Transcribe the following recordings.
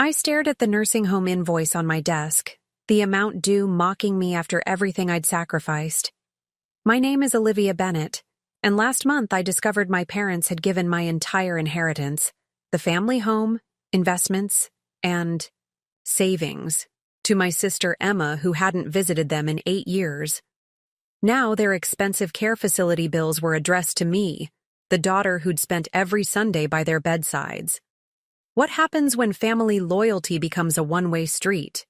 I stared at the nursing home invoice on my desk, the amount due mocking me after everything I'd sacrificed. My name is Olivia Bennett, and last month I discovered my parents had given my entire inheritance, the family home, investments, and savings, to my sister Emma, who hadn't visited them in 8 years. Now their expensive care facility bills were addressed to me, the daughter who'd spent every Sunday by their bedsides. What happens when family loyalty becomes a one-way street?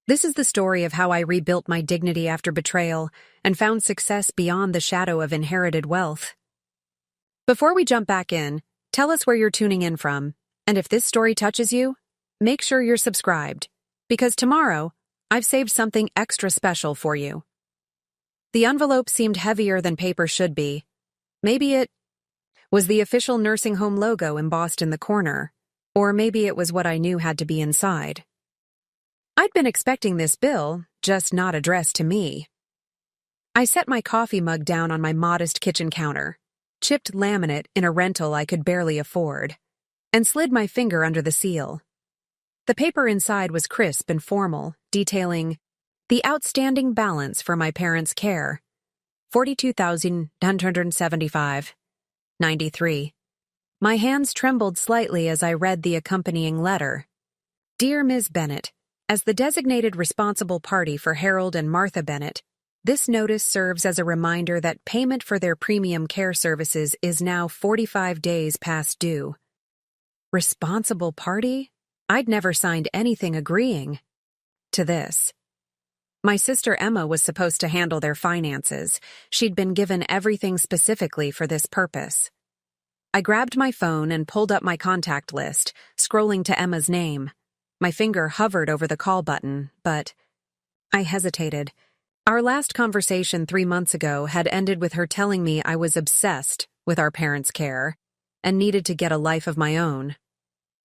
This is the story of how I rebuilt my dignity after betrayal and found success beyond the shadow of inherited wealth. Before we jump back in, tell us where you're tuning in from, and if this story touches you, make sure you're subscribed, because tomorrow, I've saved something extra special for you. The envelope seemed heavier than paper should be. Maybe it was the official nursing home logo embossed in the corner, or maybe it was what I knew had to be inside. I'd been expecting this bill, just not addressed to me. I set my coffee mug down on my modest kitchen counter, chipped laminate in a rental I could barely afford, and slid my finger under the seal. The paper inside was crisp and formal, detailing the outstanding balance for my parents' care, $42,975.93. My hands trembled slightly as I read the accompanying letter. Dear Ms. Bennett, as the designated responsible party for Harold and Martha Bennett, this notice serves as a reminder that payment for their premium care services is now 45 days past due. Responsible party? I'd never signed anything agreeing to this. My sister Emma was supposed to handle their finances. She'd been given everything specifically for this purpose. I grabbed my phone and pulled up my contact list, scrolling to Emma's name. My finger hovered over the call button, but I hesitated. Our last conversation 3 months ago had ended with her telling me I was obsessed with our parents' care and needed to get a life of my own.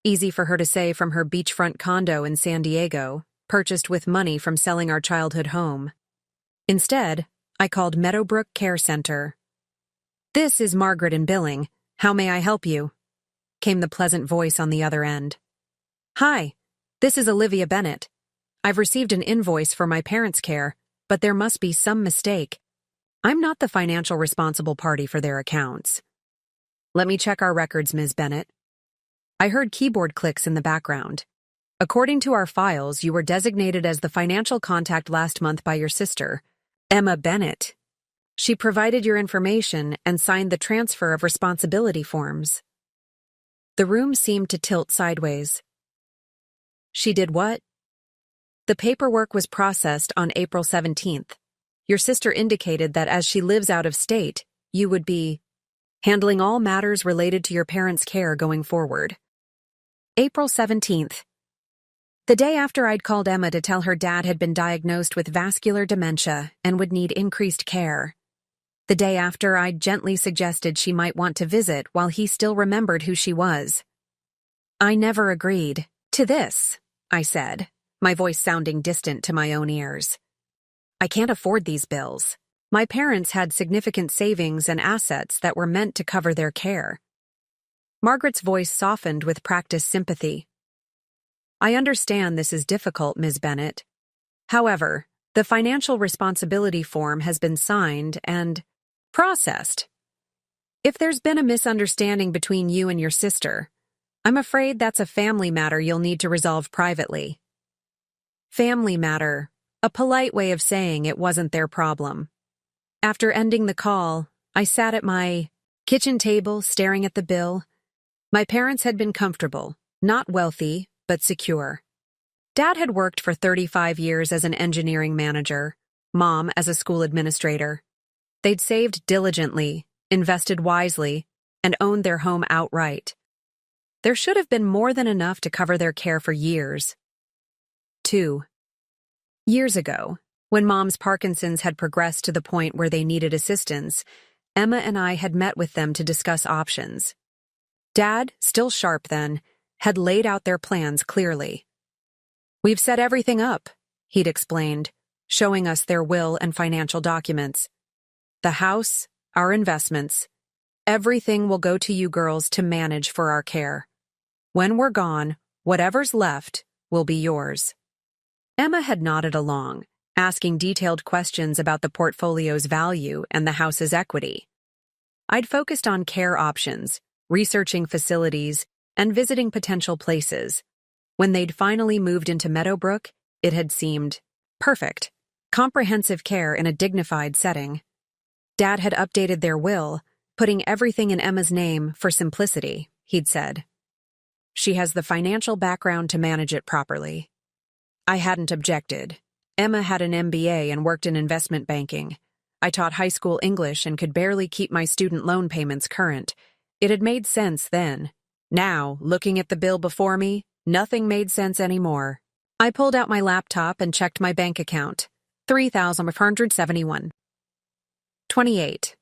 Easy for her to say from her beachfront condo in San Diego, purchased with money from selling our childhood home. Instead, I called Meadowbrook Care Center. This is Margaret in billing. How may I help you? Came the pleasant voice on the other end. Hi, this is Olivia Bennett. I've received an invoice for my parents' care, but there must be some mistake. I'm not the financial responsible party for their accounts. Let me check our records, Ms. Bennett. I heard keyboard clicks in the background. According to our files, you were designated as the financial contact last month by your sister, Emma Bennett. She provided your information and signed the transfer of responsibility forms. The room seemed to tilt sideways. She did what? The paperwork was processed on April 17th. Your sister indicated that as she lives out of state, you would be handling all matters related to your parents' care going forward. April 17th. The day after I'd called Emma to tell her dad had been diagnosed with vascular dementia and would need increased care. The day after I'd gently suggested she might want to visit while he still remembered who she was. I never agreed to this, I said, my voice sounding distant to my own ears. I can't afford these bills. My parents had significant savings and assets that were meant to cover their care. Margaret's voice softened with practiced sympathy. I understand this is difficult, Ms. Bennett. However, the financial responsibility form has been signed and processed. If there's been a misunderstanding between you and your sister, I'm afraid that's a family matter you'll need to resolve privately. Family matter, a polite way of saying it wasn't their problem. After ending the call, I sat at my kitchen table staring at the bill. My parents had been comfortable, not wealthy, but secure. Dad had worked for 35 years as an engineering manager, Mom as a school administrator. They'd saved diligently, invested wisely, and owned their home outright. There should have been more than enough to cover their care for years. 2 years ago, when Mom's Parkinson's had progressed to the point where they needed assistance, Emma and I had met with them to discuss options. Dad, still sharp then, had laid out their plans clearly. We've set everything up, he'd explained, showing us their will and financial documents. The house, our investments, everything will go to you girls to manage for our care. When we're gone, Whatever's left will be yours. Emma had nodded along, asking detailed questions about the portfolio's value and the house's equity. I'd focused on care options, researching facilities, and visiting potential places. When they'd finally moved into Meadowbrook, it had seemed perfect. Comprehensive care in a dignified setting. Dad had updated their will, putting everything in Emma's name for simplicity, he'd said. She has the financial background to manage it properly. I hadn't objected. Emma had an MBA and worked in investment banking. I taught high school English and could barely keep my student loan payments current. It had made sense then. Now, looking at the bill before me, nothing made sense anymore. I pulled out my laptop and checked my bank account. $3,171.28.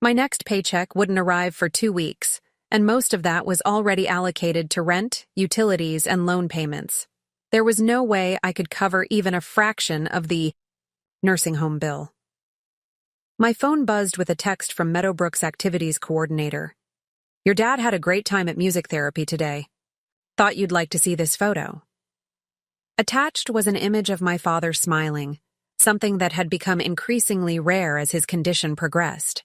My next paycheck wouldn't arrive for 2 weeks, and most of that was already allocated to rent, utilities, and loan payments. There was no way I could cover even a fraction of the nursing home bill. My phone buzzed with a text from Meadowbrook's activities coordinator. Your dad had a great time at music therapy today. Thought you'd like to see this photo. Attached was an image of my father smiling, something that had become increasingly rare as his condition progressed.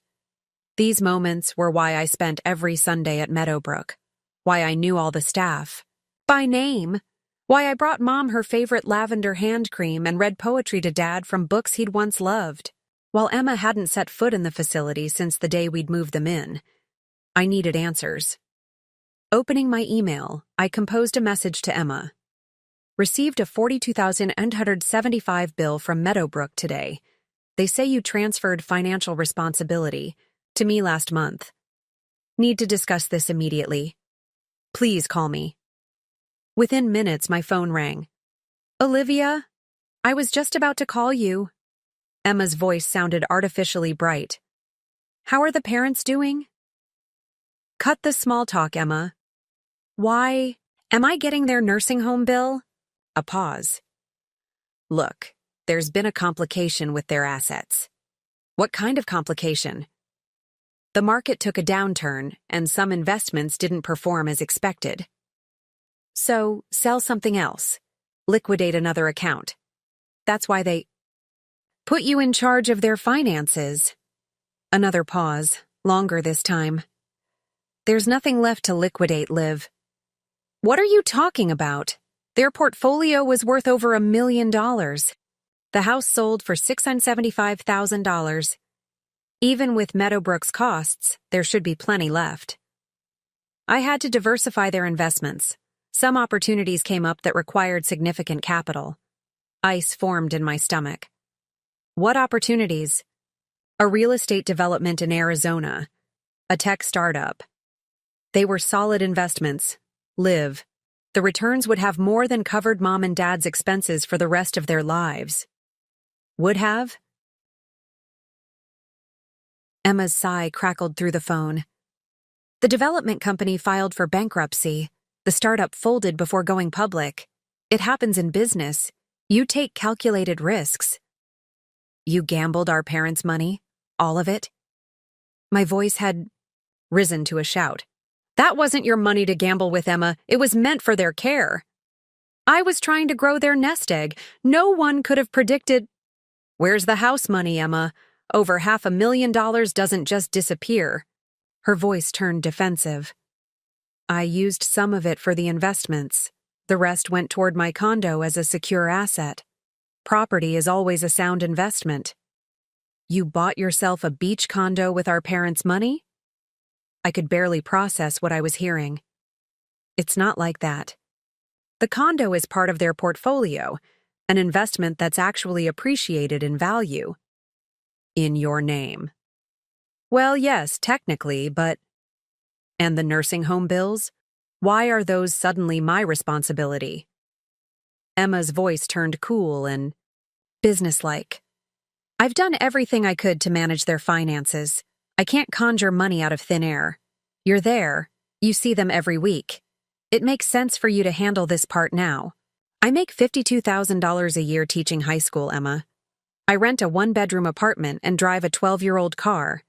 These moments were why I spent every Sunday at Meadowbrook, why I knew all the staff, by name, why I brought Mom her favorite lavender hand cream and read poetry to Dad from books he'd once loved. While Emma hadn't set foot in the facility since the day we'd moved them in, I needed answers. Opening my email, I composed a message to Emma. Received a $42,875 bill from Meadowbrook today. They say you transferred financial responsibility to me last month. Need to discuss this immediately. Please call me. Within minutes, my phone rang. Olivia, I was just about to call you. Emma's voice sounded artificially bright. How are the parents doing? Cut the small talk, Emma. Why? Am I getting their nursing home bill? A pause. Look, there's been a complication with their assets. What kind of complication? The market took a downturn, and some investments didn't perform as expected. So, sell something else. Liquidate another account. That's why they put you in charge of their finances. Another pause, longer this time. There's nothing left to liquidate, Liv. What are you talking about? Their portfolio was worth over $1 million. The house sold for $675,000. Even with Meadowbrook's costs, there should be plenty left. I had to diversify their investments. Some opportunities came up that required significant capital. Ice formed in my stomach. What opportunities? A real estate development in Arizona. A tech startup. They were solid investments. Liv. The returns would have more than covered Mom and Dad's expenses for the rest of their lives. Would have? Emma's sigh crackled through the phone. The development company filed for bankruptcy. The startup folded before going public. It happens in business. You take calculated risks. You gambled our parents' money? All of it? My voice had risen to a shout. That wasn't your money to gamble with, Emma. It was meant for their care. I was trying to grow their nest egg. No one could have predicted. Where's the house money, Emma? Over $500,000 doesn't just disappear. Her voice turned defensive. I used some of it for the investments. The rest went toward my condo as a secure asset. Property is always a sound investment. You bought yourself a beach condo with our parents' money? I could barely process what I was hearing. It's not like that. The condo is part of their portfolio, an investment that's actually appreciated in value. In your name. Well, yes, technically, but... And the nursing home bills? Why are those suddenly my responsibility? Emma's voice turned cool and businesslike. I've done everything I could to manage their finances. I can't conjure money out of thin air. You're there. You see them every week. It makes sense for you to handle this part now. I make $52,000 a year teaching high school, Emma. I rent a one-bedroom apartment and drive a 12-year-old car.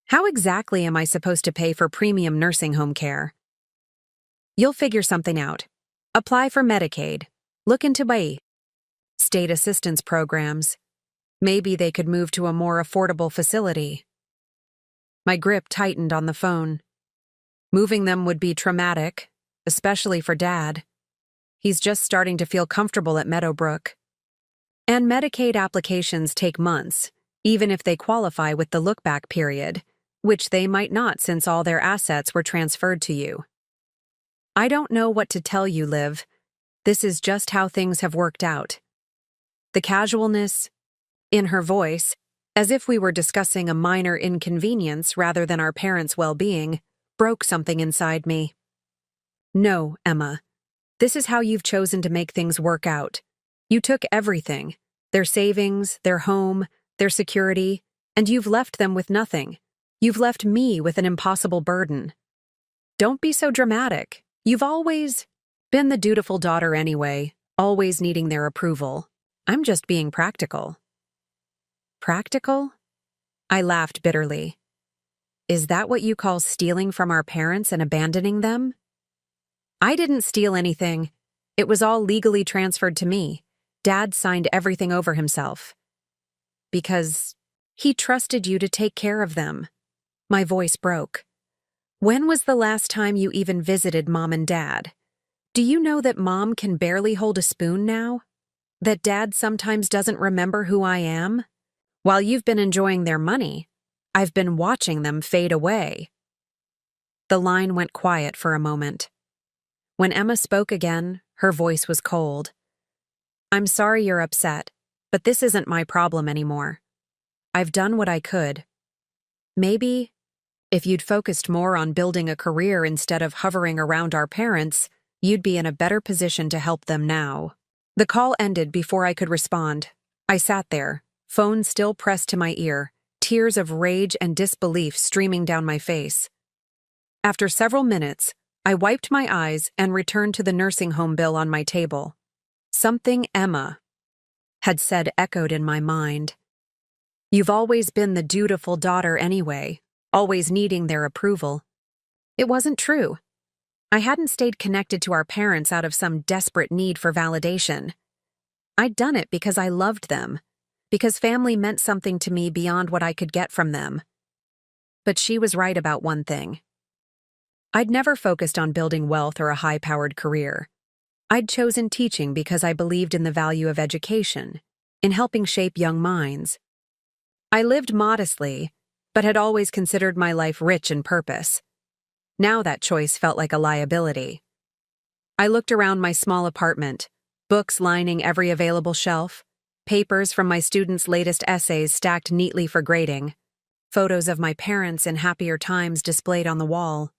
How exactly am I supposed to pay for premium nursing home care? You'll figure something out. Apply for Medicaid. Look into state assistance programs. Maybe they could move to a more affordable facility. My grip tightened on the phone. Moving them would be traumatic, especially for Dad. He's just starting to feel comfortable at Meadowbrook. And Medicaid applications take months, even if they qualify with the look-back period, which they might not since all their assets were transferred to you. I don't know what to tell you, Liv. This is just how things have worked out. The casualness in her voice, as if we were discussing a minor inconvenience rather than our parents' well-being, broke something inside me. No, Emma. This is how you've chosen to make things work out. You took everything, their savings, their home, their security, and you've left them with nothing. You've left me with an impossible burden. Don't be so dramatic. You've always been the dutiful daughter anyway, always needing their approval. I'm just being practical. Practical? I laughed bitterly. Is that what you call stealing from our parents and abandoning them? I didn't steal anything. It was all legally transferred to me. Dad signed everything over himself. Because he trusted you to take care of them. My voice broke. When was the last time you even visited Mom and Dad? Do you know that Mom can barely hold a spoon now? That Dad sometimes doesn't remember who I am? While you've been enjoying their money, I've been watching them fade away. The line went quiet for a moment. When Emma spoke again, her voice was cold. I'm sorry you're upset, but this isn't my problem anymore. I've done what I could. Maybe, if you'd focused more on building a career instead of hovering around our parents, you'd be in a better position to help them now. The call ended before I could respond. I sat there, phone still pressed to my ear, tears of rage and disbelief streaming down my face. After several minutes, I wiped my eyes and returned to the nursing home bill on my table. Something Emma had said echoed in my mind. You've always been the dutiful daughter anyway, always needing their approval. It wasn't true. I hadn't stayed connected to our parents out of some desperate need for validation. I'd done it because I loved them, because family meant something to me beyond what I could get from them. But she was right about one thing. I'd never focused on building wealth or a high-powered career. I'd chosen teaching because I believed in the value of education, in helping shape young minds. I lived modestly, but had always considered my life rich in purpose. Now that choice felt like a liability. I looked around my small apartment, books lining every available shelf, papers from my students' latest essays stacked neatly for grading, photos of my parents in happier times displayed on the wall.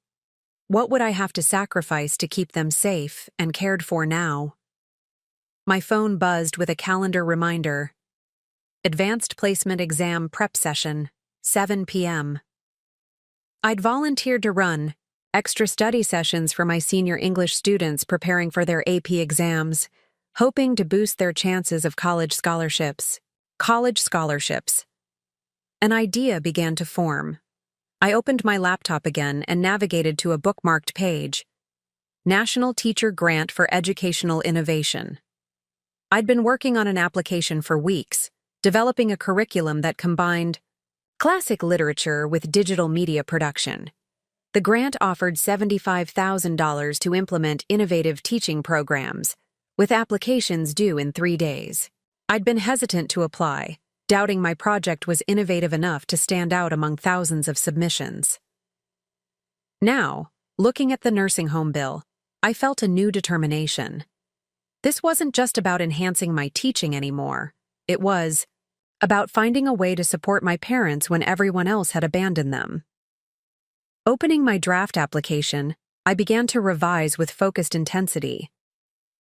What would I have to sacrifice to keep them safe and cared for now? My phone buzzed with a calendar reminder. Advanced Placement Exam Prep Session, 7 p.m. I'd volunteered to run extra study sessions for my senior English students preparing for their AP exams, hoping to boost their chances of college scholarships. An idea began to form. I opened my laptop again and navigated to a bookmarked page. National Teacher Grant for Educational Innovation. I'd been working on an application for weeks, developing a curriculum that combined classic literature with digital media production. The grant offered $75,000 to implement innovative teaching programs, with applications due in 3 days. I'd been hesitant to apply, doubting my project was innovative enough to stand out among thousands of submissions. Now, looking at the nursing home bill, I felt a new determination. This wasn't just about enhancing my teaching anymore. It was about finding a way to support my parents when everyone else had abandoned them. Opening my draft application, I began to revise with focused intensity.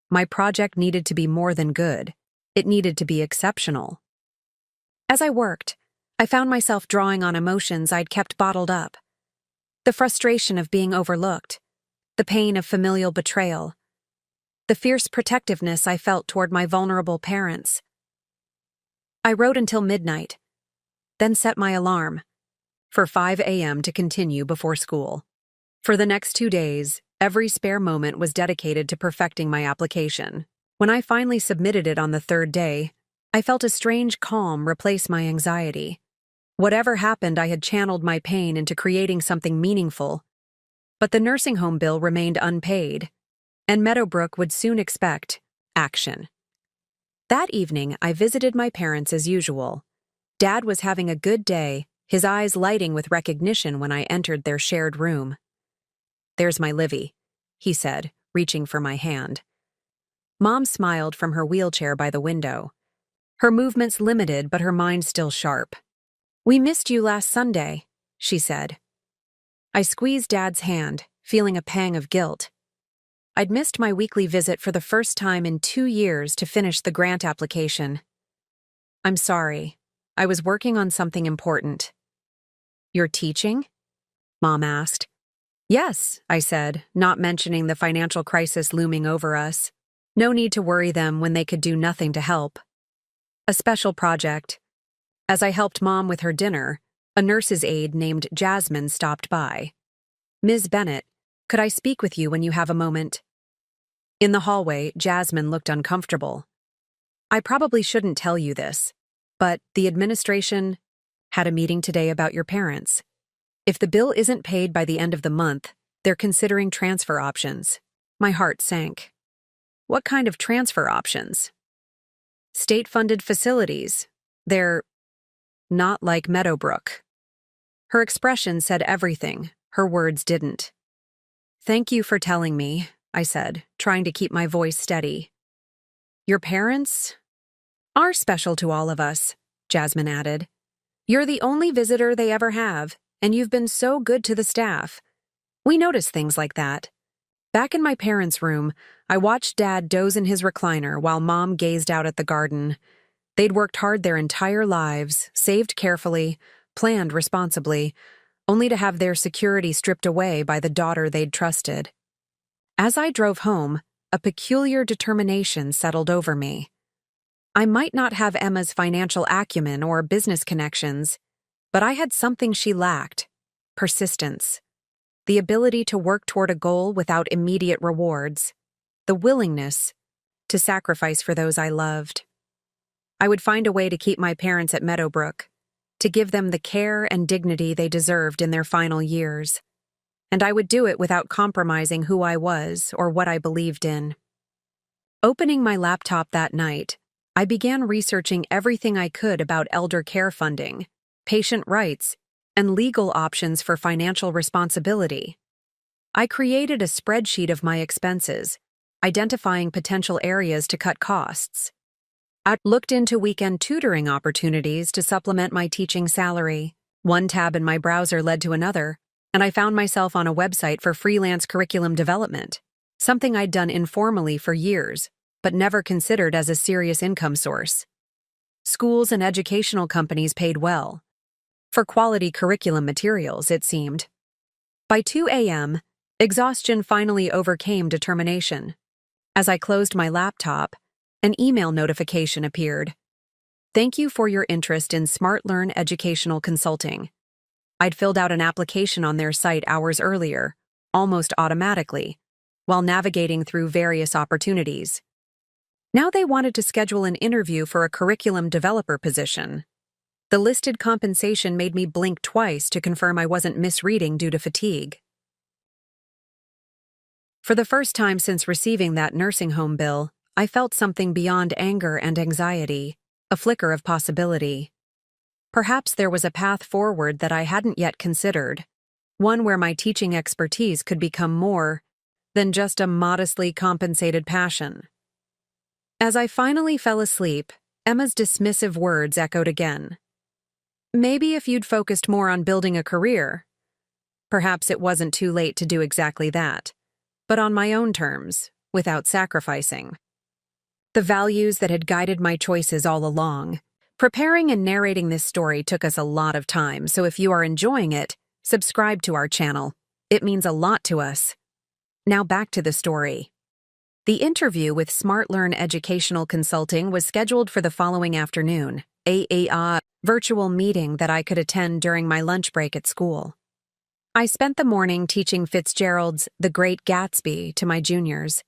My project needed to be more than good. It needed to be exceptional. As I worked, I found myself drawing on emotions I'd kept bottled up. The frustration of being overlooked, the pain of familial betrayal, the fierce protectiveness I felt toward my vulnerable parents. I wrote until midnight, then set my alarm for 5 a.m. to continue before school. For the next 2 days, Every spare moment was dedicated to perfecting my application. When I finally submitted it on the third day, I felt a strange calm replace my anxiety. Whatever happened, I had channeled my pain into creating something meaningful. But the nursing home bill remained unpaid, and Meadowbrook would soon expect action. That evening, I visited my parents as usual. Dad was having a good day, his eyes lighting with recognition when I entered their shared room. "There's my Livy," he said, reaching for my hand. Mom smiled from her wheelchair by the window. Her movements limited, but her mind still sharp. "We missed you last Sunday," she said. I squeezed Dad's hand, feeling a pang of guilt. I'd missed my weekly visit for the first time in 2 years to finish the grant application. "I'm sorry. I was working on something important." "You're teaching?" Mom asked. "Yes," I said, not mentioning the financial crisis looming over us. No need to worry them when they could do nothing to help. "A special project." As I helped Mom with her dinner, a nurse's aide named Jasmine stopped by. "Ms. Bennett, could I speak with you when you have a moment?" In the hallway, Jasmine looked uncomfortable. "I probably shouldn't tell you this, but the administration had a meeting today about your parents. If the bill isn't paid by the end of the month, they're considering transfer options." My heart sank. "What kind of transfer options?" "State-funded facilities. They're not like Meadowbrook." Her expression said everything, her words didn't. "Thank you for telling me," I said, trying to keep my voice steady. "Your parents are special to all of us," Jasmine added. "You're the only visitor they ever have, and you've been so good to the staff. We notice things like that." Back in my parents' room, I watched Dad doze in his recliner while Mom gazed out at the garden. They'd worked hard their entire lives, saved carefully, planned responsibly, only to have their security stripped away by the daughter they'd trusted. As I drove home, a peculiar determination settled over me. I might not have Emma's financial acumen or business connections, but I had something she lacked: persistence. The ability to work toward a goal without immediate rewards. The willingness to sacrifice for those I loved. I would find a way to keep my parents at Meadowbrook, to give them the care and dignity they deserved in their final years. And I would do it without compromising who I was or what I believed in. Opening my laptop that night, I began researching everything I could about elder care funding, patient rights, and legal options for financial responsibility. I created a spreadsheet of my expenses, identifying potential areas to cut costs. I looked into weekend tutoring opportunities to supplement my teaching salary. One tab in my browser led to another, and I found myself on a website for freelance curriculum development, something I'd done informally for years, but never considered as a serious income source. Schools and educational companies paid well. For quality curriculum materials, it seemed. By 2 a.m., exhaustion finally overcame determination. As I closed my laptop, an email notification appeared. "Thank you for your interest in SmartLearn Educational Consulting." I'd filled out an application on their site hours earlier, almost automatically, while navigating through various opportunities. Now they wanted to schedule an interview for a curriculum developer position. The listed compensation made me blink twice to confirm I wasn't misreading due to fatigue. For the first time since receiving that nursing home bill, I felt something beyond anger and anxiety, a flicker of possibility. Perhaps there was a path forward that I hadn't yet considered, one where my teaching expertise could become more than just a modestly compensated passion. As I finally fell asleep, Emma's dismissive words echoed again. "Maybe if you'd focused more on building a career." Perhaps it wasn't too late to do exactly that, but on my own terms, without sacrificing. The values that had guided my choices all along. Preparing and narrating this story took us a lot of time, so if you are enjoying it, subscribe to our channel. It means a lot to us. Now back to the story. The interview with SmartLearn Educational Consulting was scheduled for the following afternoon, a virtual meeting that I could attend during my lunch break at school. I spent the morning teaching Fitzgerald's The Great Gatsby to my juniors,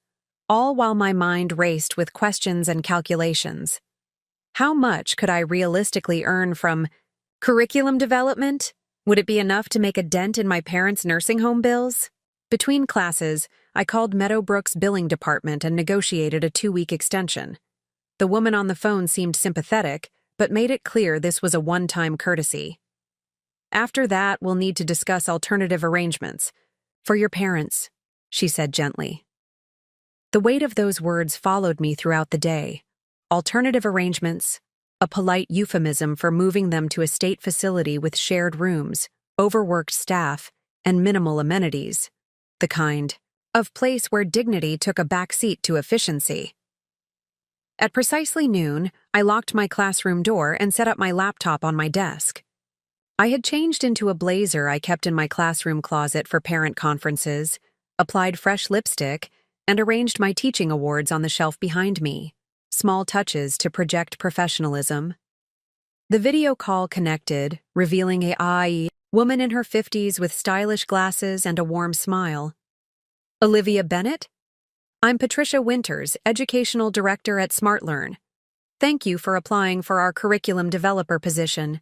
all while my mind raced with questions and calculations. How much could I realistically earn from curriculum development? Would it be enough to make a dent in my parents' nursing home bills? Between classes, I called Meadowbrook's billing department and negotiated a 2-week extension. The woman on the phone seemed sympathetic, but made it clear this was a one-time courtesy. After that, we'll need to discuss alternative arrangements. For your parents, she said gently. The weight of those words followed me throughout the day. Alternative arrangements, a polite euphemism for moving them to a state facility with shared rooms, overworked staff, and minimal amenities. The kind of place where dignity took a backseat to efficiency. At precisely noon, I locked my classroom door and set up my laptop on my desk. I had changed into a blazer I kept in my classroom closet for parent conferences, applied fresh lipstick, and arranged my teaching awards on the shelf behind me, small touches to project professionalism. The video call connected, revealing a woman in her 50s with stylish glasses and a warm smile. Olivia Bennett? I'm Patricia Winters, Educational Director at SmartLearn. Thank you for applying for our curriculum developer position.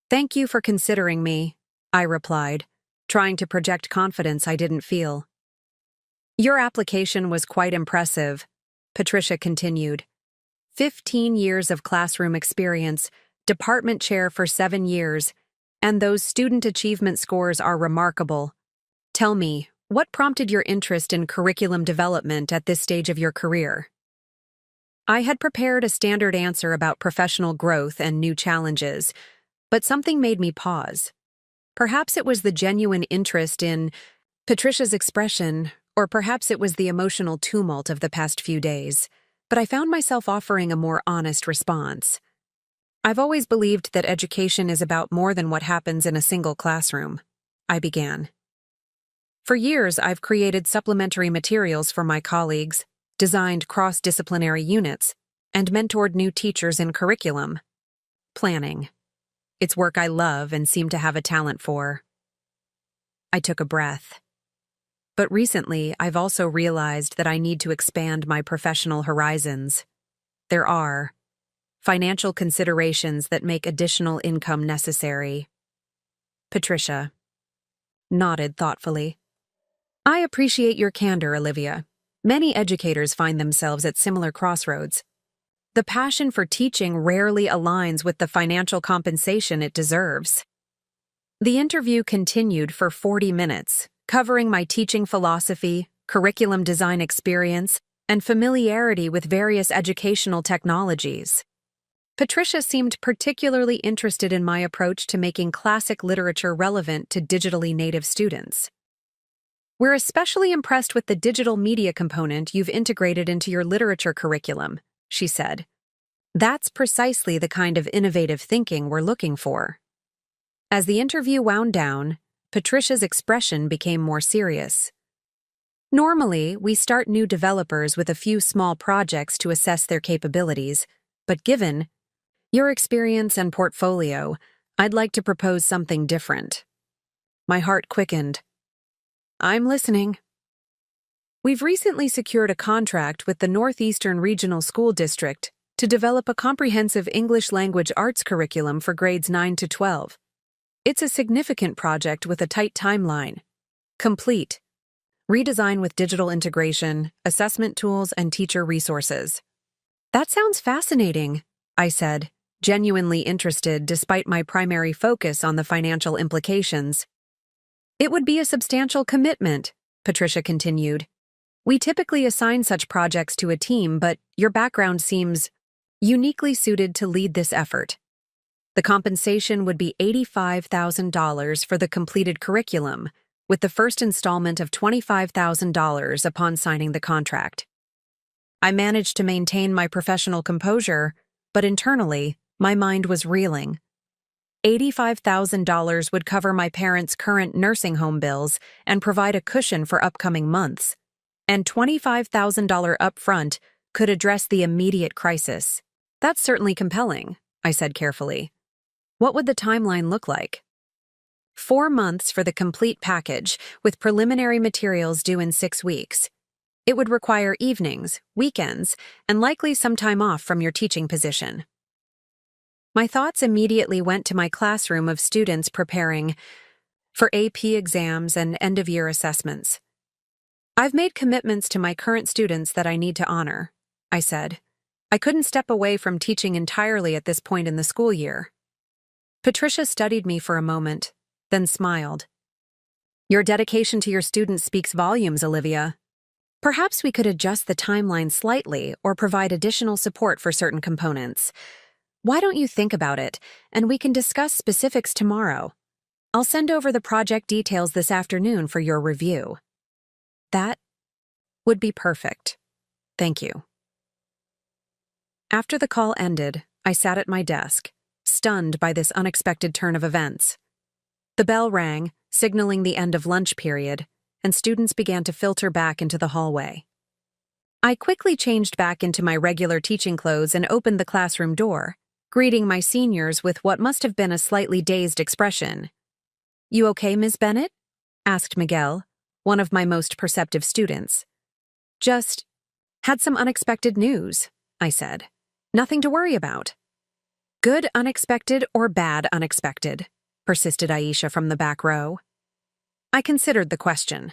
Thank you for considering me, I replied, trying to project confidence I didn't feel. Your application was quite impressive, Patricia continued. 15 years of classroom experience, department chair for 7 years, and those student achievement scores are remarkable. Tell me, what prompted your interest in curriculum development at this stage of your career? I had prepared a standard answer about professional growth and new challenges, but something made me pause. Perhaps it was the genuine interest in Patricia's expression, or perhaps it was the emotional tumult of the past few days, but I found myself offering a more honest response. I've always believed that education is about more than what happens in a single classroom, I began. For years, I've created supplementary materials for my colleagues, designed cross-disciplinary units, and mentored new teachers in curriculum planning. It's work I love and seem to have a talent for. I took a breath. But recently, I've also realized that I need to expand my professional horizons. There are financial considerations that make additional income necessary. Patricia nodded thoughtfully. I appreciate your candor, Olivia. Many educators find themselves at similar crossroads. The passion for teaching rarely aligns with the financial compensation it deserves. The interview continued for 40 minutes, covering my teaching philosophy, curriculum design experience, and familiarity with various educational technologies. Patricia seemed particularly interested in my approach to making classic literature relevant to digitally native students. We're especially impressed with the digital media component you've integrated into your literature curriculum, she said. That's precisely the kind of innovative thinking we're looking for. As the interview wound down, Patricia's expression became more serious. Normally, we start new developers with a few small projects to assess their capabilities, but given your experience and portfolio, I'd like to propose something different. My heart quickened. I'm listening. We've recently secured a contract with the Northeastern Regional School District to develop a comprehensive English language arts curriculum for grades 9 to 12. It's a significant project with a tight timeline. Complete. Redesign with digital integration, assessment tools, and teacher resources. That sounds fascinating, I said, genuinely interested despite my primary focus on the financial implications. It would be a substantial commitment, Patricia continued. We typically assign such projects to a team, but your background seems uniquely suited to lead this effort. The compensation would be $85,000 for the completed curriculum, with the first installment of $25,000 upon signing the contract. I managed to maintain my professional composure, but internally, my mind was reeling. $85,000 would cover my parents' current nursing home bills and provide a cushion for upcoming months, and $25,000 upfront could address the immediate crisis. That's certainly compelling, I said carefully. What would the timeline look like? 4 months for the complete package, with preliminary materials due in 6 weeks. It would require evenings, weekends, and likely some time off from your teaching position. My thoughts immediately went to my classroom of students preparing for AP exams and end-of-year assessments. I've made commitments to my current students that I need to honor, I said. I couldn't step away from teaching entirely at this point in the school year. Patricia studied me for a moment, then smiled. Your dedication to your students speaks volumes, Olivia. Perhaps we could adjust the timeline slightly or provide additional support for certain components. Why don't you think about it, and we can discuss specifics tomorrow? I'll send over the project details this afternoon for your review. That would be perfect. Thank you. After the call ended, I sat at my desk, stunned by this unexpected turn of events. The bell rang, signaling the end of lunch period, and students began to filter back into the hallway. I quickly changed back into my regular teaching clothes and opened the classroom door, greeting my seniors with what must have been a slightly dazed expression. "You okay, Ms. Bennett?" asked Miguel, one of my most perceptive students. "Just had some unexpected news," I said. "Nothing to worry about." "Good unexpected or bad unexpected?" persisted Aisha from the back row. I considered the question.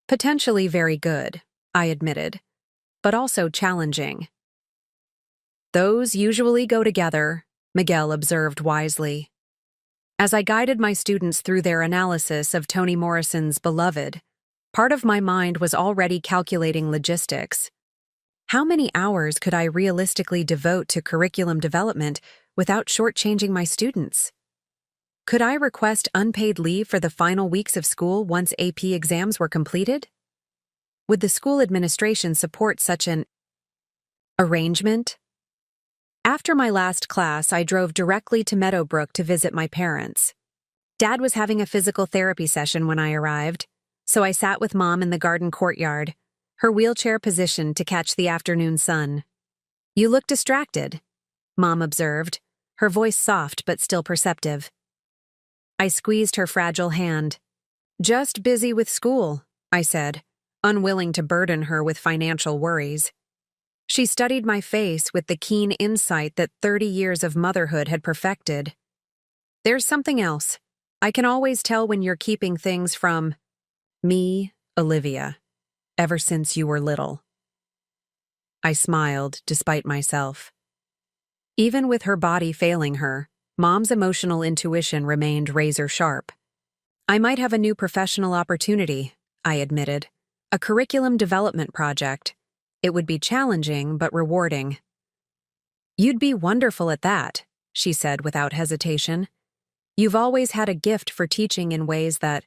"Potentially very good," I admitted, "but also challenging." "Those usually go together," Miguel observed wisely. As I guided my students through their analysis of Toni Morrison's Beloved, part of my mind was already calculating logistics. How many hours could I realistically devote to curriculum development without shortchanging my students? Could I request unpaid leave for the final weeks of school once AP exams were completed? Would the school administration support such an arrangement? After my last class, I drove directly to Meadowbrook to visit my parents. Dad was having a physical therapy session when I arrived, so I sat with Mom in the garden courtyard, her wheelchair positioned to catch the afternoon sun. "You look distracted," Mom observed, her voice soft but still perceptive. I squeezed her fragile hand. "Just busy with school," I said, unwilling to burden her with financial worries. She studied my face with the keen insight that 30 years of motherhood had perfected. "There's something else. I can always tell when you're keeping things from me, Olivia, ever since you were little." I smiled, despite myself. Even with her body failing her, Mom's emotional intuition remained razor-sharp. "I might have a new professional opportunity," I admitted. "A curriculum development project. It would be challenging but rewarding." "You'd be wonderful at that," she said without hesitation. "You've always had a gift for teaching in ways that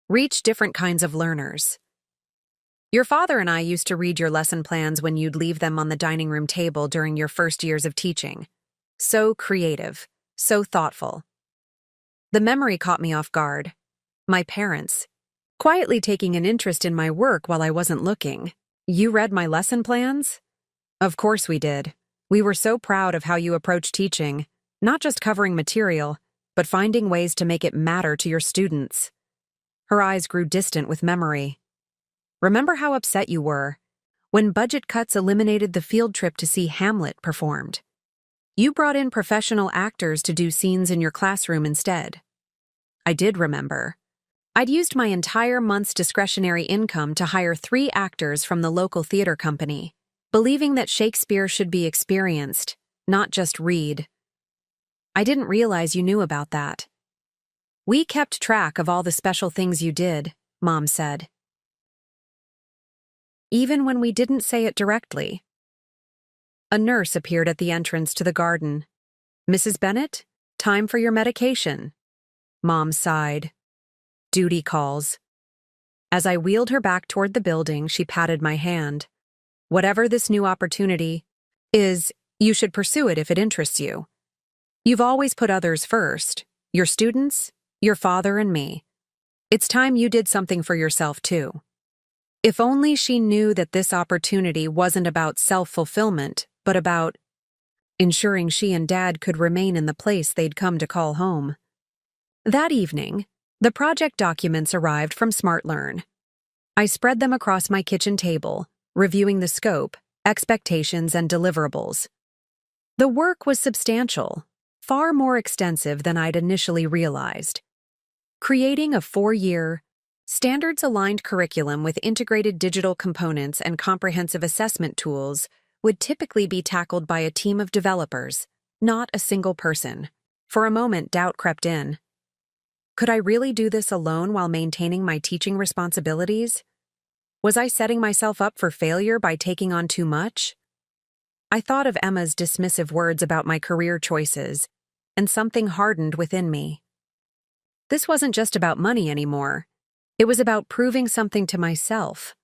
reach different kinds of learners. Your father and I used to read your lesson plans when you'd leave them on the dining room table during your first years of teaching. So creative. So thoughtful." The memory caught me off guard. My parents, quietly taking an interest in my work while I wasn't looking. "You read my lesson plans?" "Of course we did. We were so proud of how you approach teaching, not just covering material, but finding ways to make it matter to your students." Her eyes grew distant with memory. "Remember how upset you were when budget cuts eliminated the field trip to see Hamlet performed? You brought in professional actors to do scenes in your classroom instead." I did remember. I'd used my entire month's discretionary income to hire 3 actors from the local theater company, believing that Shakespeare should be experienced, not just read. "I didn't realize you knew about that." "We kept track of all the special things you did," Mom said. Even when we didn't say it directly. A nurse appeared at the entrance to the garden. "Mrs. Bennett, time for your medication." Mom sighed. "Duty calls." As I wheeled her back toward the building, she patted my hand. "Whatever this new opportunity is, you should pursue it if it interests you. You've always put others first, your students, your father, and me. It's time you did something for yourself, too." If only she knew that this opportunity wasn't about self-fulfillment, but about ensuring she and Dad could remain in the place they'd come to call home. That evening, The project documents arrived from SmartLearn. I spread them across my kitchen table, reviewing the scope, expectations, and deliverables. The work was substantial, far more extensive than I'd initially realized. Creating a 4-year, standards-aligned curriculum with integrated digital components and comprehensive assessment tools would typically be tackled by a team of developers, not a single person. For a moment, doubt crept in. Could I really do this alone while maintaining my teaching responsibilities? Was I setting myself up for failure by taking on too much? I thought of Emma's dismissive words about my career choices, and something hardened within me. This wasn't just about money anymore. It was about proving something to myself.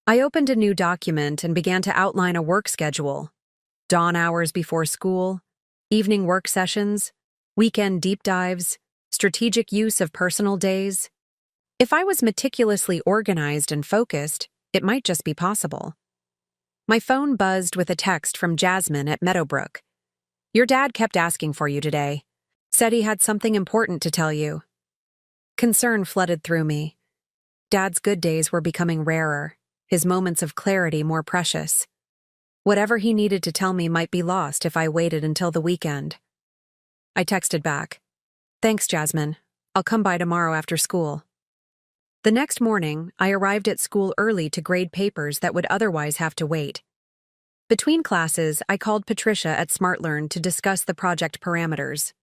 I opened a new document and began to outline a work schedule. Dawn hours before school, evening work sessions, weekend deep dives, strategic use of personal days. If I was meticulously organized and focused, it might just be possible. My phone buzzed with a text from Jasmine at Meadowbrook. "Your dad kept asking for you today. Said he had something important to tell you." Concern flooded through me. Dad's good days were becoming rarer, his moments of clarity more precious. Whatever he needed to tell me might be lost if I waited until the weekend. I texted back, "Thanks, Jasmine. I'll come by tomorrow after school." The next morning, I arrived at school early to grade papers that would otherwise have to wait. Between classes, I called Patricia at SmartLearn to discuss the project parameters.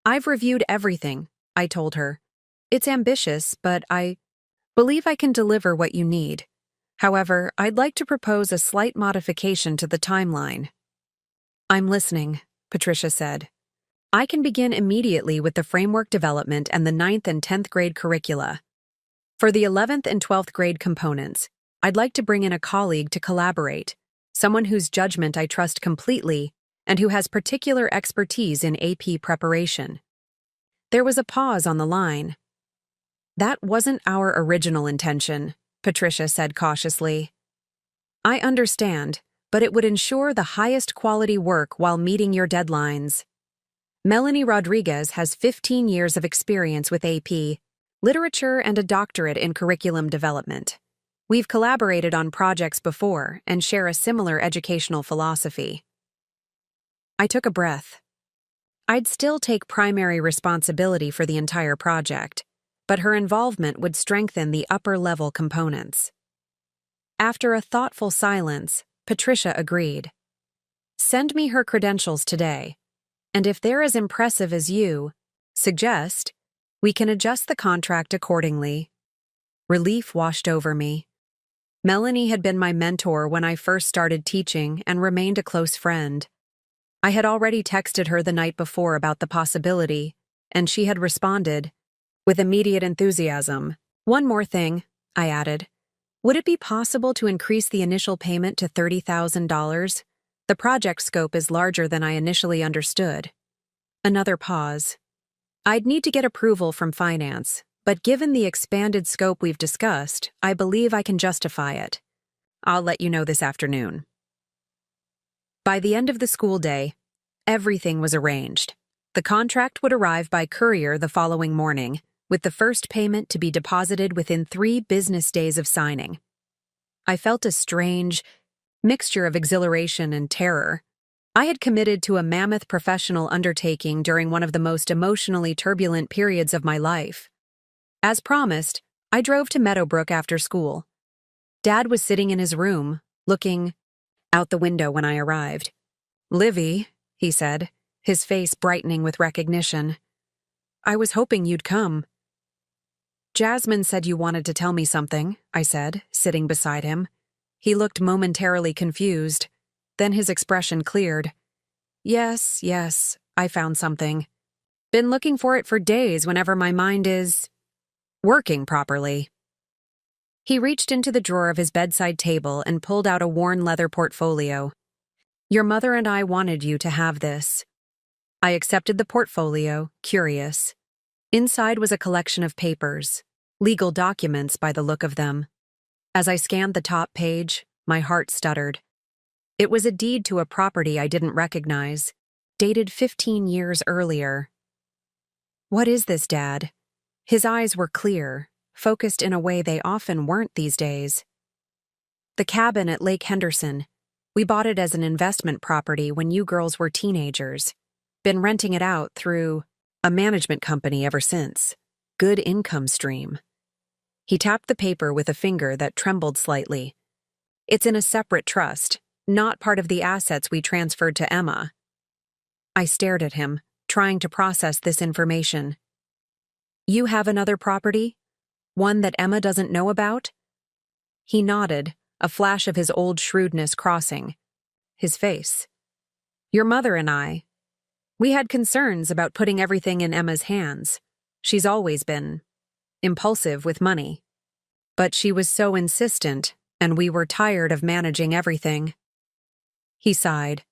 "I've reviewed everything," I told her. "It's ambitious, but I believe I can deliver what you need. However, I'd like to propose a slight modification to the timeline." "I'm listening," Patricia said. "I can begin immediately with the framework development and the 9th and 10th grade curricula. For the 11th and 12th grade components, I'd like to bring in a colleague to collaborate, someone whose judgment I trust completely and who has particular expertise in AP preparation." There was a pause on the line. "That wasn't our original intention," Patricia said cautiously. "I understand, but it would ensure the highest quality work while meeting your deadlines. Melanie Rodriguez has 15 years of experience with AP, literature, and a doctorate in curriculum development. We've collaborated on projects before and share a similar educational philosophy." I took a breath. I'd still take primary responsibility for the entire project, but her involvement would strengthen the upper-level components. After a thoughtful silence, Patricia agreed. "Send me her credentials today, and if they're as impressive as you suggest, we can adjust the contract accordingly." Relief washed over me. Melanie had been my mentor when I first started teaching and remained a close friend. I had already texted her the night before about the possibility, and she had responded with immediate enthusiasm. "One more thing," I added. "Would it be possible to increase the initial payment to $30,000? The project scope is larger than I initially understood." Another pause. "I'd need to get approval from finance, but given the expanded scope we've discussed, I believe I can justify it. I'll let you know this afternoon." By the end of the school day, everything was arranged. The contract would arrive by courier the following morning, with the first payment to be deposited within 3 business days of signing. I felt a strange mixture of exhilaration and terror. I had committed to a mammoth professional undertaking during one of the most emotionally turbulent periods of my life. As promised, I drove to Meadowbrook after school. Dad was sitting in his room, looking out the window when I arrived. "Livy," he said, his face brightening with recognition. "I was hoping you'd come." "Jasmine said you wanted to tell me something," I said, sitting beside him. He looked momentarily confused. Then his expression cleared. Yes, I found something. Been looking for it for days whenever my mind is working properly." He reached into the drawer of his bedside table and pulled out a worn leather portfolio. "Your mother and I wanted you to have this." I accepted the portfolio, curious. Inside was a collection of papers, legal documents by the look of them. As I scanned the top page, my heart stuttered. It was a deed to a property I didn't recognize, dated 15 years earlier. What is this, Dad? His eyes were clear, focused in a way they often weren't these days. The cabin at Lake Henderson. We bought it as an investment property when you girls were teenagers. Been renting it out through a management company ever since. Good income stream. He tapped the paper with a finger that trembled slightly. It's in a separate trust, not part of the assets we transferred to Emma. I stared at him, trying to process this information. You have another property? One that Emma doesn't know about? He nodded, a flash of his old shrewdness crossing his face. Your mother and I. We had concerns about putting everything in Emma's hands. She's always been impulsive with money. But she was so insistent, and we were tired of managing everything. He sighed.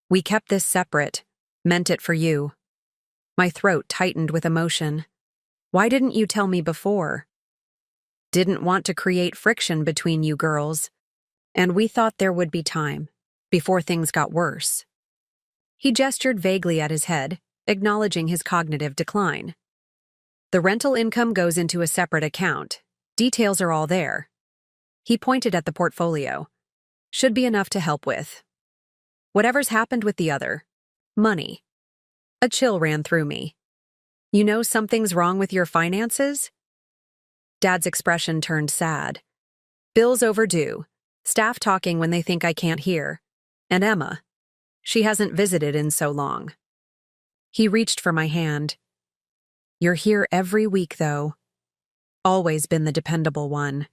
We kept this separate, meant it for you. My throat tightened with emotion. Why didn't you tell me before? Didn't want to create friction between you girls, and we thought there would be time, before things got worse. He gestured vaguely at his head, acknowledging his cognitive decline. The rental income goes into a separate account. Details are all there. He pointed at the portfolio. Should be enough to help with. Whatever's happened with the other. Money. A chill ran through me. You know something's wrong with your finances? Dad's expression turned sad. Bills overdue. Staff talking when they think I can't hear. And Emma. She hasn't visited in so long. He reached for my hand. You're here every week, though. Always been the dependable one.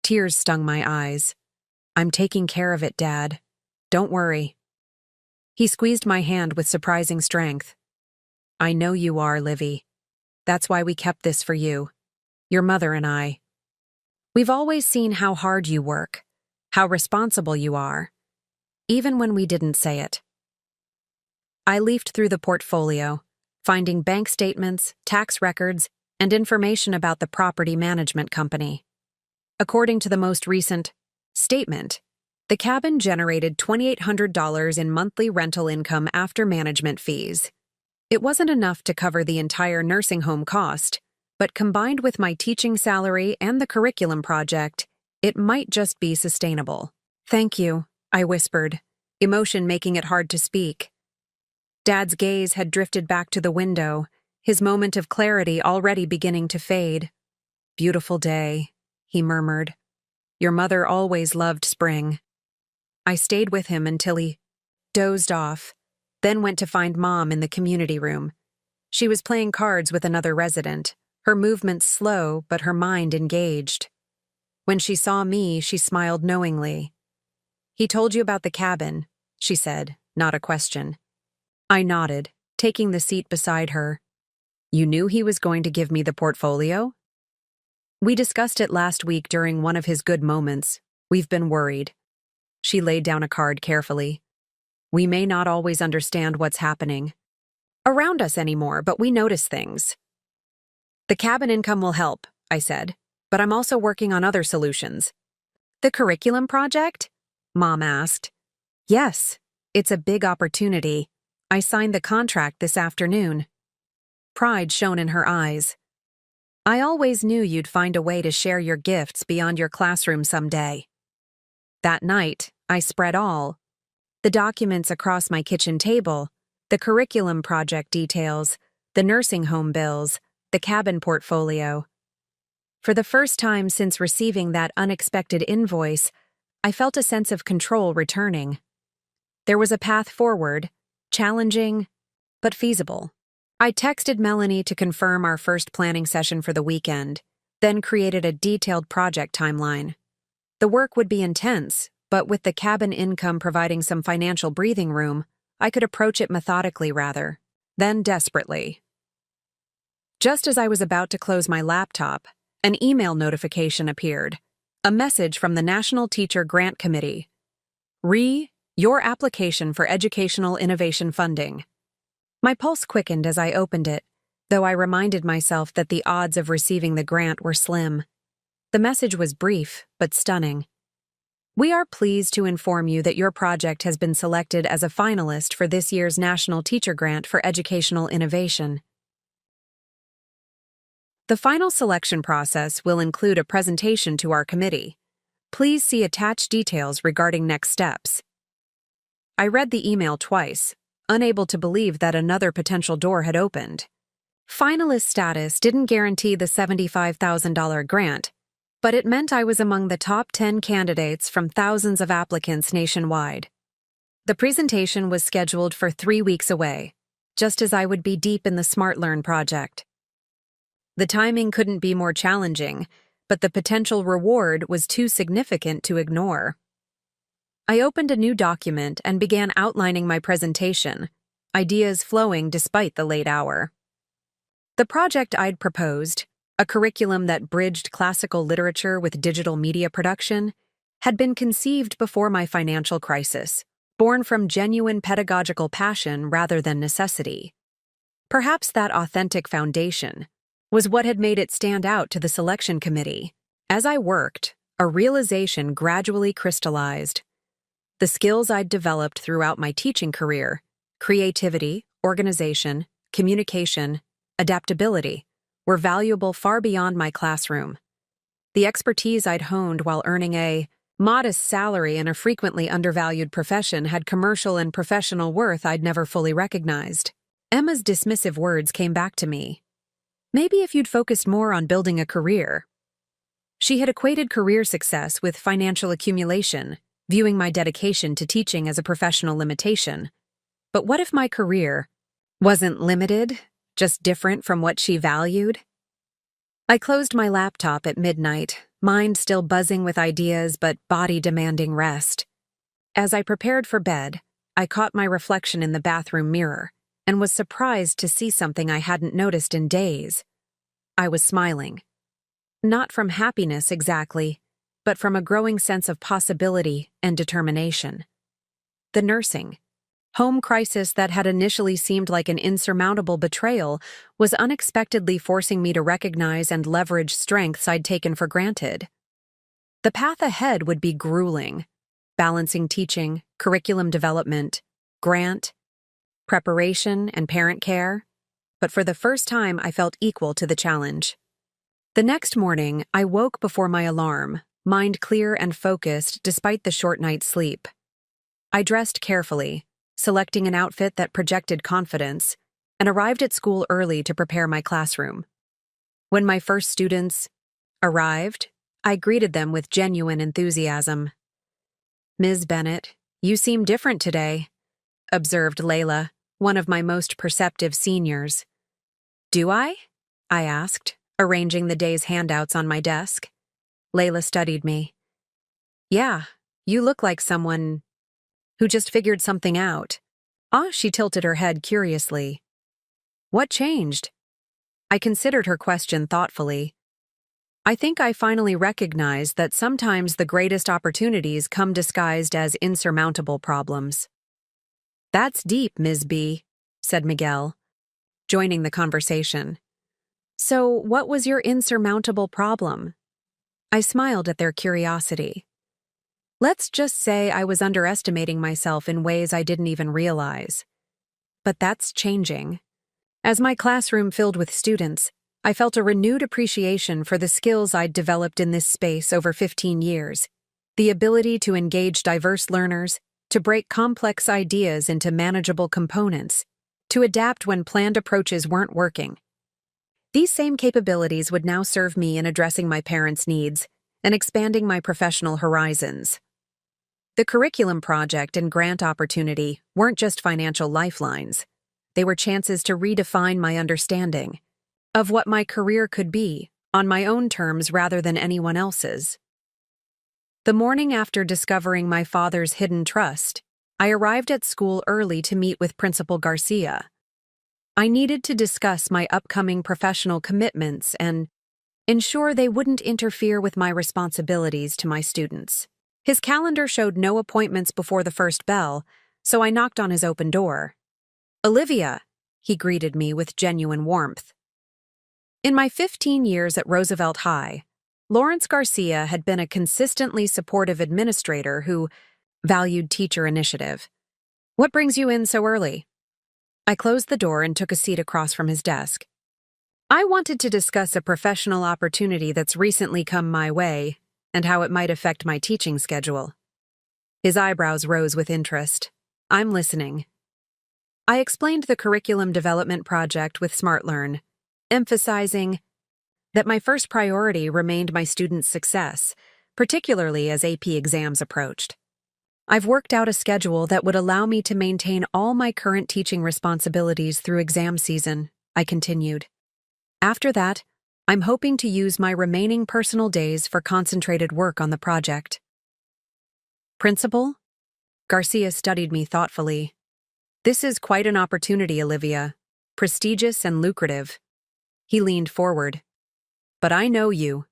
Tears stung my eyes. I'm taking care of it, Dad. Don't worry. He squeezed my hand with surprising strength. I know you are, Livy. That's why we kept this for you. Your mother and I. We've always seen how hard you work, how responsible you are, even when we didn't say it. I leafed through the portfolio, finding bank statements, tax records, and information about the property management company. According to the most recent statement, the cabin generated $2,800 in monthly rental income after management fees. It wasn't enough to cover the entire nursing home cost, but combined with my teaching salary and the curriculum project, it might just be sustainable. Thank you, I whispered, emotion making it hard to speak. Dad's gaze had drifted back to the window, his moment of clarity already beginning to fade. Beautiful day, he murmured. Your mother always loved spring. I stayed with him until he dozed off, then went to find Mom in the community room. She was playing cards with another resident, her movements slow but her mind engaged. When she saw me, she smiled knowingly. He told you about the cabin, she said, not a question. I nodded, taking the seat beside her. You knew he was going to give me the portfolio? We discussed it last week during one of his good moments. We've been worried. She laid down a card carefully. We may not always understand what's happening around us anymore, but we notice things. The cabin income will help, I said, but I'm also working on other solutions. The curriculum project? Mom asked. Yes, it's a big opportunity. I signed the contract this afternoon. Pride shone in her eyes. I always knew you'd find a way to share your gifts beyond your classroom someday. That night, I spread all the documents across my kitchen table, the curriculum project details, the nursing home bills, the cabin portfolio. For the first time since receiving that unexpected invoice, I felt a sense of control returning. There was a path forward, challenging, but feasible. I texted Melanie to confirm our first planning session for the weekend, then created a detailed project timeline. The work would be intense, but with the cabin income providing some financial breathing room, I could approach it methodically rather than desperately. Just as I was about to close my laptop, an email notification appeared, a message from the National Teacher Grant Committee. Your application for educational innovation funding. My pulse quickened as I opened it, though I reminded myself that the odds of receiving the grant were slim. The message was brief, but stunning. We are pleased to inform you that your project has been selected as a finalist for this year's National Teacher Grant for Educational Innovation. The final selection process will include a presentation to our committee. Please see attached details regarding next steps. I read the email twice, unable to believe that another potential door had opened. Finalist status didn't guarantee the $75,000 grant, but it meant I was among the top 10 candidates from thousands of applicants nationwide. The presentation was scheduled for 3 weeks away, just as I would be deep in the Smart Learn project. The timing couldn't be more challenging, but the potential reward was too significant to ignore. I opened a new document and began outlining my presentation, ideas flowing despite the late hour. The project I'd proposed, a curriculum that bridged classical literature with digital media production, had been conceived before my financial crisis, born from genuine pedagogical passion rather than necessity. Perhaps that authentic foundation was what had made it stand out to the selection committee. As I worked, a realization gradually crystallized. The skills I'd developed throughout my teaching career, creativity, organization, communication, adaptability, were valuable far beyond my classroom. The expertise I'd honed while earning a modest salary in a frequently undervalued profession had commercial and professional worth I'd never fully recognized. Emma's dismissive words came back to me. Maybe if you'd focused more on building a career. She had equated career success with financial accumulation, viewing my dedication to teaching as a professional limitation. But what if my career wasn't limited, just different from what she valued? I closed my laptop at midnight, mind still buzzing with ideas but body demanding rest. As I prepared for bed, I caught my reflection in the bathroom mirror and was surprised to see something I hadn't noticed in days. I was smiling. Not from happiness exactly, but from a growing sense of possibility and determination. The nursing home crisis that had initially seemed like an insurmountable betrayal was unexpectedly forcing me to recognize and leverage strengths I'd taken for granted. The path ahead would be grueling, balancing teaching, curriculum development, grant, preparation, and parent care, but for the first time I felt equal to the challenge. The next morning, I woke before my alarm, mind clear and focused despite the short night's sleep. I dressed carefully, selecting an outfit that projected confidence, and arrived at school early to prepare my classroom. When my first students arrived, I greeted them with genuine enthusiasm. "Ms. Bennett, you seem different today," observed Layla, one of my most perceptive seniors. "Do I?" I asked, arranging the day's handouts on my desk. Layla studied me. "Yeah, you look like someone who just figured something out." She tilted her head curiously. "What changed?" I considered her question thoughtfully. "I think I finally recognized that sometimes the greatest opportunities come disguised as insurmountable problems." "That's deep, Ms. B," said Miguel, joining the conversation. "So, what was your insurmountable problem?" I smiled at their curiosity. "Let's just say I was underestimating myself in ways I didn't even realize. But that's changing. As my classroom filled with students, I felt a renewed appreciation for the skills I'd developed in this space over 15 years. The ability to engage diverse learners, to break complex ideas into manageable components, to adapt when planned approaches weren't working. These same capabilities would now serve me in addressing my parents' needs and expanding my professional horizons. The curriculum project and grant opportunity weren't just financial lifelines. They were chances to redefine my understanding of what my career could be, on my own terms rather than anyone else's. The morning after discovering my father's hidden trust, I arrived at school early to meet with Principal Garcia. I needed to discuss my upcoming professional commitments and ensure they wouldn't interfere with my responsibilities to my students. His calendar showed no appointments before the first bell, so I knocked on his open door. "Olivia," he greeted me with genuine warmth. In my 15 years at Roosevelt High, Lawrence Garcia had been a consistently supportive administrator who valued teacher initiative. "What brings you in so early?" I closed the door and took a seat across from his desk. I wanted to discuss a professional opportunity that's recently come my way and how it might affect my teaching schedule. His eyebrows rose with interest. I'm listening. I explained the curriculum development project with SmartLearn, emphasizing that my first priority remained my students' success, particularly as AP exams approached. I've worked out a schedule that would allow me to maintain all my current teaching responsibilities through exam season, I continued. After that, I'm hoping to use my remaining personal days for concentrated work on the project. Principal? Garcia studied me thoughtfully. This is quite an opportunity, Olivia. Prestigious and lucrative. He leaned forward. But I know you.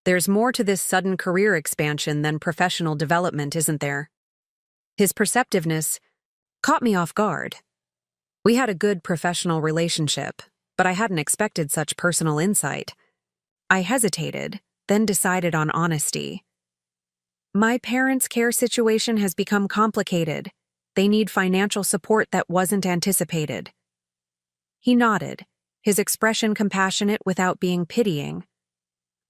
There's more to this sudden career expansion than professional development, isn't there? His perceptiveness caught me off guard. We had a good professional relationship, but I hadn't expected such personal insight. I hesitated, then decided on honesty. My parents' care situation has become complicated. They need financial support that wasn't anticipated. He nodded, his expression compassionate without being pitying.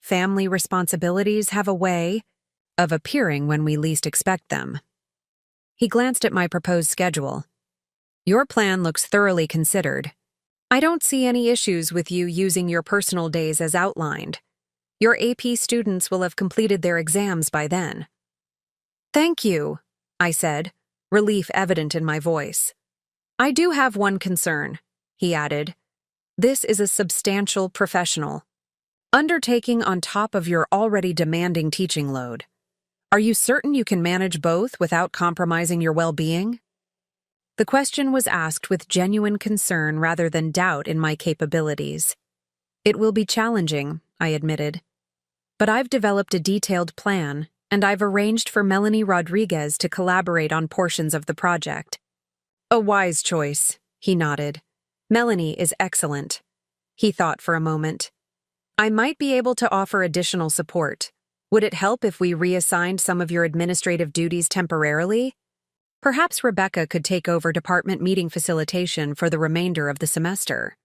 Family responsibilities have a way of appearing when we least expect them. He glanced at my proposed schedule. Your plan looks thoroughly considered. I don't see any issues with you using your personal days as outlined. Your AP students will have completed their exams by then. Thank you, I said, relief evident in my voice. I do have one concern, he added. This is a substantial professional undertaking on top of your already demanding teaching load. Are you certain you can manage both without compromising your well-being? The question was asked with genuine concern rather than doubt in my capabilities. It will be challenging, I admitted. But I've developed a detailed plan, and I've arranged for Melanie Rodriguez to collaborate on portions of the project. A wise choice, he nodded. Melanie is excellent. He thought for a moment. I might be able to offer additional support. Would it help if we reassigned some of your administrative duties temporarily? Perhaps Rebecca could take over department meeting facilitation for the remainder of the semester.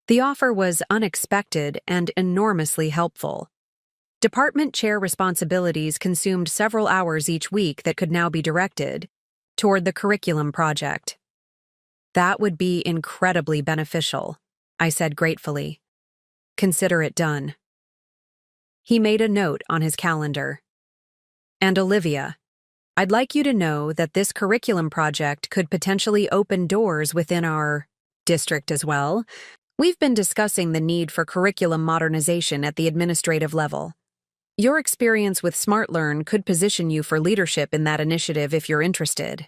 The offer was unexpected and enormously helpful. Department chair responsibilities consumed several hours each week that could now be directed toward the curriculum project. That would be incredibly beneficial, I said gratefully. Consider it done. He made a note on his calendar. And Olivia, I'd like you to know that this curriculum project could potentially open doors within our district as well. We've been discussing the need for curriculum modernization at the administrative level. Your experience with SmartLearn could position you for leadership in that initiative if you're interested.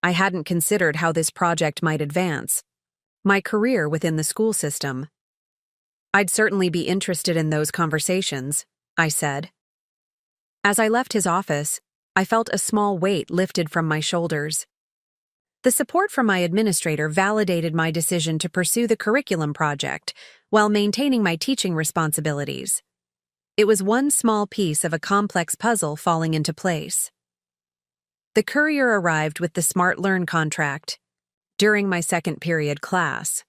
I hadn't considered how this project might advance my career within the school system. I'd certainly be interested in those conversations, I said. As I left his office, I felt a small weight lifted from my shoulders. The support from my administrator validated my decision to pursue the curriculum project while maintaining my teaching responsibilities. It was one small piece of a complex puzzle falling into place. The courier arrived with the SmartLearn contract during my second period class.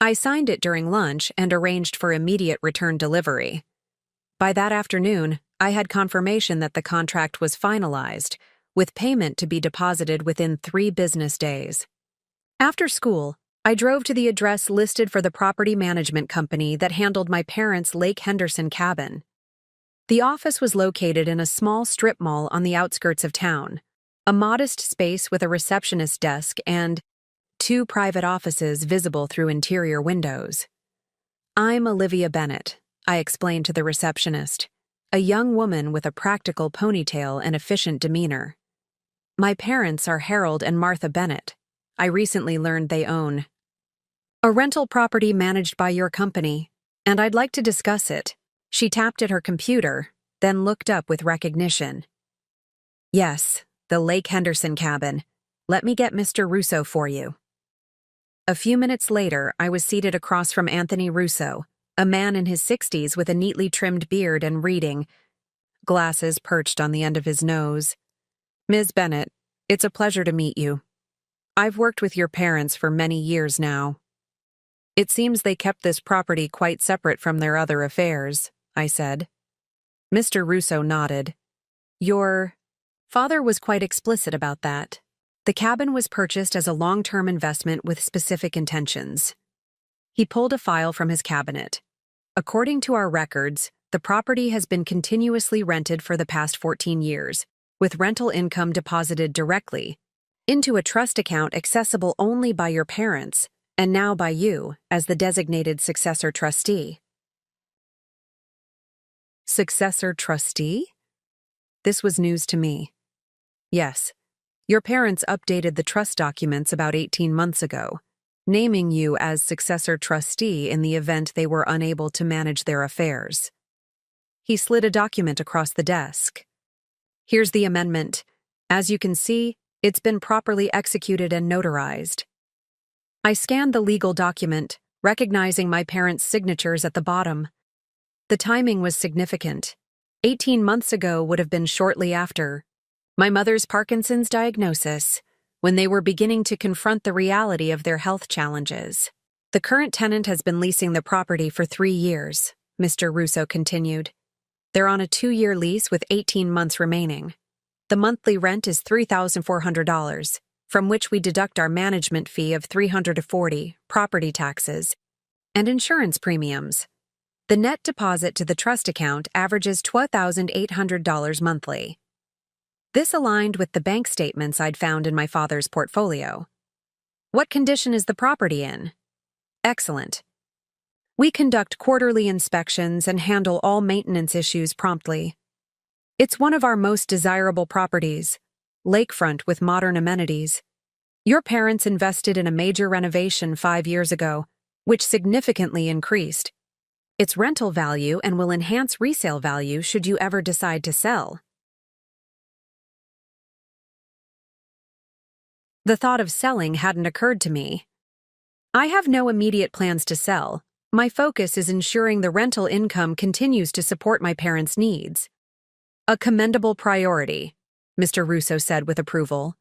I signed it during lunch and arranged for immediate return delivery. By that afternoon, I had confirmation that the contract was finalized, with payment to be deposited within 3 business days. After school, I drove to the address listed for the property management company that handled my parents' Lake Henderson cabin. The office was located in a small strip mall on the outskirts of town, a modest space with a receptionist desk and 2 private offices visible through interior windows. I'm Olivia Bennett, I explained to the receptionist, a young woman with a practical ponytail and efficient demeanor. My parents are Harold and Martha Bennett. I recently learned they own a rental property managed by your company, and I'd like to discuss it. She tapped at her computer, then looked up with recognition. Yes, the Lake Henderson cabin. Let me get Mr. Russo for you. A few minutes later, I was seated across from Anthony Russo, a man in his 60s with a neatly trimmed beard and reading glasses perched on the end of his nose. Ms. Bennett, it's a pleasure to meet you. I've worked with your parents for many years now. It seems they kept this property quite separate from their other affairs, I said. Mr. Russo nodded. Your father was quite explicit about that. The cabin was purchased as a long-term investment with specific intentions. He pulled a file from his cabinet. According to our records, the property has been continuously rented for the past 14 years, with rental income deposited directly into a trust account accessible only by your parents, and now by you, as the designated successor trustee. Successor trustee? This was news to me. Yes, your parents updated the trust documents about 18 months ago, naming you as successor trustee in the event they were unable to manage their affairs. He slid a document across the desk. Here's the amendment. As you can see, it's been properly executed and notarized. I scanned the legal document, recognizing my parents' signatures at the bottom. The timing was significant. 18 months ago would have been shortly after my mother's Parkinson's diagnosis, when they were beginning to confront the reality of their health challenges. The current tenant has been leasing the property for 3 years, Mr. Russo continued. They're on a 2-year lease with 18 months remaining. The monthly rent is $3,400, from which we deduct our management fee of $340, property taxes, and insurance premiums. The net deposit to the trust account averages $12,800 monthly. This aligned with the bank statements I'd found in my father's portfolio. What condition is the property in? Excellent. We conduct quarterly inspections and handle all maintenance issues promptly. It's one of our most desirable properties, lakefront with modern amenities. Your parents invested in a major renovation 5 years ago, which significantly increased its rental value and will enhance resale value should you ever decide to sell. The thought of selling hadn't occurred to me. I have no immediate plans to sell. My focus is ensuring the rental income continues to support my parents' needs. A commendable priority, Mr. Russo said with approval.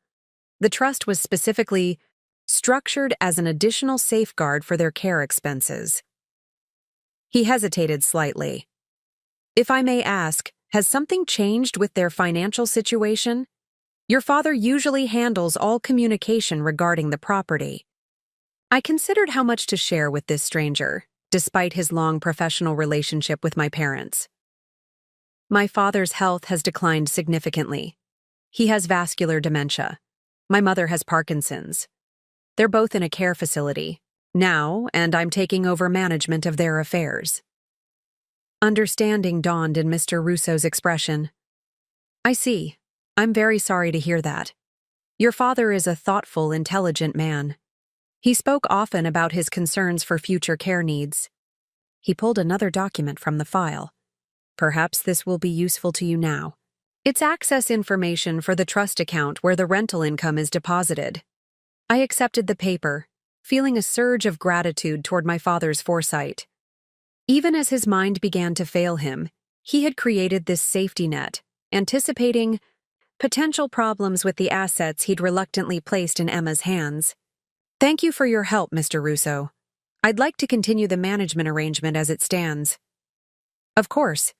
The trust was specifically structured as an additional safeguard for their care expenses. He hesitated slightly. If I may ask, has something changed with their financial situation? Your father usually handles all communication regarding the property. I considered how much to share with this stranger, despite his long professional relationship with my parents. My father's health has declined significantly. He has vascular dementia. My mother has Parkinson's. They're both in a care facility now, and I'm taking over management of their affairs. Understanding dawned in Mr. Russo's expression. I see. I'm very sorry to hear that. Your father is a thoughtful, intelligent man. He spoke often about his concerns for future care needs. He pulled another document from the file. Perhaps this will be useful to you now. It's access information for the trust account where the rental income is deposited. I accepted the paper, feeling a surge of gratitude toward my father's foresight. Even as his mind began to fail him, he had created this safety net, anticipating potential problems with the assets he'd reluctantly placed in Emma's hands. Thank you for your help, Mr. Russo. I'd like to continue the management arrangement as it stands. Of course.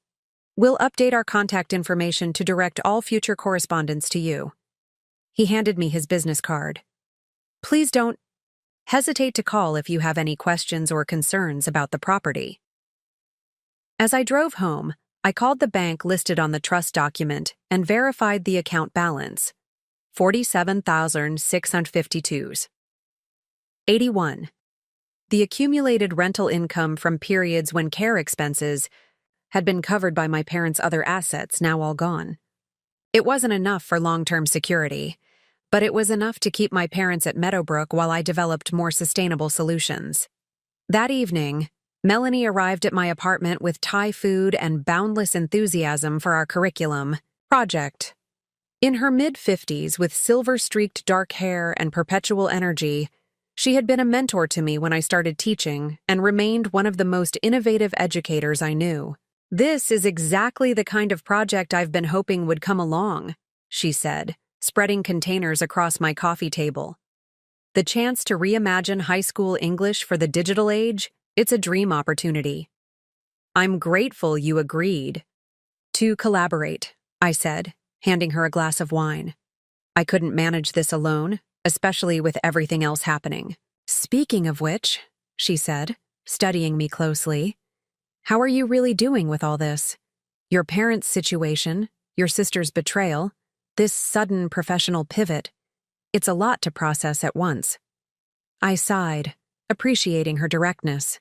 We'll update our contact information to direct all future correspondence to you. He handed me his business card. Please don't hesitate to call if you have any questions or concerns about the property. As I drove home, I called the bank listed on the trust document and verified the account balance, $47,652. 81. The accumulated rental income from periods when care expenses had been covered by my parents' other assets now all gone. It wasn't enough for long-term security, but it was enough to keep my parents at Meadowbrook while I developed more sustainable solutions. That evening, Melanie arrived at my apartment with Thai food and boundless enthusiasm for our curriculum project. In her mid-50s, with silver-streaked dark hair and perpetual energy, she had been a mentor to me when I started teaching and remained one of the most innovative educators I knew. This is exactly the kind of project I've been hoping would come along, she said, spreading containers across my coffee table. The chance to reimagine high school English for the digital age, it's a dream opportunity. I'm grateful you agreed to collaborate, I said, handing her a glass of wine. I couldn't manage this alone, especially with everything else happening. Speaking of which, she said, studying me closely, how are you really doing with all this? Your parents' situation, your sister's betrayal, this sudden professional pivot. It's a lot to process at once. I sighed, appreciating her directness.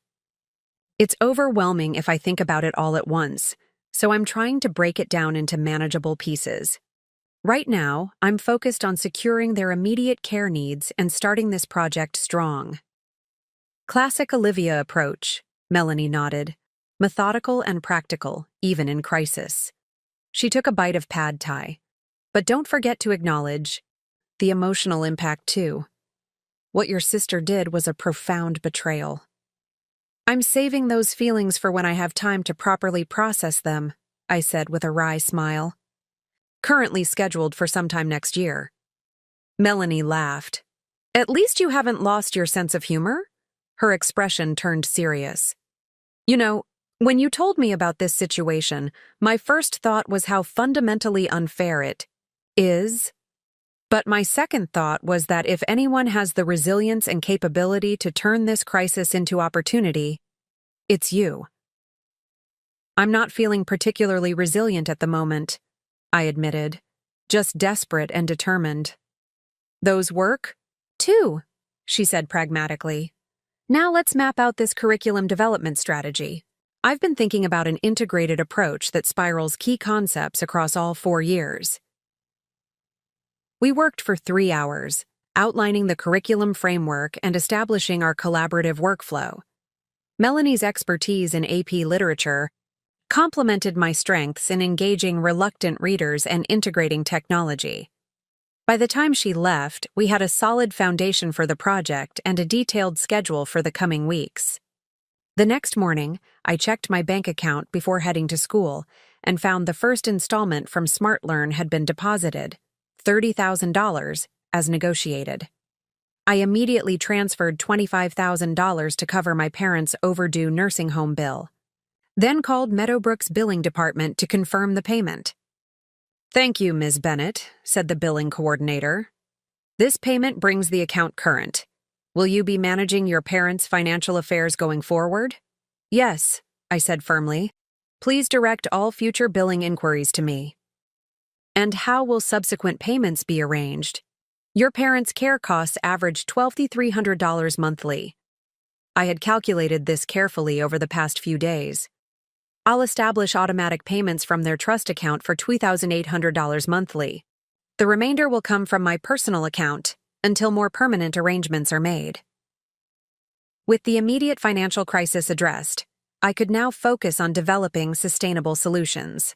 It's overwhelming if I think about it all at once, so I'm trying to break it down into manageable pieces. Right now, I'm focused on securing their immediate care needs and starting this project strong. Classic Olivia approach, Melanie nodded. Methodical and practical, even in crisis. She took a bite of pad thai. But don't forget to acknowledge the emotional impact, too. What your sister did was a profound betrayal. I'm saving those feelings for when I have time to properly process them, I said with a wry smile. Currently scheduled for sometime next year. Melanie laughed. At least you haven't lost your sense of humor? Her expression turned serious. You know, when you told me about this situation, my first thought was how fundamentally unfair it is. But my second thought was that if anyone has the resilience and capability to turn this crisis into opportunity, it's you. I'm not feeling particularly resilient at the moment, I admitted, just desperate and determined. Those work, too, she said pragmatically. Now let's map out this curriculum development strategy. I've been thinking about an integrated approach that spirals key concepts across all 4 years. We worked for 3 hours, outlining the curriculum framework and establishing our collaborative workflow. Melanie's expertise in AP literature complemented my strengths in engaging reluctant readers and integrating technology. By the time she left, we had a solid foundation for the project and a detailed schedule for the coming weeks. The next morning, I checked my bank account before heading to school and found the first installment from SmartLearn had been deposited, $30,000, as negotiated. I immediately transferred $25,000 to cover my parents' overdue nursing home bill, then called Meadowbrook's billing department to confirm the payment. Thank you, Ms. Bennett, said the billing coordinator. This payment brings the account current. Will you be managing your parents' financial affairs going forward? Yes, I said firmly. Please direct all future billing inquiries to me. And how will subsequent payments be arranged? Your parents' care costs average $2,300 monthly. I had calculated this carefully over the past few days. I'll establish automatic payments from their trust account for $2,800 monthly. The remainder will come from my personal account until more permanent arrangements are made. With the immediate financial crisis addressed, I could now focus on developing sustainable solutions.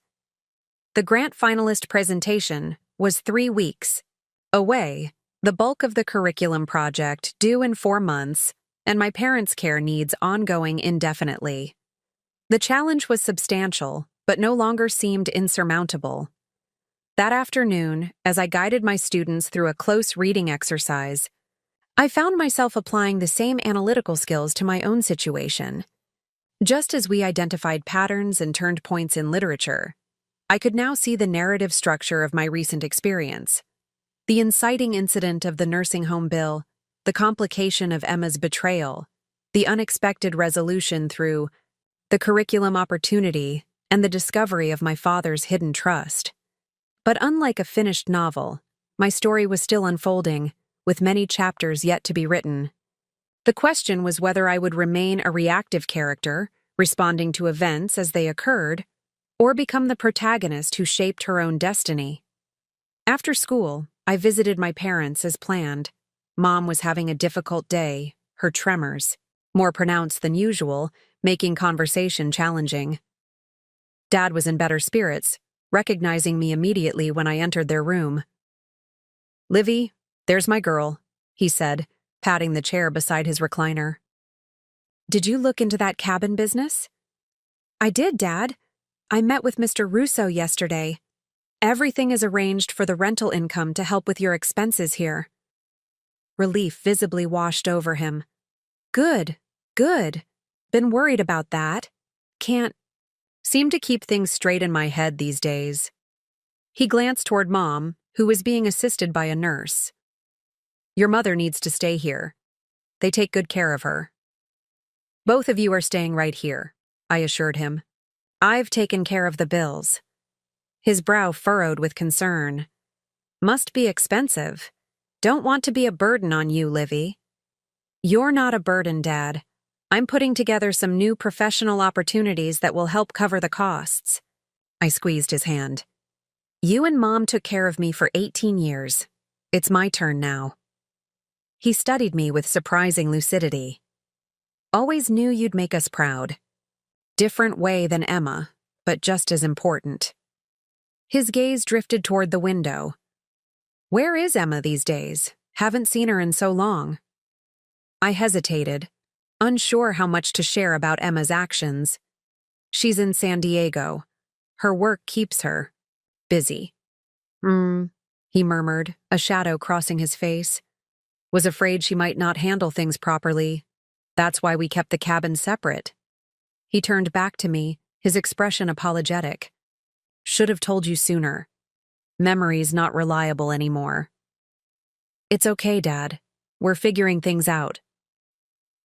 The grant finalist presentation was 3 weeks away, the bulk of the curriculum project due in 4 months, and my parents' care needs ongoing indefinitely. The challenge was substantial, but no longer seemed insurmountable. That afternoon, as I guided my students through a close reading exercise, I found myself applying the same analytical skills to my own situation. Just as we identified patterns and turned points in literature, I could now see the narrative structure of my recent experience. The inciting incident of the nursing home bill, the complication of Emma's betrayal, the unexpected resolution through the curriculum opportunity, and the discovery of my father's hidden trust. But unlike a finished novel, my story was still unfolding, with many chapters yet to be written. The question was whether I would remain a reactive character, responding to events as they occurred, or become the protagonist who shaped her own destiny. After school, I visited my parents as planned. Mom was having a difficult day, her tremors, more pronounced than usual, making conversation challenging. Dad was in better spirits, recognizing me immediately when I entered their room. "Livy, there's my girl," he said, patting the chair beside his recliner. "Did you look into that cabin business?" "I did, Dad. I met with Mr. Russo yesterday. Everything is arranged for the rental income to help with your expenses here." Relief visibly washed over him. Good, good. Been worried about that. Can't seem to keep things straight in my head these days. He glanced toward Mom, who was being assisted by a nurse. Your mother needs to stay here. They take good care of her. Both of you are staying right here, I assured him. I've taken care of the bills. His brow furrowed with concern. Must be expensive. Don't want to be a burden on you, Livy. You're not a burden, Dad. I'm putting together some new professional opportunities that will help cover the costs. I squeezed his hand. You and Mom took care of me for 18 years. It's my turn now. He studied me with surprising lucidity. Always knew you'd make us proud. Different way than Emma, but just as important. His gaze drifted toward the window. Where is Emma these days? Haven't seen her in so long. I hesitated, unsure how much to share about Emma's actions. She's in San Diego. Her work keeps her busy. He murmured, a shadow crossing his face. Was afraid she might not handle things properly. That's why we kept the cabin separate. He turned back to me, his expression apologetic. Should have told you sooner. Memory's not reliable anymore. It's okay, Dad. We're figuring things out.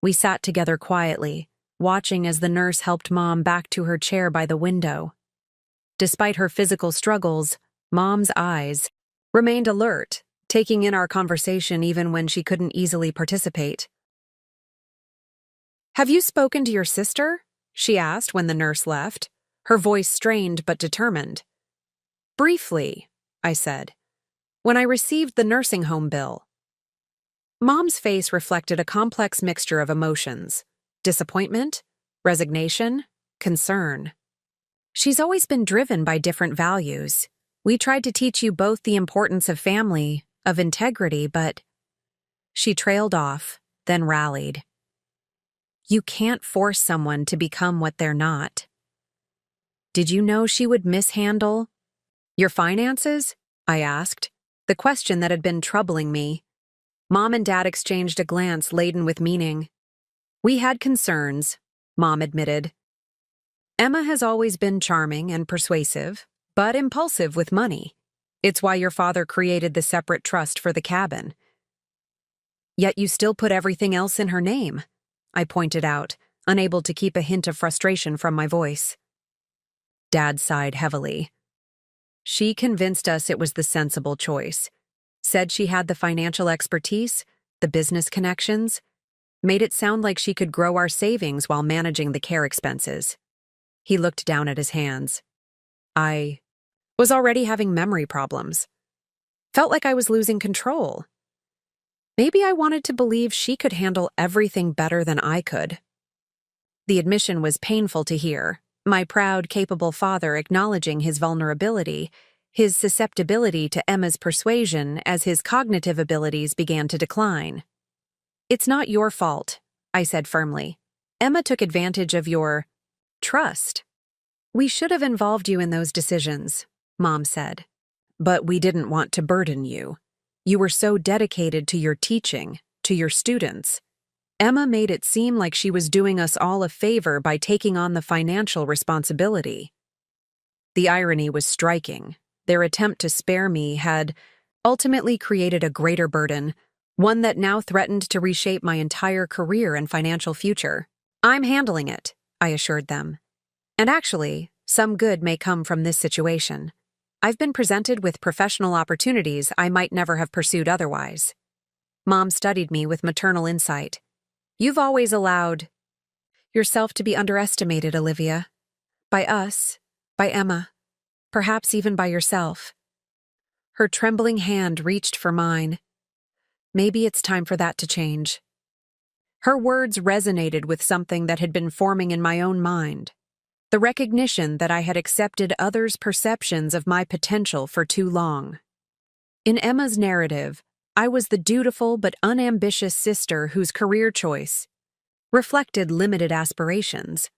We sat together quietly, watching as the nurse helped Mom back to her chair by the window. Despite her physical struggles, Mom's eyes remained alert, taking in our conversation even when she couldn't easily participate. Have you spoken to your sister? She asked when the nurse left, her voice strained but determined. Briefly, I said, when I received the nursing home bill. Mom's face reflected a complex mixture of emotions: disappointment, resignation, concern. She's always been driven by different values. We tried to teach you both the importance of family, of integrity, but... She trailed off, then rallied. You can't force someone to become what they're not. Did you know she would mishandle your finances? I asked, the question that had been troubling me. Mom and Dad exchanged a glance laden with meaning. We had concerns, Mom admitted. Emma has always been charming and persuasive, but impulsive with money. It's why your father created the separate trust for the cabin. Yet you still put everything else in her name, I pointed out, unable to keep a hint of frustration from my voice. Dad sighed heavily. She convinced us it was the sensible choice. Said she had the financial expertise, the business connections, made it sound like she could grow our savings while managing the care expenses. He looked down at his hands. I was already having memory problems. Felt like I was losing control. Maybe I wanted to believe she could handle everything better than I could. The admission was painful to hear, my proud, capable father acknowledging his vulnerability, his susceptibility to Emma's persuasion as his cognitive abilities began to decline. It's not your fault, I said firmly. Emma took advantage of your trust. We should have involved you in those decisions, Mom said. But we didn't want to burden you. You were so dedicated to your teaching, to your students. Emma made it seem like she was doing us all a favor by taking on the financial responsibility. The irony was striking. Their attempt to spare me had ultimately created a greater burden, one that now threatened to reshape my entire career and financial future. I'm handling it, I assured them. And actually, some good may come from this situation. I've been presented with professional opportunities I might never have pursued otherwise. Mom studied me with maternal insight. You've always allowed yourself to be underestimated, Olivia. By us, by Emma, perhaps even by yourself. Her trembling hand reached for mine. Maybe it's time for that to change. Her words resonated with something that had been forming in my own mind. The recognition that I had accepted others' perceptions of my potential for too long. In Emma's narrative, I was the dutiful but unambitious sister whose career choice reflected limited aspirations.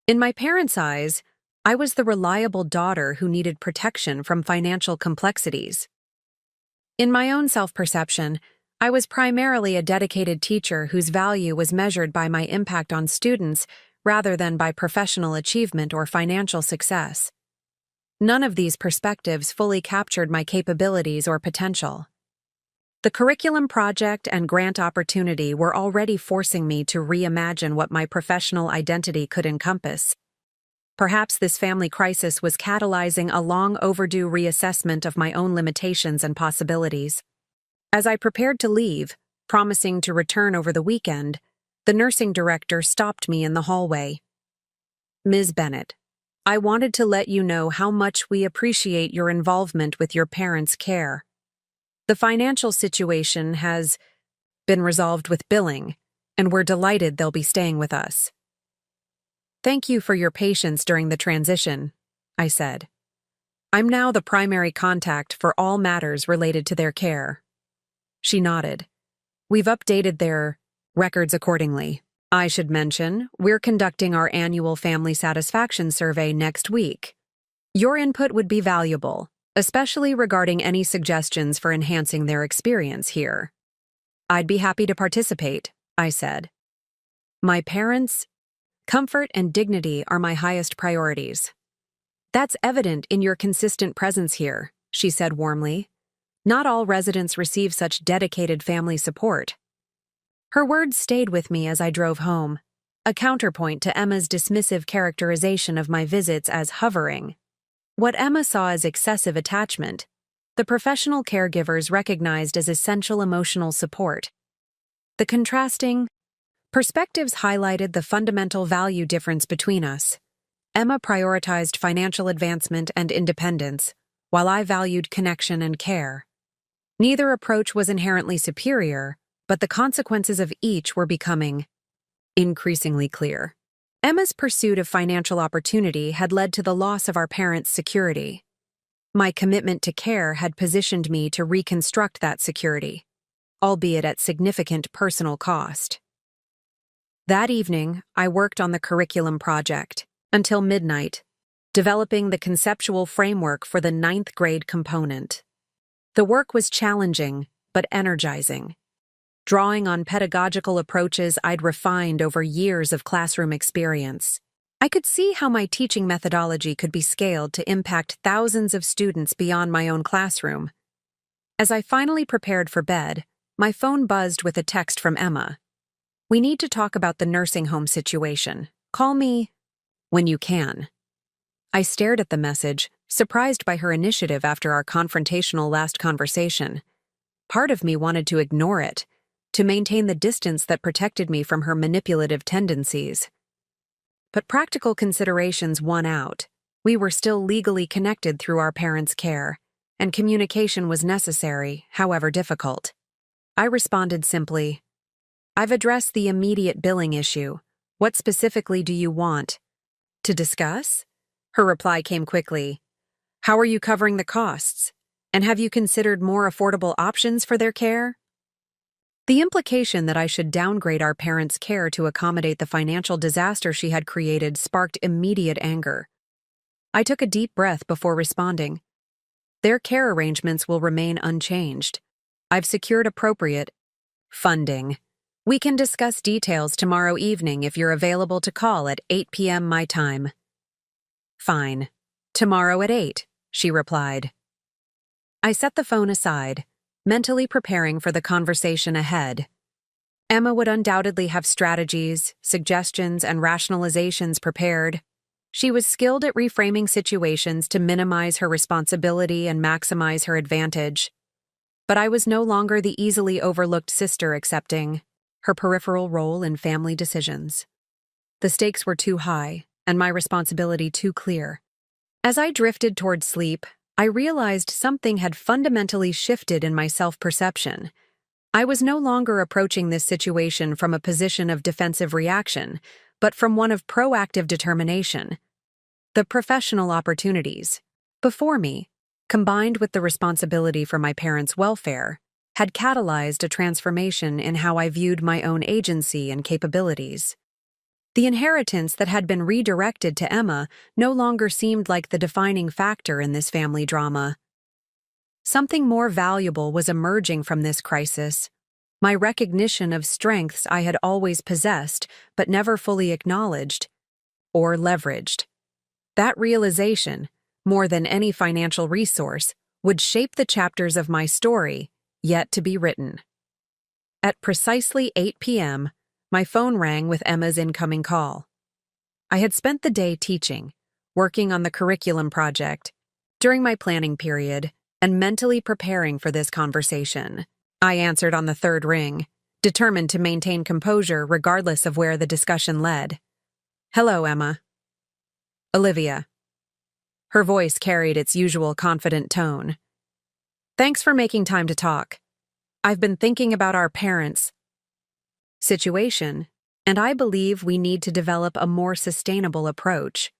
In my parents' eyes, I was the reliable daughter who needed protection from financial complexities. In my own self-perception, I was primarily a dedicated teacher whose value was measured by my impact on students rather than by professional achievement or financial success. None of these perspectives fully captured my capabilities or potential. The curriculum project and grant opportunity were already forcing me to reimagine what my professional identity could encompass. Perhaps this family crisis was catalyzing a long overdue reassessment of my own limitations and possibilities. As I prepared to leave, promising to return over the weekend, the nursing director stopped me in the hallway. "Ms. Bennett, I wanted to let you know how much we appreciate your involvement with your parents' care. The financial situation has been resolved with billing, and we're delighted they'll be staying with us." "Thank you for your patience during the transition," I said. "I'm now the primary contact for all matters related to their care." She nodded. "We've updated their records accordingly. I should mention, we're conducting our annual family satisfaction survey next week. Your input would be valuable, especially regarding any suggestions for enhancing their experience here." "I'd be happy to participate," I said. "My parents' comfort and dignity are my highest priorities." "That's evident in your consistent presence here," she said warmly. "Not all residents receive such dedicated family support." Her words stayed with me as I drove home, a counterpoint to Emma's dismissive characterization of my visits as hovering. What Emma saw as excessive attachment, the professional caregivers recognized as essential emotional support. The contrasting perspectives highlighted the fundamental value difference between us. Emma prioritized financial advancement and independence, while I valued connection and care. Neither approach was inherently superior, but the consequences of each were becoming increasingly clear. Emma's pursuit of financial opportunity had led to the loss of our parents' security. My commitment to care had positioned me to reconstruct that security, albeit at significant personal cost. That evening, I worked on the curriculum project until midnight, developing the conceptual framework for the 9th grade component. The work was challenging, but energizing. Drawing on pedagogical approaches I'd refined over years of classroom experience, I could see how my teaching methodology could be scaled to impact thousands of students beyond my own classroom. As I finally prepared for bed, my phone buzzed with a text from Emma. "We need to talk about the nursing home situation. Call me when you can." I stared at the message, surprised by her initiative after our confrontational last conversation. Part of me wanted to ignore it, to maintain the distance that protected me from her manipulative tendencies. But practical considerations won out. We were still legally connected through our parents' care, and communication was necessary, however difficult. I responded simply, "I've addressed the immediate billing issue. What specifically do you want to discuss?" Her reply came quickly. "How are you covering the costs? And have you considered more affordable options for their care?" The implication that I should downgrade our parents' care to accommodate the financial disaster she had created sparked immediate anger. I took a deep breath before responding. "Their care arrangements will remain unchanged. I've secured appropriate funding. We can discuss details tomorrow evening if you're available to call at 8 p.m. my time." "Fine. Tomorrow at 8, she replied. I set the phone aside, mentally preparing for the conversation ahead. Emma would undoubtedly have strategies, suggestions, and rationalizations prepared. She was skilled at reframing situations to minimize her responsibility and maximize her advantage. But I was no longer the easily overlooked sister accepting her peripheral role in family decisions. The stakes were too high, and my responsibility too clear. As I drifted toward sleep, I realized something had fundamentally shifted in my self-perception. I was no longer approaching this situation from a position of defensive reaction, but from one of proactive determination. The professional opportunities before me, combined with the responsibility for my parents' welfare, had catalyzed a transformation in how I viewed my own agency and capabilities. The inheritance that had been redirected to Emma no longer seemed like the defining factor in this family drama. Something more valuable was emerging from this crisis, my recognition of strengths I had always possessed but never fully acknowledged or leveraged. That realization, more than any financial resource, would shape the chapters of my story yet to be written. At precisely 8 p.m., my phone rang with Emma's incoming call. I had spent the day teaching, working on the curriculum project, during my planning period, and mentally preparing for this conversation. I answered on the third ring, determined to maintain composure regardless of where the discussion led. "Hello, Emma." "Olivia." Her voice carried its usual confident tone. "Thanks for making time to talk. I've been thinking about our parents' situation, and I believe we need to develop a more sustainable approach."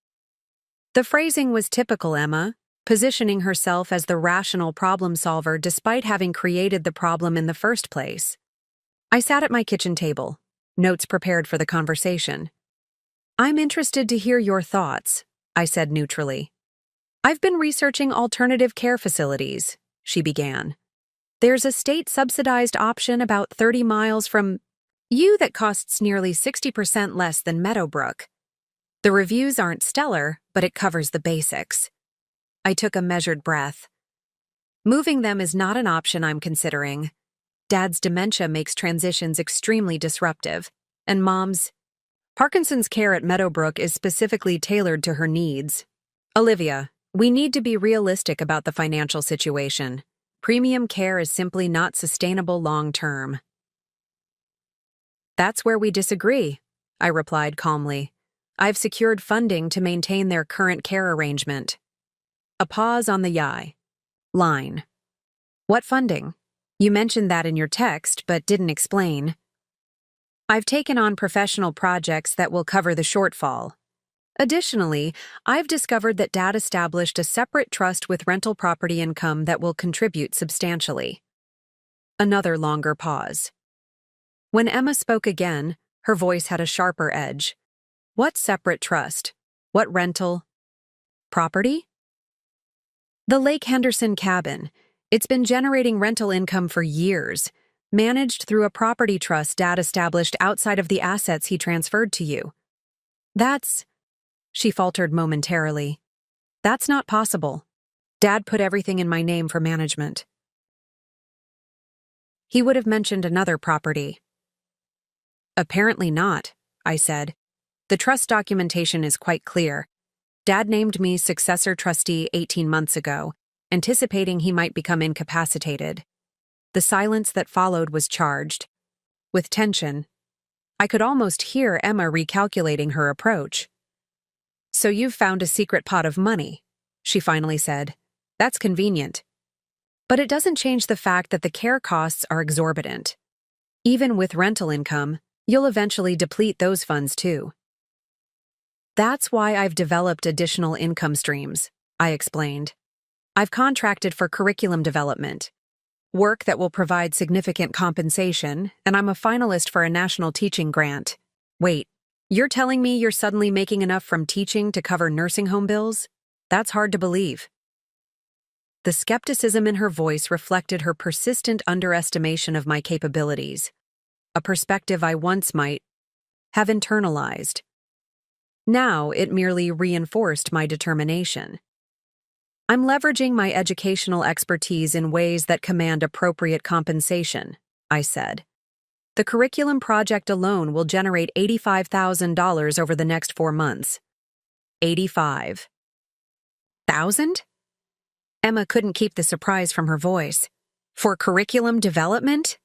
The phrasing was typical Emma, positioning herself as the rational problem solver despite having created the problem in the first place. I sat at my kitchen table, notes prepared for the conversation. "I'm interested to hear your thoughts," I said neutrally. "I've been researching alternative care facilities," she began. "There's a state-subsidized option about 30 miles from you that costs nearly 60% less than Meadowbrook. The reviews aren't stellar, but it covers the basics." I took a measured breath. "Moving them is not an option I'm considering. Dad's dementia makes transitions extremely disruptive, and Mom's Parkinson's care at Meadowbrook is specifically tailored to her needs. Olivia, we need to be realistic about the financial situation. Premium care is simply not sustainable long-term." "That's where we disagree," I replied calmly. "I've secured funding to maintain their current care arrangement." A pause on the line. "What funding? You mentioned that in your text, but didn't explain." "I've taken on professional projects that will cover the shortfall. Additionally, I've discovered that Dad established a separate trust with rental property income that will contribute substantially." Another longer pause. When Emma spoke again, her voice had a sharper edge. "What separate trust? What rental property?" "The Lake Henderson cabin. It's been generating rental income for years, managed through a property trust Dad established outside of the assets he transferred to you." "That's..." She faltered momentarily. "That's not possible. Dad put everything in my name for management." "He would have mentioned another property." "Apparently not," I said. "The trust documentation is quite clear. Dad named me successor trustee 18 months ago, anticipating he might become incapacitated." The silence that followed was charged with tension. I could almost hear Emma recalculating her approach. "So you've found a secret pot of money," she finally said. "That's convenient. But it doesn't change the fact that the care costs are exorbitant. Even with rental income, you'll eventually deplete those funds too." "That's why I've developed additional income streams," I explained. "I've contracted for curriculum development, work that will provide significant compensation, and I'm a finalist for a national teaching grant." "Wait. You're telling me you're suddenly making enough from teaching to cover nursing home bills? That's hard to believe." The skepticism in her voice reflected her persistent underestimation of my capabilities, a perspective I once might have internalized. Now it merely reinforced my determination. "I'm leveraging my educational expertise in ways that command appropriate compensation," I said. "The curriculum project alone will generate $85,000 over the next 4 months." $85,000? Emma couldn't keep the surprise from her voice. "For curriculum development?"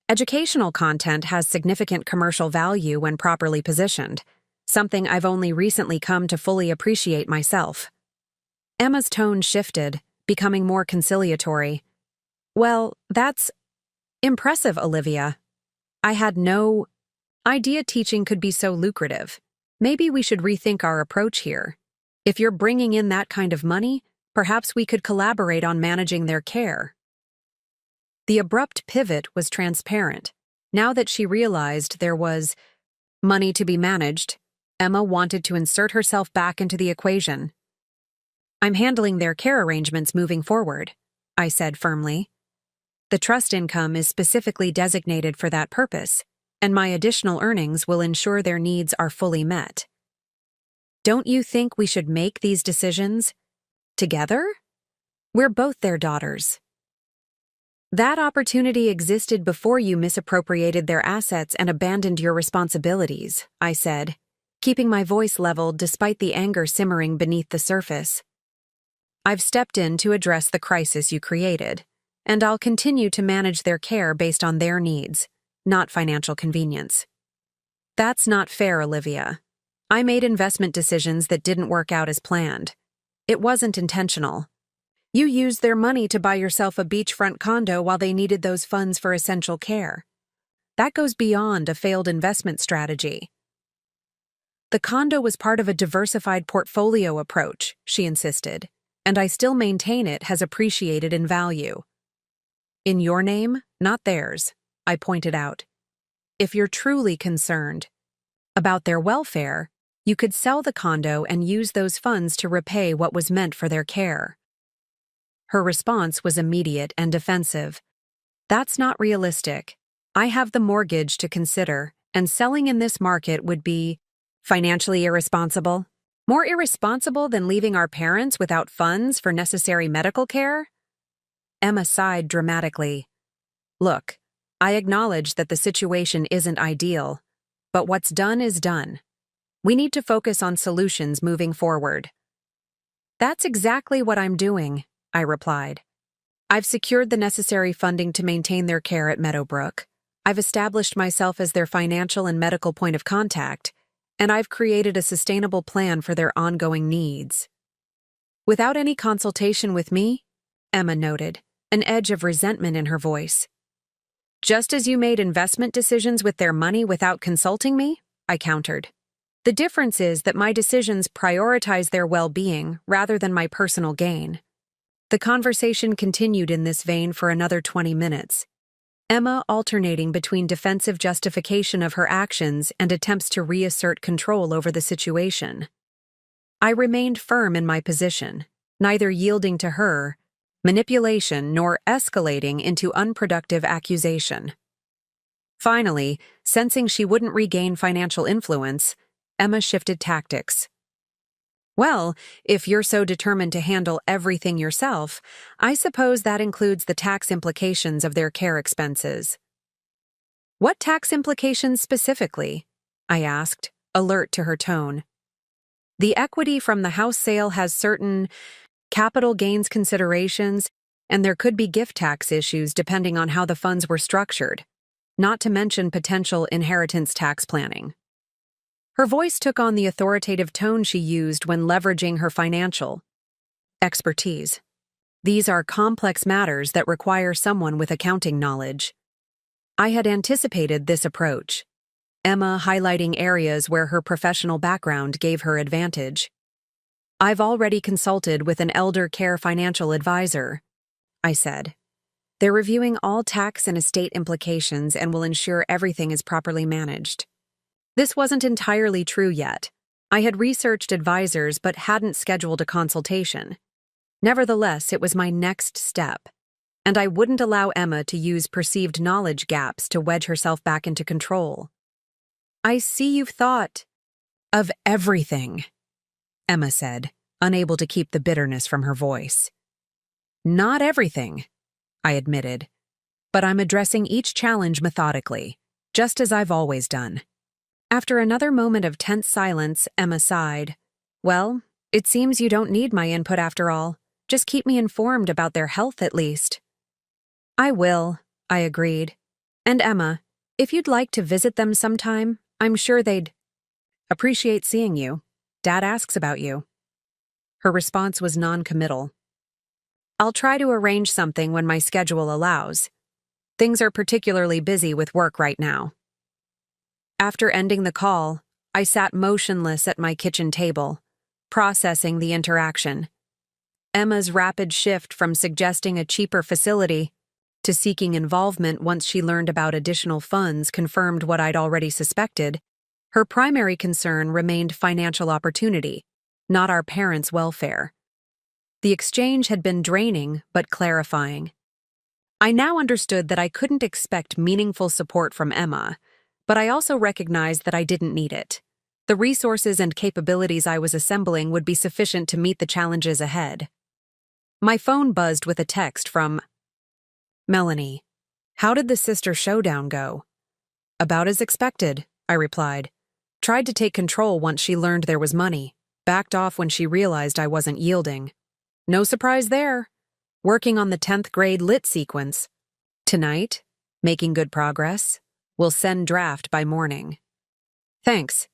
Educational content has significant commercial value when properly positioned, something I've only recently come to fully appreciate myself. Emma's tone shifted, becoming more conciliatory. "Well, that's impressive, Olivia. I had no idea teaching could be so lucrative. Maybe we should rethink our approach here. If you're bringing in that kind of money, perhaps we could collaborate on managing their care." The abrupt pivot was transparent. Now that she realized there was money to be managed, Emma wanted to insert herself back into the equation. "I'm handling their care arrangements moving forward," I said firmly. The trust income is specifically designated for that purpose, and my additional earnings will ensure their needs are fully met. Don't you think we should make these decisions together? We're both their daughters. That opportunity existed before you misappropriated their assets and abandoned your responsibilities, I said, keeping my voice leveled despite the anger simmering beneath the surface. I've stepped in to address the crisis you created, and I'll continue to manage their care based on their needs, not financial convenience. That's not fair, Olivia. I made investment decisions that didn't work out as planned. It wasn't intentional. You used their money to buy yourself a beachfront condo while they needed those funds for essential care. That goes beyond a failed investment strategy. The condo was part of a diversified portfolio approach, she insisted, and I still maintain it has appreciated in value. In your name, not theirs, I pointed out. If you're truly concerned about their welfare, you could sell the condo and use those funds to repay what was meant for their care. Her response was immediate and defensive. That's not realistic. I have the mortgage to consider, and selling in this market would be financially irresponsible. More irresponsible than leaving our parents without funds for necessary medical care? Emma sighed dramatically. Look, I acknowledge that the situation isn't ideal, but what's done is done. We need to focus on solutions moving forward. That's exactly what I'm doing, I replied. I've secured the necessary funding to maintain their care at Meadowbrook. I've established myself as their financial and medical point of contact, and I've created a sustainable plan for their ongoing needs. Without any consultation with me, Emma noted, an edge of resentment in her voice. Just as you made investment decisions with their money without consulting me, I countered. The difference is that my decisions prioritize their well-being rather than my personal gain. The conversation continued in this vein for another 20 minutes, Emma alternating between defensive justification of her actions and attempts to reassert control over the situation. I remained firm in my position, neither yielding to her manipulation nor escalating into unproductive accusation. Finally, sensing she wouldn't regain financial influence, Emma shifted tactics. Well, if you're so determined to handle everything yourself, I suppose that includes the tax implications of their care expenses. What tax implications specifically? I asked, alert to her tone. The equity from the house sale has certain capital gains considerations, and there could be gift tax issues depending on how the funds were structured, not to mention potential inheritance tax planning. Her voice took on the authoritative tone she used when leveraging her financial expertise. These are complex matters that require someone with accounting knowledge. I had anticipated this approach, Emma highlighting areas where her professional background gave her advantage. I've already consulted with an elder care financial advisor, I said. They're reviewing all tax and estate implications and will ensure everything is properly managed. This wasn't entirely true yet. I had researched advisors but hadn't scheduled a consultation. Nevertheless, it was my next step, and I wouldn't allow Emma to use perceived knowledge gaps to wedge herself back into control. I see you've thought of everything, Emma said, unable to keep the bitterness from her voice. Not everything, I admitted, but I'm addressing each challenge methodically, just as I've always done. After another moment of tense silence, Emma sighed. Well, it seems you don't need my input after all. Just keep me informed about their health at least. I will, I agreed. And Emma, if you'd like to visit them sometime, I'm sure they'd appreciate seeing you. Dad asks about you. Her response was non-committal. I'll try to arrange something when my schedule allows. Things are particularly busy with work right now. After ending the call, I sat motionless at my kitchen table, processing the interaction. Emma's rapid shift from suggesting a cheaper facility to seeking involvement once she learned about additional funds confirmed what I'd already suspected. Her primary concern remained financial opportunity, not our parents' welfare. The exchange had been draining but clarifying. I now understood that I couldn't expect meaningful support from Emma, but I also recognized that I didn't need it. The resources and capabilities I was assembling would be sufficient to meet the challenges ahead. My phone buzzed with a text from Melanie. How did the sister showdown go? About as expected, I replied. Tried to take control once she learned there was money. Backed off when she realized I wasn't yielding. No surprise there. Working on the 10th grade lit sequence. Tonight, making good progress. We'll send draft by morning. Thanks.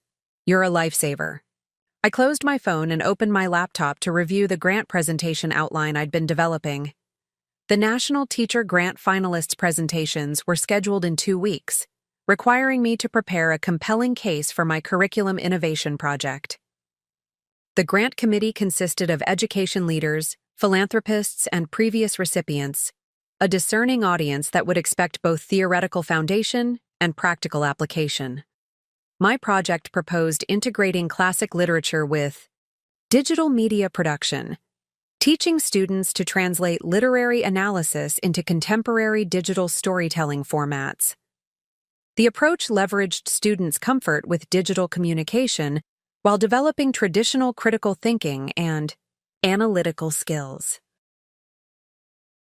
You're a lifesaver. I closed my phone and opened my laptop to review the grant presentation outline I'd been developing. The National Teacher Grant Finalists presentations were scheduled in 2 weeks, requiring me to prepare a compelling case for my curriculum innovation project. The grant committee consisted of education leaders, philanthropists, and previous recipients, a discerning audience that would expect both theoretical foundation and practical application. My project proposed integrating classic literature with digital media production, teaching students to translate literary analysis into contemporary digital storytelling formats. The approach leveraged students' comfort with digital communication while developing traditional critical thinking and analytical skills.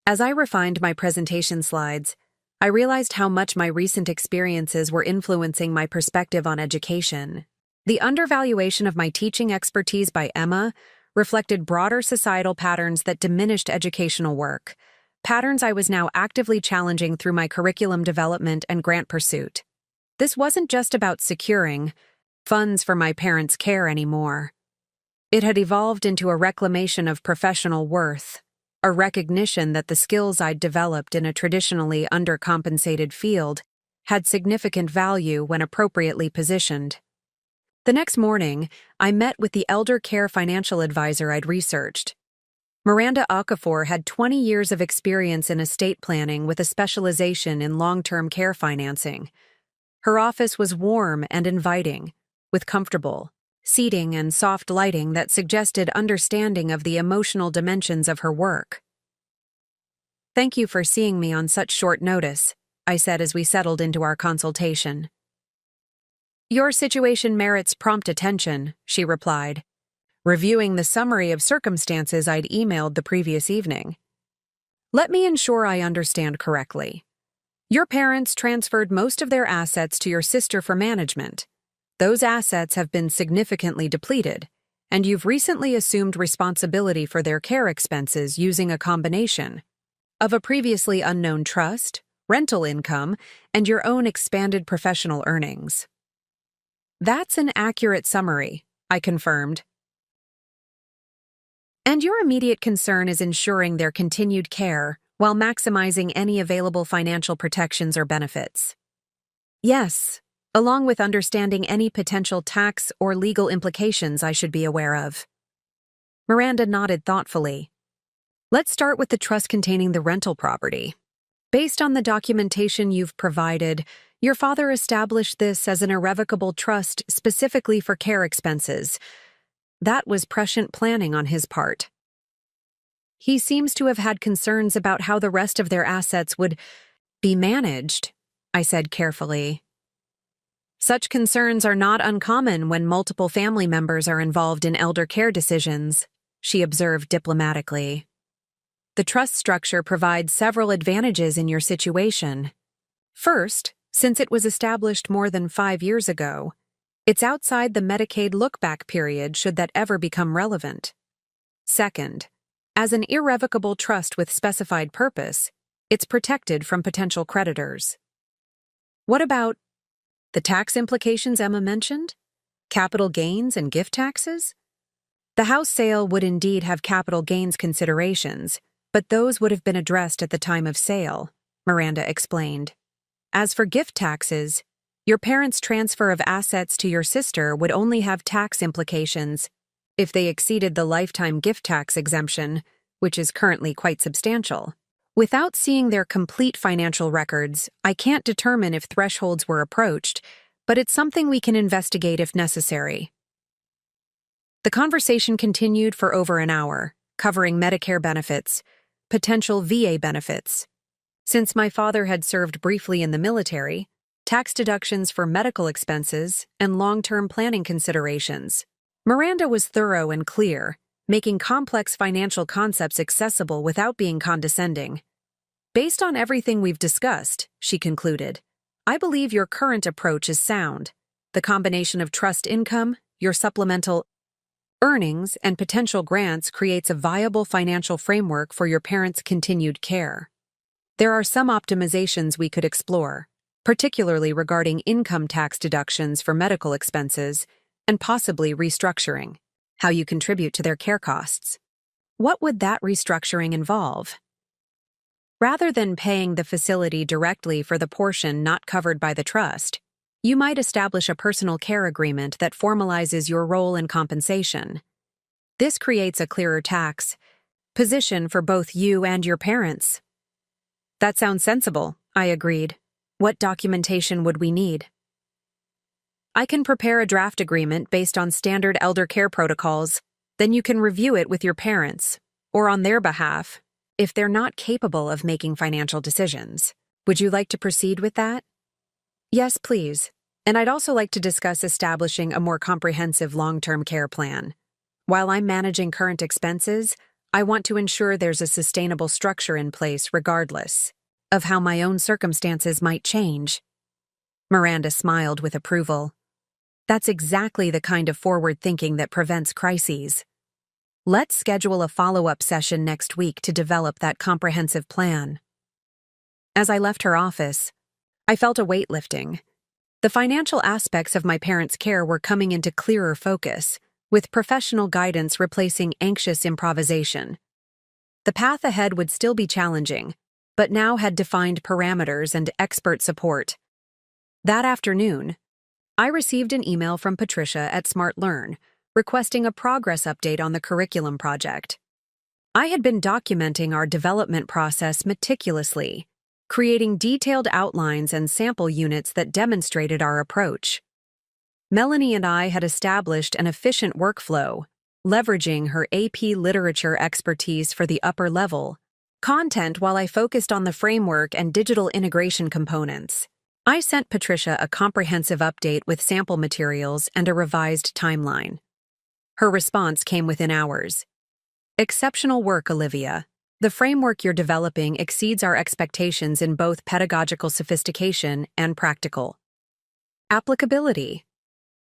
As I refined my presentation slides, I realized how much my recent experiences were influencing my perspective on education. The undervaluation of my teaching expertise by Emma reflected broader societal patterns that diminished educational work, patterns I was now actively challenging through my curriculum development and grant pursuit. This wasn't just about securing funds for my parents' care anymore. It had evolved into a reclamation of professional worth, a recognition that the skills I'd developed in a traditionally undercompensated field had significant value when appropriately positioned. The next morning, I met with the elder care financial advisor I'd researched. Miranda Okafor had 20 years of experience in estate planning with a specialization in long-term care financing. Her office was warm and inviting, with comfortable seating and soft lighting that suggested understanding of the emotional dimensions of her work. Thank you for seeing me on such short notice, I said as we settled into our consultation. Your situation merits prompt attention, she replied, reviewing the summary of circumstances I'd emailed the previous evening. Let me ensure I understand correctly. Your parents transferred most of their assets to your sister for management. Those assets have been significantly depleted, and you've recently assumed responsibility for their care expenses using a combination of a previously unknown trust, rental income, and your own expanded professional earnings. That's an accurate summary, I confirmed. And your immediate concern is ensuring their continued care while maximizing any available financial protections or benefits. Yes, along with understanding any potential tax or legal implications I should be aware of. Miranda nodded thoughtfully. Let's start with the trust containing the rental property. Based on the documentation you've provided, your father established this as an irrevocable trust specifically for care expenses. That was prescient planning on his part. He seems to have had concerns about how the rest of their assets would be managed, I said carefully. Such concerns are not uncommon when multiple family members are involved in elder care decisions, she observed diplomatically. The trust structure provides several advantages in your situation. First, since it was established more than 5 years ago, it's outside the Medicaid look-back period should that ever become relevant. Second, as an irrevocable trust with specified purpose, it's protected from potential creditors. What about the tax implications Emma mentioned? Capital gains and gift taxes? The house sale would indeed have capital gains considerations, but those would have been addressed at the time of sale, Miranda explained. As for gift taxes, your parents' transfer of assets to your sister would only have tax implications if they exceeded the lifetime gift tax exemption, which is currently quite substantial. Without seeing their complete financial records, I can't determine if thresholds were approached, but it's something we can investigate if necessary. The conversation continued for over an hour, covering Medicare benefits, potential VA benefits, Since my father had served briefly in the military, tax deductions for medical expenses, and long-term planning considerations. Miranda was thorough and clear, making complex financial concepts accessible without being condescending. Based on everything we've discussed, she concluded, I believe your current approach is sound. The combination of trust income, your supplemental earnings, and potential grants creates a viable financial framework for your parents' continued care. There are some optimizations we could explore, particularly regarding income tax deductions for medical expenses and possibly restructuring how you contribute to their care costs. What would that restructuring involve? Rather than paying the facility directly for the portion not covered by the trust, you might establish a personal care agreement that formalizes your role in compensation. This creates a clearer tax position for both you and your parents. That sounds sensible, I agreed. What documentation would we need? I can prepare a draft agreement based on standard elder care protocols. Then you can review it with your parents, or on their behalf, if they're not capable of making financial decisions. Would you like to proceed with that? Yes, please. And I'd also like to discuss establishing a more comprehensive long-term care plan. While I'm managing current expenses, I want to ensure there's a sustainable structure in place regardless of how my own circumstances might change. Miranda smiled with approval. That's exactly the kind of forward thinking that prevents crises. Let's schedule a follow-up session next week to develop that comprehensive plan. As I left her office, I felt a weight lifting. The financial aspects of my parents' care were coming into clearer focus, with professional guidance replacing anxious improvisation. The path ahead would still be challenging, but now had defined parameters and expert support. That afternoon, I received an email from Patricia at SmartLearn, requesting a progress update on the curriculum project. I had been documenting our development process meticulously, creating detailed outlines and sample units that demonstrated our approach. Melanie and I had established an efficient workflow, leveraging her AP literature expertise for the upper level content while I focused on the framework and digital integration components. I sent Patricia a comprehensive update with sample materials and a revised timeline. Her response came within hours. Exceptional work, Olivia. The framework you're developing exceeds our expectations in both pedagogical sophistication and practical applicability.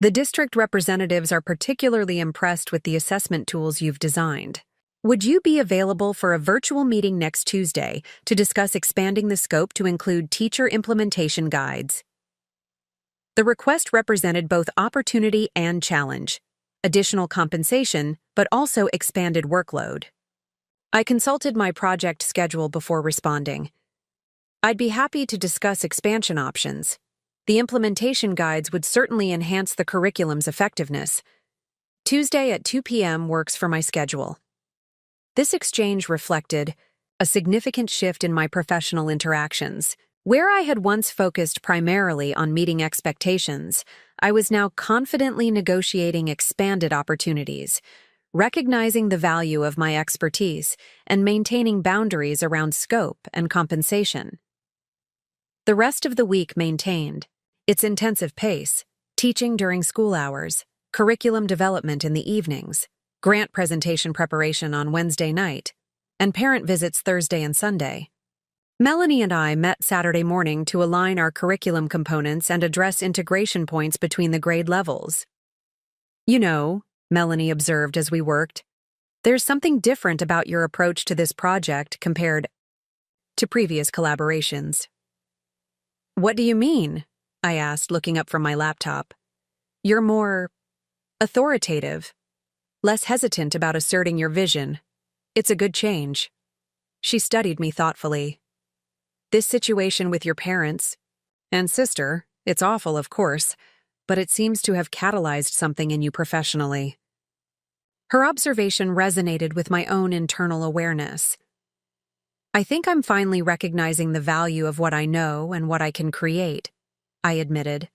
The district representatives are particularly impressed with the assessment tools you've designed. Would you be available for a virtual meeting next Tuesday to discuss expanding the scope to include teacher implementation guides? The request represented both opportunity and challenge, additional compensation, but also expanded workload. I consulted my project schedule before responding. I'd be happy to discuss expansion options. The implementation guides would certainly enhance the curriculum's effectiveness. Tuesday at 2 p.m. works for my schedule. This exchange reflected a significant shift in my professional interactions. Where I had once focused primarily on meeting expectations, I was now confidently negotiating expanded opportunities, recognizing the value of my expertise and maintaining boundaries around scope and compensation. The rest of the week maintained its intensive pace, teaching during school hours, curriculum development in the evenings, grant presentation preparation on Wednesday night, and parent visits Thursday and Sunday. Melanie and I met Saturday morning to align our curriculum components and address integration points between the grade levels. You know, Melanie observed as we worked, there's something different about your approach to this project compared to previous collaborations. What do you mean? I asked, looking up from my laptop. You're more authoritative, less hesitant about asserting your vision. It's a good change. She studied me thoughtfully. This situation with your parents and sister, it's awful, of course, but it seems to have catalyzed something in you professionally. Her observation resonated with my own internal awareness. I think I'm finally recognizing the value of what I know and what I can create, I admitted.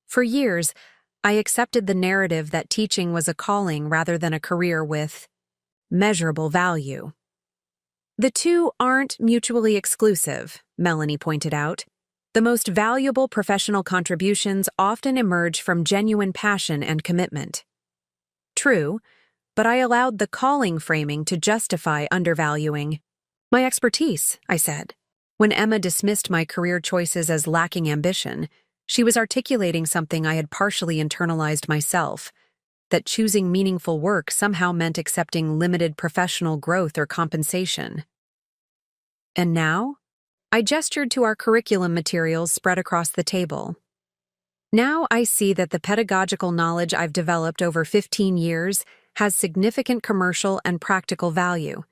For years, I accepted the narrative that teaching was a calling rather than a career with measurable value. The two aren't mutually exclusive, Melanie pointed out. The most valuable professional contributions often emerge from genuine passion and commitment. True, but I allowed the calling framing to justify undervaluing my expertise, I said. When Emma dismissed my career choices as lacking ambition, she was articulating something I had partially internalized myself, that choosing meaningful work somehow meant accepting limited professional growth or compensation. And now? I gestured to our curriculum materials spread across the table. Now I see that the pedagogical knowledge I've developed over 15 years has significant commercial and practical value.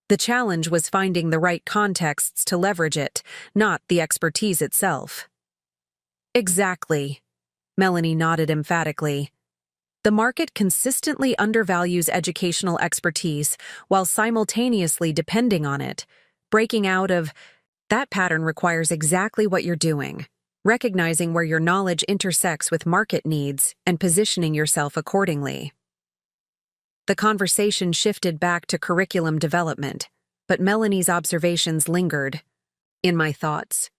The challenge was finding the right contexts to leverage it, not the expertise itself. Exactly, Melanie nodded emphatically. The market consistently undervalues educational expertise while simultaneously depending on it. Breaking out of that pattern requires exactly what you're doing, recognizing where your knowledge intersects with market needs and positioning yourself accordingly. The conversation shifted back to curriculum development, but Melanie's observations lingered in my thoughts.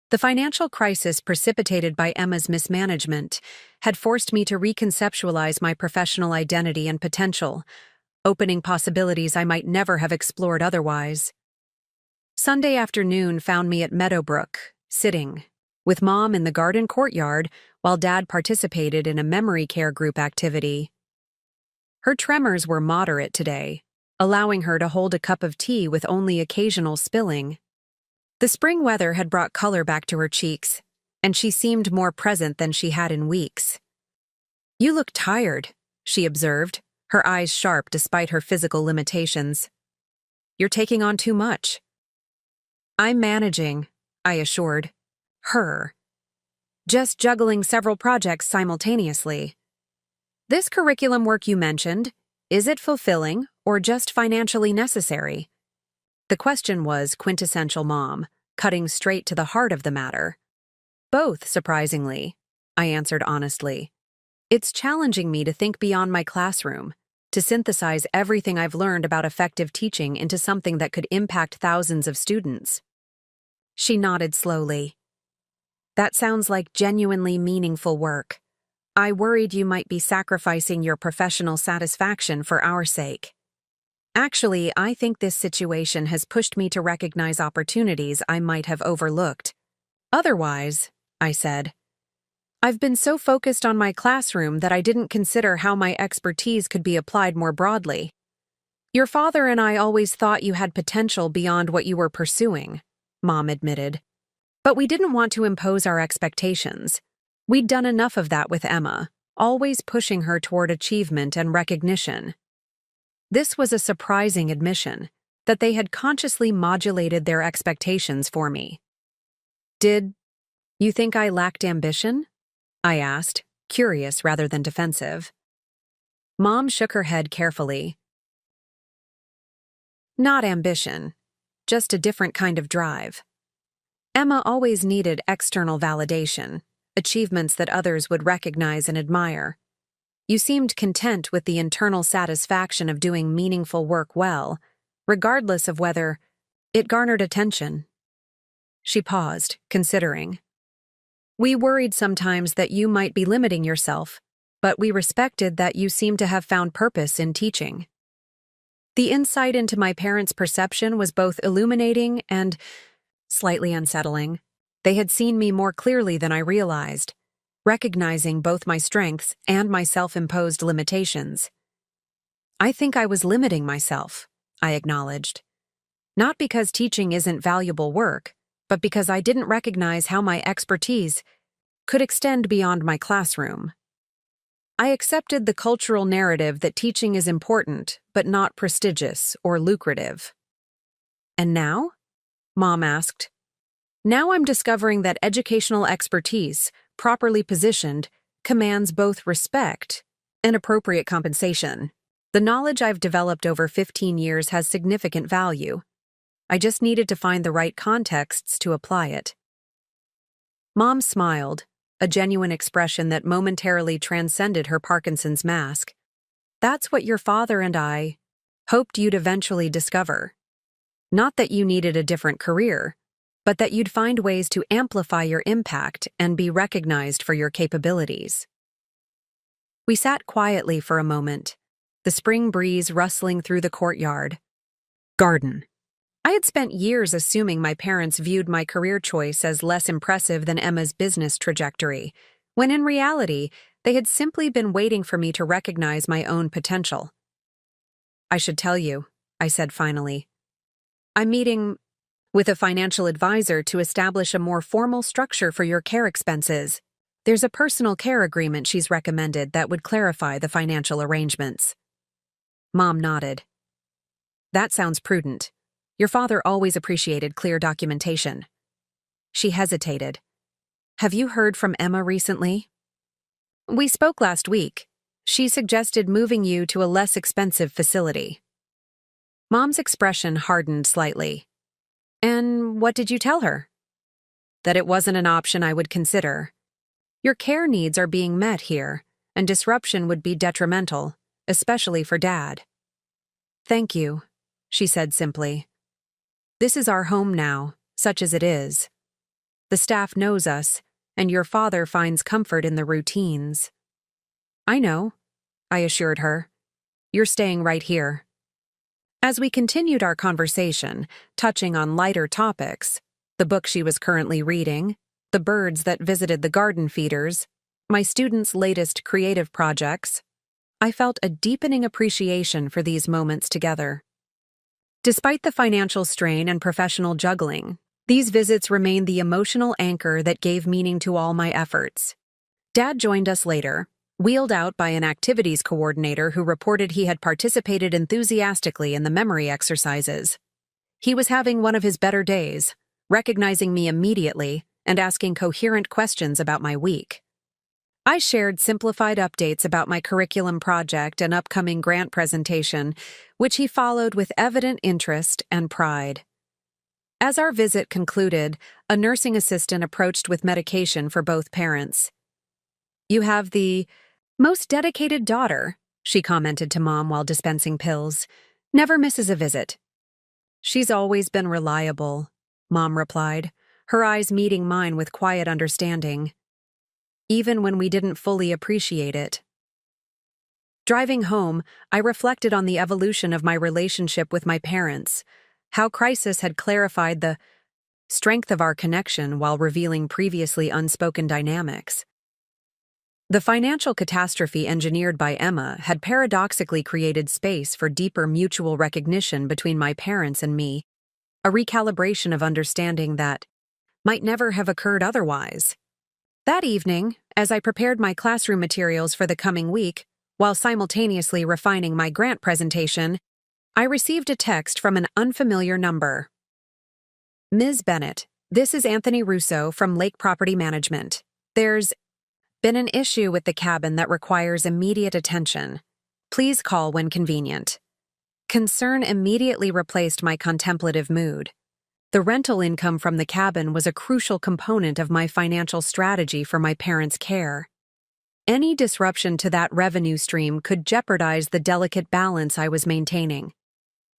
The financial crisis precipitated by Emma's mismanagement had forced me to reconceptualize my professional identity and potential, opening possibilities I might never have explored otherwise. Sunday afternoon found me at Meadowbrook, sitting, with Mom in the garden courtyard while Dad participated in a memory care group activity. Her tremors were moderate today, allowing her to hold a cup of tea with only occasional spilling. The spring weather had brought color back to her cheeks, and she seemed more present than she had in weeks. "You look tired," she observed, her eyes sharp despite her physical limitations. "You're taking on too much." "I'm managing," I assured her. "Just juggling several projects simultaneously. This curriculum work you mentioned, is it fulfilling or just financially necessary?" The question was quintessential Mom, cutting straight to the heart of the matter. "Both, surprisingly," I answered honestly. "It's challenging me to think beyond my classroom, to synthesize everything I've learned about effective teaching into something that could impact thousands of students." She nodded slowly. "That sounds like genuinely meaningful work. I worried you might be sacrificing your professional satisfaction for our sake. Actually, I think this situation has pushed me to recognize opportunities I might have overlooked. Otherwise," I said, "I've been so focused on my classroom that I didn't consider how my expertise could be applied more broadly. Your father and I always thought you had potential beyond what you were pursuing," Mom admitted. "But we didn't want to impose our expectations. We'd done enough of that with Emma, always pushing her toward achievement and recognition." This was a surprising admission, that they had consciously modulated their expectations for me. "Did you think I lacked ambition?" I asked, curious rather than defensive. Mom shook her head carefully. "Not ambition, just a different kind of drive. Emma always needed external validation, achievements that others would recognize and admire. You seemed content with the internal satisfaction of doing meaningful work well, regardless of whether it garnered attention." She paused, considering. "We worried sometimes that you might be limiting yourself, but we respected that you seemed to have found purpose in teaching." The insight into my parents' perception was both illuminating and slightly unsettling. They had seen me more clearly than I realized, recognizing both my strengths and my self-imposed limitations. "I think I was limiting myself," I acknowledged. "Not because teaching isn't valuable work, but because I didn't recognize how my expertise could extend beyond my classroom. I accepted the cultural narrative that teaching is important, but not prestigious or lucrative." "And now?" Mom asked. "Now I'm discovering that educational expertise, properly positioned, commands both respect and appropriate compensation. The knowledge I've developed over 15 years has significant value. I just needed to find the right contexts to apply it." Mom smiled, a genuine expression that momentarily transcended her Parkinson's mask. "That's what your father and I hoped you'd eventually discover." Not that you needed a different career, but that you'd find ways to amplify your impact and be recognized for your capabilities. We sat quietly for a moment, the spring breeze rustling through the courtyard. Garden. I had spent years assuming my parents viewed my career choice as less impressive than Emma's business trajectory, when in reality, they had simply been waiting for me to recognize my own potential. I should tell you, I said finally. I'm meeting with a financial advisor to establish a more formal structure for your care expenses. There's a personal care agreement she's recommended that would clarify the financial arrangements. Mom nodded. That sounds prudent. Your father always appreciated clear documentation. She hesitated. Have you heard from Emma recently? We spoke last week. She suggested moving you to a less expensive facility. Mom's expression hardened slightly. And what did you tell her? That it wasn't an option I would consider. Your care needs are being met here, and disruption would be detrimental, especially for Dad. Thank you, she said simply. This is our home now, such as it is. The staff knows us, and your father finds comfort in the routines. I know, I assured her. You're staying right here. As we continued our conversation, touching on lighter topics, the book she was currently reading, the birds that visited the garden feeders, my students' latest creative projects, I felt a deepening appreciation for these moments together. Despite the financial strain and professional juggling, these visits remained the emotional anchor that gave meaning to all my efforts. Dad joined us later, wheeled out by an activities coordinator who reported he had participated enthusiastically in the memory exercises. He was having one of his better days, recognizing me immediately and asking coherent questions about my week. I shared simplified updates about my curriculum project and upcoming grant presentation, which he followed with evident interest and pride. As our visit concluded, a nursing assistant approached with medication for both parents. You have the most dedicated daughter, she commented to Mom while dispensing pills. Never misses a visit. She's always been reliable, Mom replied, her eyes meeting mine with quiet understanding. Even when we didn't fully appreciate it. Driving home, I reflected on the evolution of my relationship with my parents, how crisis had clarified the strength of our connection while revealing previously unspoken dynamics. The financial catastrophe engineered by Emma had paradoxically created space for deeper mutual recognition between my parents and me, a recalibration of understanding that might never have occurred otherwise. That evening, as I prepared my classroom materials for the coming week, while simultaneously refining my grant presentation, I received a text from an unfamiliar number. Ms. Bennett, this is Anthony Russo from Lake Property Management. There's been an issue with the cabin that requires immediate attention. Please call when convenient. Concern immediately replaced my contemplative mood. The rental income from the cabin was a crucial component of my financial strategy for my parents' care. Any disruption to that revenue stream could jeopardize the delicate balance I was maintaining.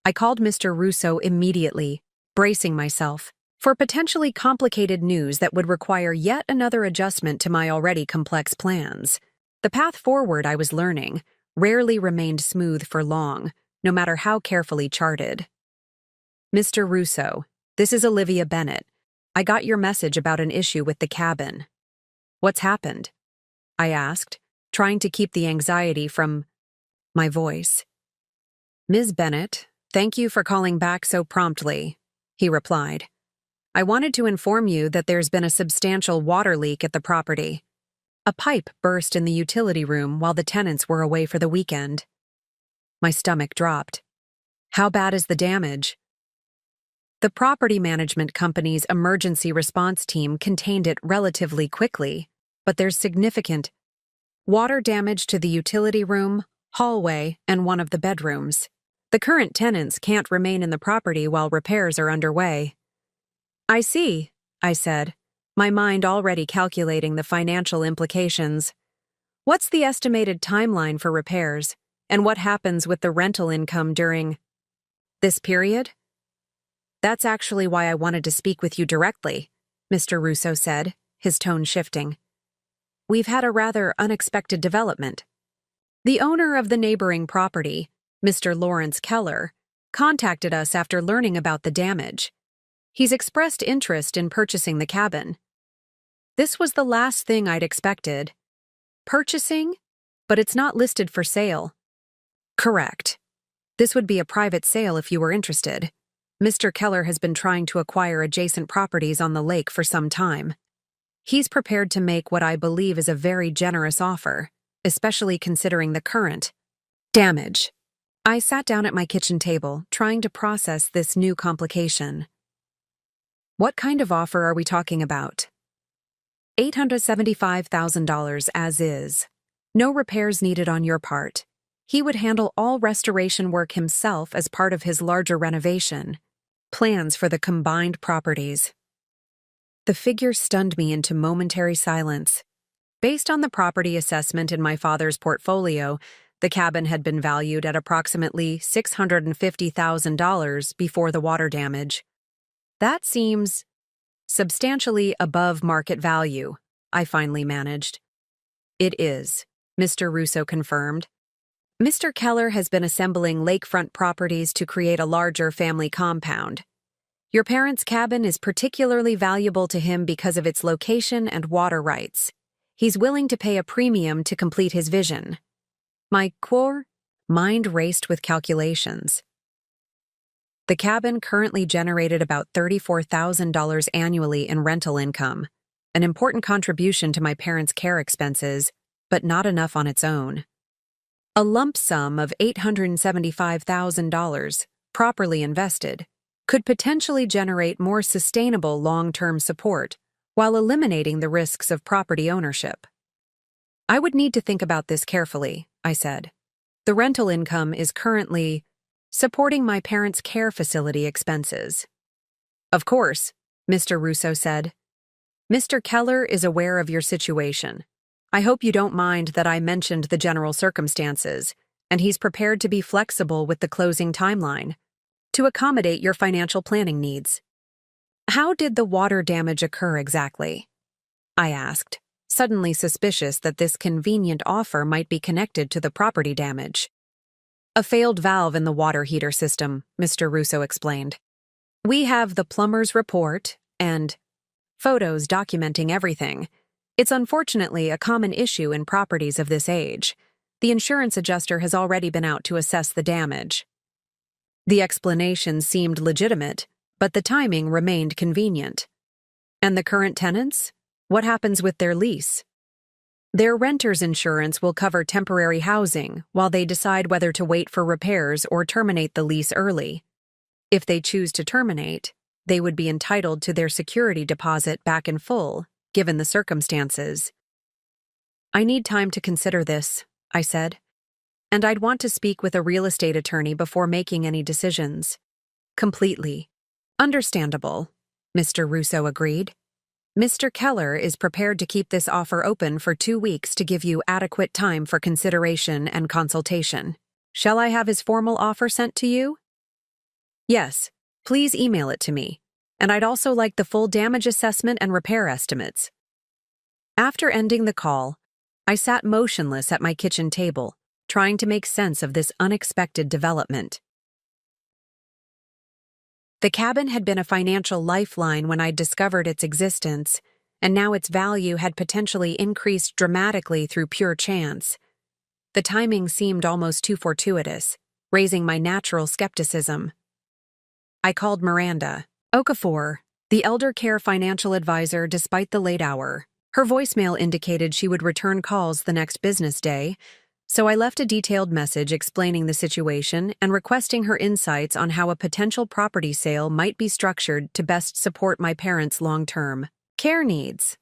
I called Mr. Russo immediately, bracing myself for potentially complicated news that would require yet another adjustment to my already complex plans. The path forward, I was learning, rarely remained smooth for long, no matter how carefully charted. Mr. Russo, this is Olivia Bennett. I got your message about an issue with the cabin. What's happened? I asked, trying to keep the anxiety from my voice. Ms. Bennett, thank you for calling back so promptly, he replied. I wanted to inform you that there's been a substantial water leak at the property. A pipe burst in the utility room while the tenants were away for the weekend. My stomach dropped. How bad is the damage? The property management company's emergency response team contained it relatively quickly, but there's significant water damage to the utility room, hallway, and one of the bedrooms. The current tenants can't remain in the property while repairs are underway. I see, I said, my mind already calculating the financial implications. What's the estimated timeline for repairs, and what happens with the rental income during this period? That's actually why I wanted to speak with you directly, Mr. Russo said, his tone shifting. We've had a rather unexpected development. The owner of the neighboring property, Mr. Lawrence Keller, contacted us after learning about the damage. He's expressed interest in purchasing the cabin. This was the last thing I'd expected. Purchasing? But it's not listed for sale. Correct. This would be a private sale if you were interested. Mr. Keller has been trying to acquire adjacent properties on the lake for some time. He's prepared to make what I believe is a very generous offer, especially considering the current damage. I sat down at my kitchen table, trying to process this new complication. What kind of offer are we talking about? $875,000 as is. No repairs needed on your part. He would handle all restoration work himself as part of his larger renovation. Plans for the combined properties. The figure stunned me into momentary silence. Based on the property assessment in my father's portfolio, the cabin had been valued at approximately $650,000 before the water damage. That seems substantially above market value, I finally managed. It is, Mr. Russo confirmed. Mr. Keller has been assembling lakefront properties to create a larger family compound. Your parents' cabin is particularly valuable to him because of its location and water rights. He's willing to pay a premium to complete his vision. My core mind raced with calculations. The cabin currently generated about $34,000 annually in rental income, an important contribution to my parents' care expenses, but not enough on its own. A lump sum of $875,000, properly invested, could potentially generate more sustainable long-term support while eliminating the risks of property ownership. I would need to think about this carefully, I said. The rental income is currently supporting my parents' care facility expenses. Of course, Mr. Russo said. Mr. Keller is aware of your situation. I hope you don't mind that I mentioned the general circumstances, and he's prepared to be flexible with the closing timeline to accommodate your financial planning needs. How did the water damage occur exactly? I asked, suddenly suspicious that this convenient offer might be connected to the property damage. A failed valve in the water heater system, Mr. Russo explained. We have the plumber's report and photos documenting everything. It's unfortunately a common issue in properties of this age. The insurance adjuster has already been out to assess the damage. The explanation seemed legitimate, but the timing remained convenient. And the current tenants? What happens with their lease? Their renter's insurance will cover temporary housing while they decide whether to wait for repairs or terminate the lease early. If they choose to terminate, they would be entitled to their security deposit back in full, given the circumstances. I need time to consider this, I said, and I'd want to speak with a real estate attorney before making any decisions. Completely. Understandable, Mr. Russo agreed. Mr. Keller is prepared to keep this offer open for 2 weeks to give you adequate time for consideration and consultation. Shall I have his formal offer sent to you? Yes, please email it to me, and I'd also like the full damage assessment and repair estimates. After ending the call, I sat motionless at my kitchen table, trying to make sense of this unexpected development. The cabin had been a financial lifeline when I'd discovered its existence, and now its value had potentially increased dramatically through pure chance. The timing seemed almost too fortuitous, raising my natural skepticism. I called Miranda Okafor, the elder care financial advisor, despite the late hour. Her voicemail indicated she would return calls the next business day, so I left a detailed message explaining the situation and requesting her insights on how a potential property sale might be structured to best support my parents' long-term care needs.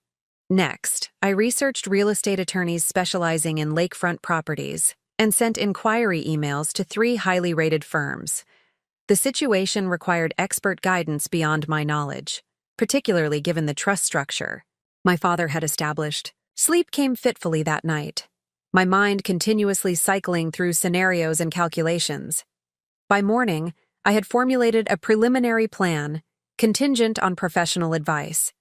Next, I researched real estate attorneys specializing in lakefront properties and sent inquiry emails to 3 highly rated firms. The situation required expert guidance beyond my knowledge, particularly given the trust structure my father had established. Sleep came fitfully that night, my mind continuously cycling through scenarios and calculations. By morning, I had formulated a preliminary plan, contingent on professional advice.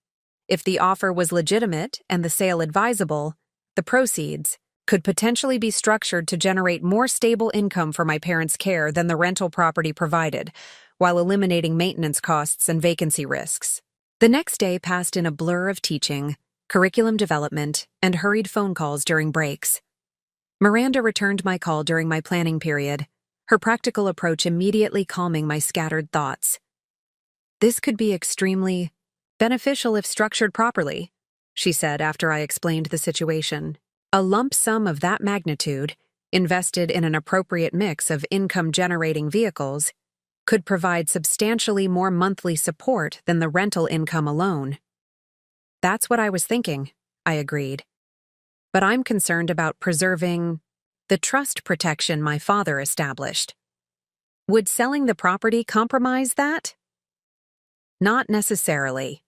If the offer was legitimate and the sale advisable, the proceeds could potentially be structured to generate more stable income for my parents' care than the rental property provided, while eliminating maintenance costs and vacancy risks. The next day passed in a blur of teaching, curriculum development, and hurried phone calls during breaks. Miranda returned my call during my planning period, her practical approach immediately calming my scattered thoughts. This could be extremely beneficial if structured properly, she said after I explained the situation. A lump sum of that magnitude, invested in an appropriate mix of income-generating vehicles, could provide substantially more monthly support than the rental income alone. That's what I was thinking, I agreed. But I'm concerned about preserving the trust protection my father established. Would selling the property compromise that? Not necessarily.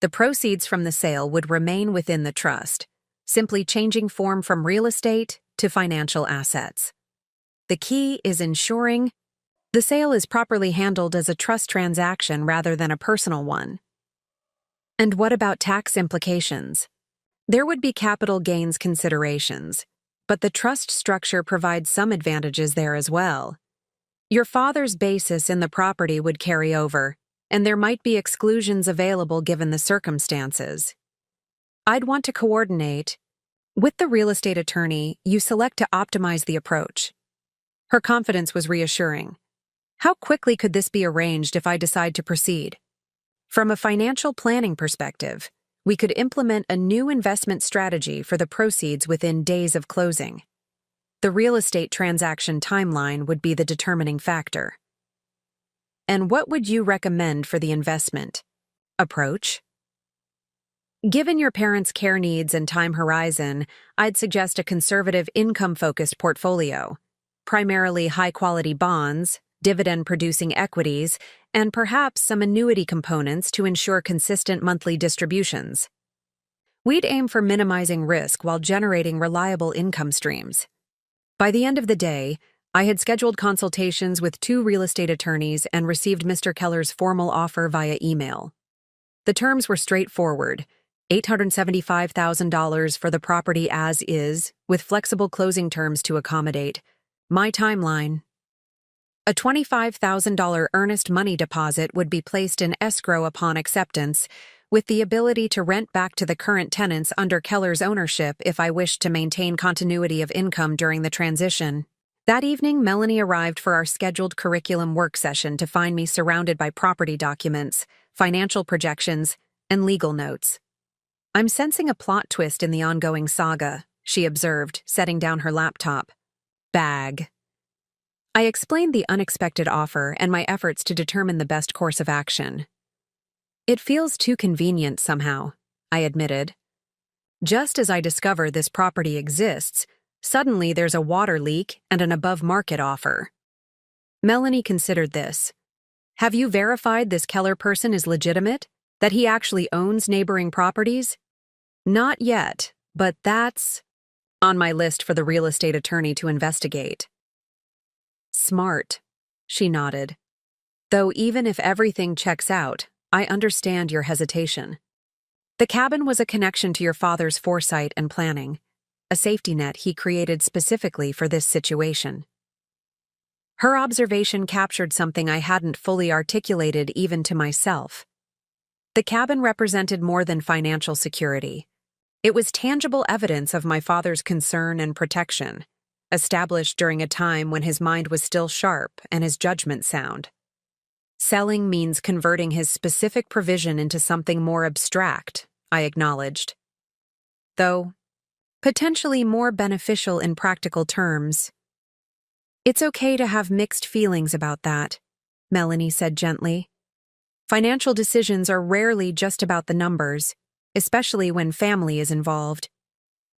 The proceeds from the sale would remain within the trust, simply changing form from real estate to financial assets. The key is ensuring the sale is properly handled as a trust transaction rather than a personal one. And what about tax implications? There would be capital gains considerations, but the trust structure provides some advantages there as well. Your father's basis in the property would carry over, and there might be exclusions available given the circumstances. I'd want to coordinate with the real estate attorney you select to optimize the approach. Her confidence was reassuring. How quickly could this be arranged if I decide to proceed? From a financial planning perspective, we could implement a new investment strategy for the proceeds within days of closing. The real estate transaction timeline would be the determining factor. And what would you recommend for the investment approach? Given your parents' care needs and time horizon, I'd suggest a conservative income-focused portfolio, primarily high-quality bonds, dividend-producing equities, and perhaps some annuity components to ensure consistent monthly distributions. We'd aim for minimizing risk while generating reliable income streams. By the end of the day, I had scheduled consultations with 2 real estate attorneys and received Mr. Keller's formal offer via email. The terms were straightforward: $875,000 for the property as is, with flexible closing terms to accommodate my timeline. A $25,000 earnest money deposit would be placed in escrow upon acceptance, with the ability to rent back to the current tenants under Keller's ownership if I wished to maintain continuity of income during the transition. That evening, Melanie arrived for our scheduled curriculum work session to find me surrounded by property documents, financial projections, and legal notes. I'm sensing a plot twist in the ongoing saga, she observed, setting down her laptop. Bag. I explained the unexpected offer and my efforts to determine the best course of action. It feels too convenient somehow, I admitted. Just as I discover this property exists, suddenly there's a water leak and an above-market offer. Melanie considered this. Have you verified this Keller person is legitimate? That he actually owns neighboring properties? Not yet, but that's on my list for the real estate attorney to investigate. Smart, she nodded. Though even if everything checks out, I understand your hesitation. The cabin was a connection to your father's foresight and planning, a safety net he created specifically for this situation. Her observation captured something I hadn't fully articulated even to myself. The cabin represented more than financial security. It was tangible evidence of my father's concern and protection, established during a time when his mind was still sharp and his judgment sound. Selling means converting his specific provision into something more abstract, I acknowledged. Though potentially more beneficial in practical terms. It's okay to have mixed feelings about that, Melanie said gently. Financial decisions are rarely just about the numbers, especially when family is involved.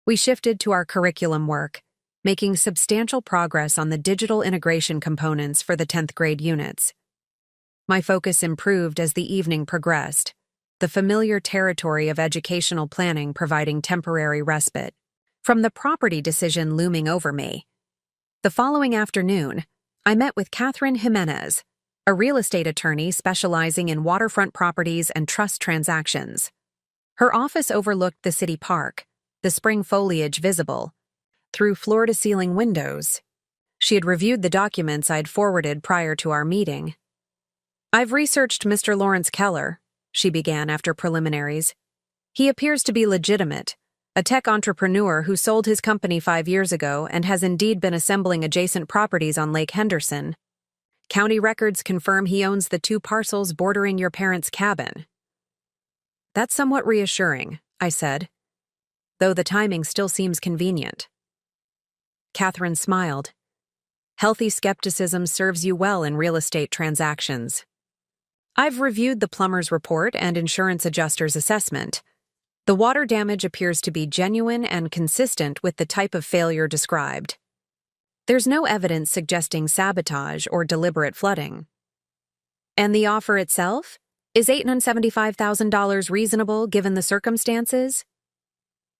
We shifted to our curriculum work, making substantial progress on the digital integration components for the 10th grade units. My focus improved as the evening progressed, the familiar territory of educational planning providing temporary respite from the property decision looming over me. The following afternoon, I met with Catherine Jimenez, a real estate attorney specializing in waterfront properties and trust transactions. Her office overlooked the city park, the spring foliage visible through floor-to-ceiling windows. She had reviewed the documents I'd forwarded prior to our meeting. "I've researched Mr. Lawrence Keller," she began after preliminaries. "He appears to be legitimate, a tech entrepreneur who sold his company 5 years ago and has indeed been assembling adjacent properties on Lake Henderson. County records confirm he owns the 2 parcels bordering your parents' cabin." "That's somewhat reassuring," I said, "though the timing still seems convenient." Catherine smiled. "Healthy skepticism serves you well in real estate transactions. I've reviewed the plumber's report and insurance adjuster's assessment. The water damage appears to be genuine and consistent with the type of failure described. There's no evidence suggesting sabotage or deliberate flooding. And the offer itself? Is $875,000 reasonable given the circumstances?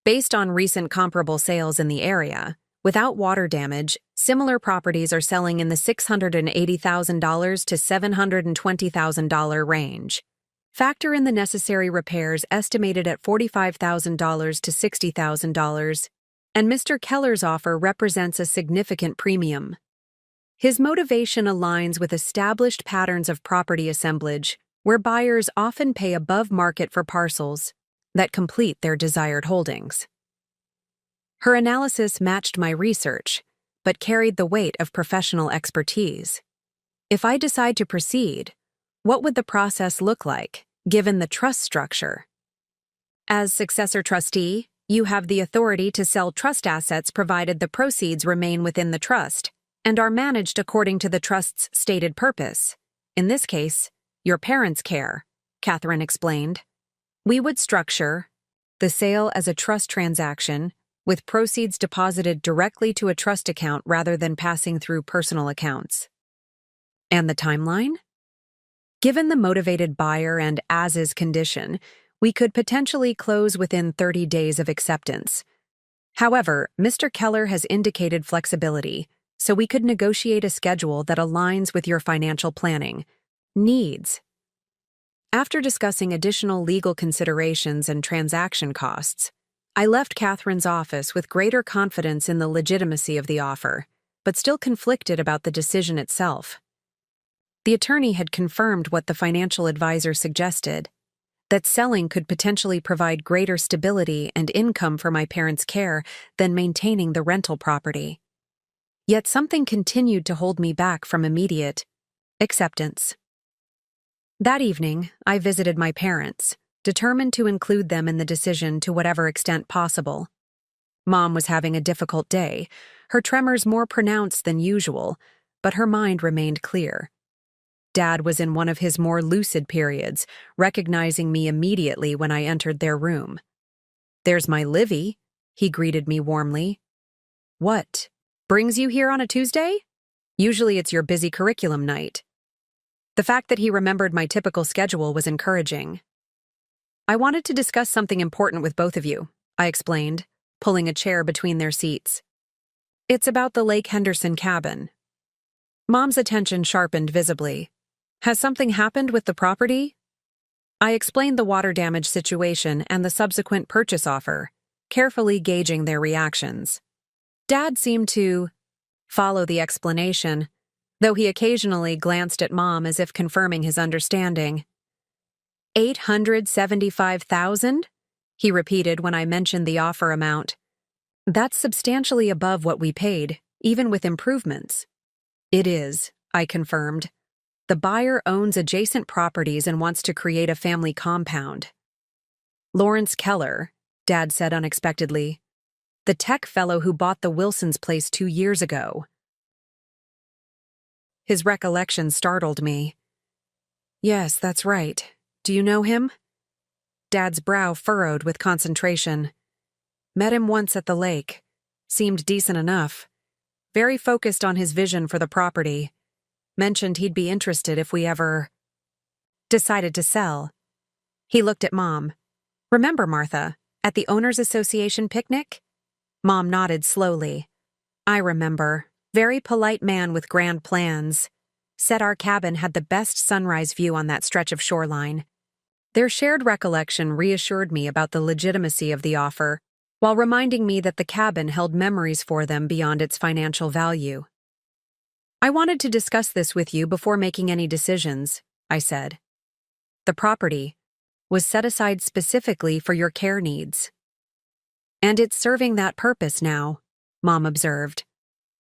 Based on recent comparable sales in the area, without water damage, similar properties are selling in the $680,000 to $720,000 range. Factor in the necessary repairs estimated at $45,000 to $60,000, and Mr. Keller's offer represents a significant premium. His motivation aligns with established patterns of property assemblage, where buyers often pay above market for parcels that complete their desired holdings. Her analysis matched my research, but carried the weight of professional expertise. If I decide to proceed, what would the process look like, given the trust structure? As successor trustee, you have the authority to sell trust assets provided the proceeds remain within the trust and are managed according to the trust's stated purpose. In this case, your parents' care, Catherine explained. We would structure the sale as a trust transaction with proceeds deposited directly to a trust account rather than passing through personal accounts. And the timeline? Given the motivated buyer and as-is condition, we could potentially close within 30 days of acceptance. However, Mr. Keller has indicated flexibility, so we could negotiate a schedule that aligns with your financial planning needs. After discussing additional legal considerations and transaction costs, I left Catherine's office with greater confidence in the legitimacy of the offer, but still conflicted about the decision itself. The attorney had confirmed what the financial advisor suggested, that selling could potentially provide greater stability and income for my parents' care than maintaining the rental property. Yet something continued to hold me back from immediate acceptance. That evening, I visited my parents, determined to include them in the decision to whatever extent possible. Mom was having a difficult day, her tremors more pronounced than usual, but her mind remained clear. Dad was in one of his more lucid periods, recognizing me immediately when I entered their room. "There's my Livy," he greeted me warmly. "What? Brings you here on a Tuesday? Usually it's your busy curriculum night." The fact that he remembered my typical schedule was encouraging. "I wanted to discuss something important with both of you," I explained, pulling a chair between their seats. "It's about the Lake Henderson cabin." Mom's attention sharpened visibly. "Has something happened with the property?" I explained the water damage situation and the subsequent purchase offer, carefully gauging their reactions. Dad seemed to follow the explanation, though he occasionally glanced at Mom as if confirming his understanding. $875,000? He repeated when I mentioned the offer amount. "That's substantially above what we paid, even with improvements." "It is," I confirmed. "The buyer owns adjacent properties and wants to create a family compound." "Lawrence Keller," Dad said unexpectedly. "The tech fellow who bought the Wilsons' place 2 years ago." His recollection startled me. "Yes, that's right. Do you know him?" Dad's brow furrowed with concentration. "Met him once at the lake. Seemed decent enough. Very focused on his vision for the property. Mentioned he'd be interested if we ever decided to sell." He looked at Mom. "Remember, Martha, at the Owners Association picnic?" Mom nodded slowly. "I remember. Very polite man with grand plans." said our cabin had the best sunrise view on that stretch of shoreline. Their shared recollection reassured me about the legitimacy of the offer, while reminding me that the cabin held memories for them beyond its financial value. "I wanted to discuss this with you before making any decisions," I said. "The property was set aside specifically for your care needs. And it's serving that purpose now," Mom observed.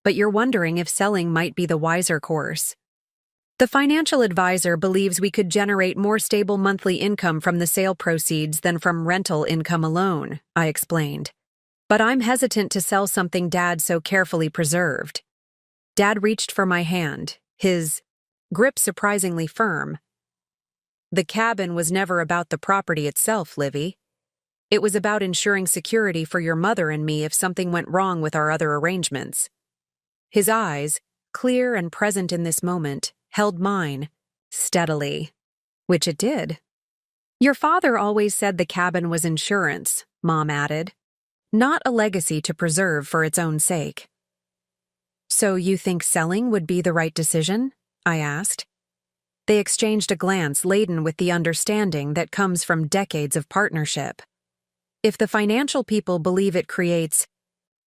"But you're wondering if selling might be the wiser course." "The financial advisor believes we could generate more stable monthly income from the sale proceeds than from rental income alone," I explained. "But I'm hesitant to sell something Dad so carefully preserved." Dad reached for my hand, his grip surprisingly firm. "The cabin was never about the property itself, Livy. It was about ensuring security for your mother and me if something went wrong with our other arrangements." His eyes, clear and present in this moment, held mine steadily, which it did. "Your father always said the cabin was insurance," Mom added, "not a legacy to preserve for its own sake." "So you think selling would be the right decision?" I asked. They exchanged a glance laden with the understanding that comes from decades of partnership. "If the financial people believe it creates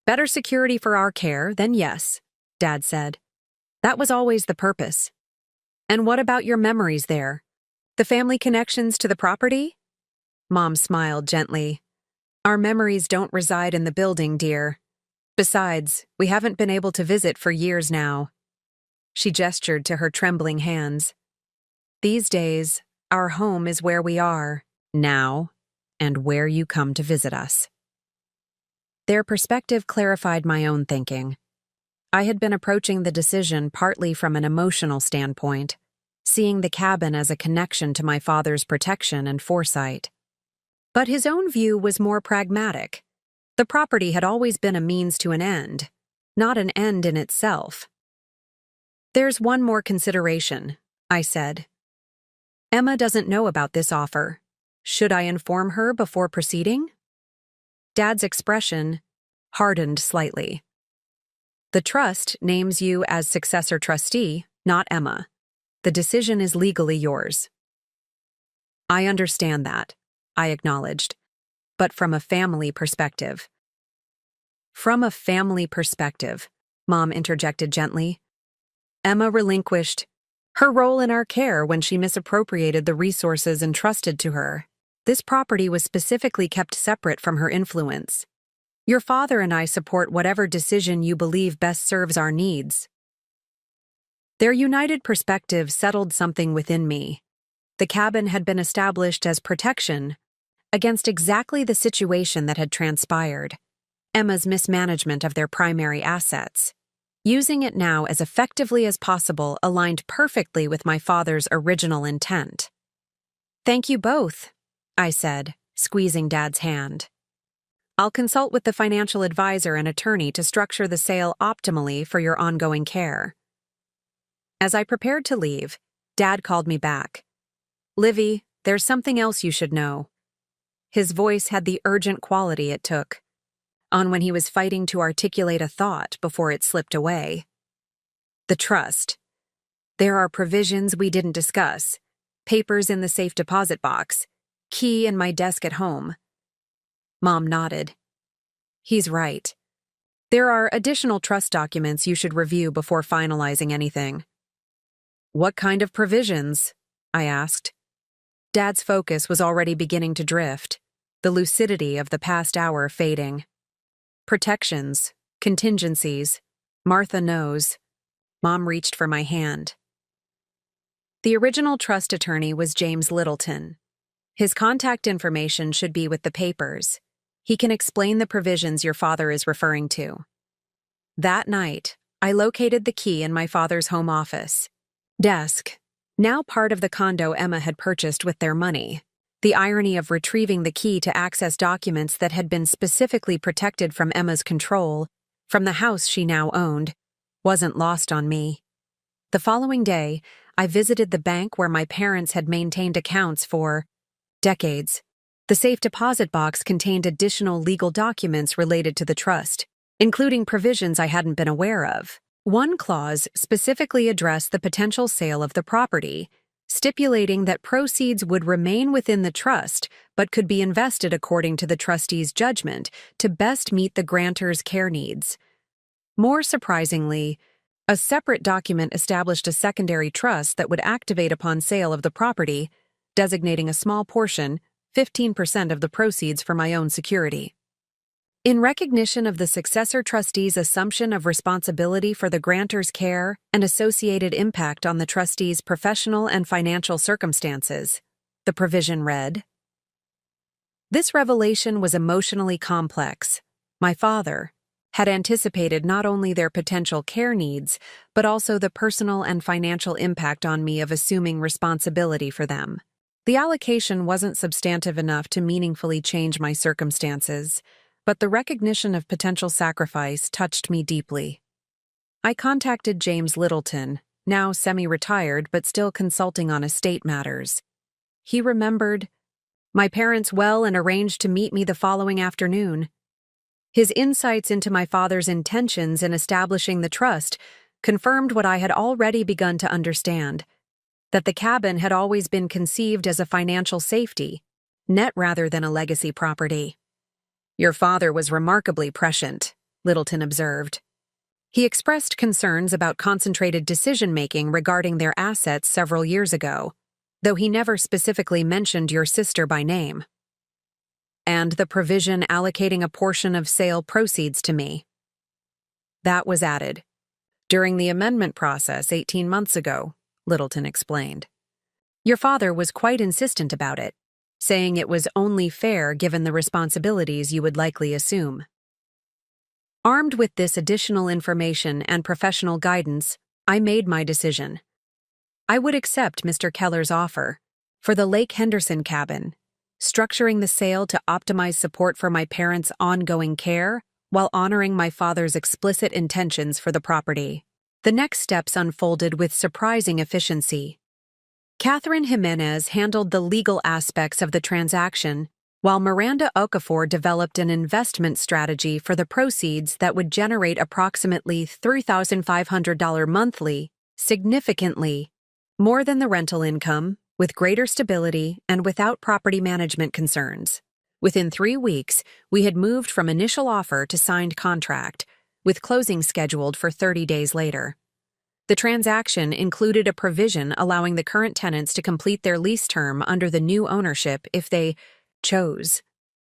better security for our care, then yes," Dad said. "That was always the purpose." "And what about your memories there? The family connections to the property?" Mom smiled gently. "Our memories don't reside in the building, dear. Besides, we haven't been able to visit for years now." She gestured to her trembling hands. "These days, our home is where we are now, and where you come to visit us." Their perspective clarified my own thinking. I had been approaching the decision partly from an emotional standpoint, seeing the cabin as a connection to my father's protection and foresight. But his own view was more pragmatic. The property had always been a means to an end, not an end in itself. "There's one more consideration," I said. "Emma doesn't know about this offer. Should I inform her before proceeding?" Dad's expression hardened slightly. "The trust names you as successor trustee, not Emma. The decision is legally yours." "I understand that," I acknowledged, "but from a family perspective." "From a family perspective," Mom interjected gently. "Emma relinquished her role in our care when she misappropriated the resources entrusted to her. This property was specifically kept separate from her influence. Your father and I support whatever decision you believe best serves our needs." Their united perspective settled something within me. The cabin had been established as protection against exactly the situation that had transpired, Emma's mismanagement of their primary assets. Using it now as effectively as possible aligned perfectly with my father's original intent. "Thank you both," I said, squeezing Dad's hand. "I'll consult with the financial advisor and attorney to structure the sale optimally for your ongoing care." As I prepared to leave, Dad called me back. "Livy, there's something else you should know." His voice had the urgent quality it took on when he was fighting to articulate a thought before it slipped away. "The trust. There are provisions we didn't discuss, papers in the safe deposit box, key in my desk at home." Mom nodded. "He's right. There are additional trust documents you should review before finalizing anything." "What kind of provisions?" I asked. Dad's focus was already beginning to drift, the lucidity of the past hour fading. "Protections, contingencies. Martha knows." Mom reached for my hand. The original trust attorney was James Littleton. His contact information should be with the papers. He can explain the provisions your father is referring to. That night, I located the key in my father's home office. Desk, now part of the condo Emma had purchased with their money. The irony of retrieving the key to access documents that had been specifically protected from Emma's control, from the house she now owned, wasn't lost on me. The following day, I visited the bank where my parents had maintained accounts for decades. The safe deposit box contained additional legal documents related to the trust, including provisions I hadn't been aware of. One clause specifically addressed the potential sale of the property, stipulating that proceeds would remain within the trust but could be invested according to the trustee's judgment to best meet the grantor's care needs. More surprisingly, a separate document established a secondary trust that would activate upon sale of the property, designating a small portion, 15% of the proceeds, for my own security. In recognition of the successor trustee's assumption of responsibility for the grantor's care and associated impact on the trustee's professional and financial circumstances, the provision read, "This revelation was emotionally complex. My father had anticipated not only their potential care needs, but also the personal and financial impact on me of assuming responsibility for them. The allocation wasn't substantive enough to meaningfully change my circumstances, but the recognition of potential sacrifice touched me deeply. I contacted James Littleton, now semi-retired but still consulting on estate matters. He remembered my parents well and arranged to meet me the following afternoon. His insights into my father's intentions in establishing the trust confirmed what I had already begun to understand, that the cabin had always been conceived as a financial safety, net rather than a legacy property. Your father was remarkably prescient," Littleton observed. He expressed concerns about concentrated decision-making regarding their assets several years ago, though he never specifically mentioned your sister by name. And the provision allocating a portion of sale proceeds to me. That was added during the amendment process 18 months ago, Littleton explained. Your father was quite insistent about it, saying it was only fair given the responsibilities you would likely assume. Armed with this additional information and professional guidance, I made my decision. I would accept Mr. Keller's offer for the Lake Henderson cabin, structuring the sale to optimize support for my parents' ongoing care while honoring my father's explicit intentions for the property. The next steps unfolded with surprising efficiency. Catherine Jimenez handled the legal aspects of the transaction, while Miranda Okafor developed an investment strategy for the proceeds that would generate approximately $3,500 monthly, significantly more than the rental income, with greater stability and without property management concerns. Within 3 weeks, we had moved from initial offer to signed contract, with closing scheduled for 30 days later. The transaction included a provision allowing the current tenants to complete their lease term under the new ownership if they chose,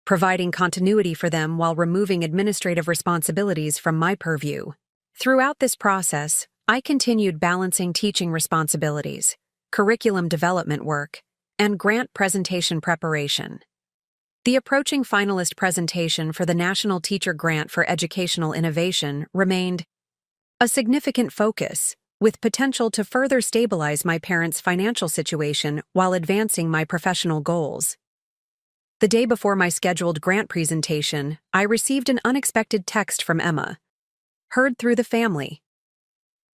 providing continuity for them while removing administrative responsibilities from my purview. Throughout this process, I continued balancing teaching responsibilities, curriculum development work, and grant presentation preparation. The approaching finalist presentation for the National Teacher Grant for Educational Innovation remained a significant focus, with potential to further stabilize my parents' financial situation while advancing my professional goals. The day before my scheduled grant presentation, I received an unexpected text from Emma. Heard through the family.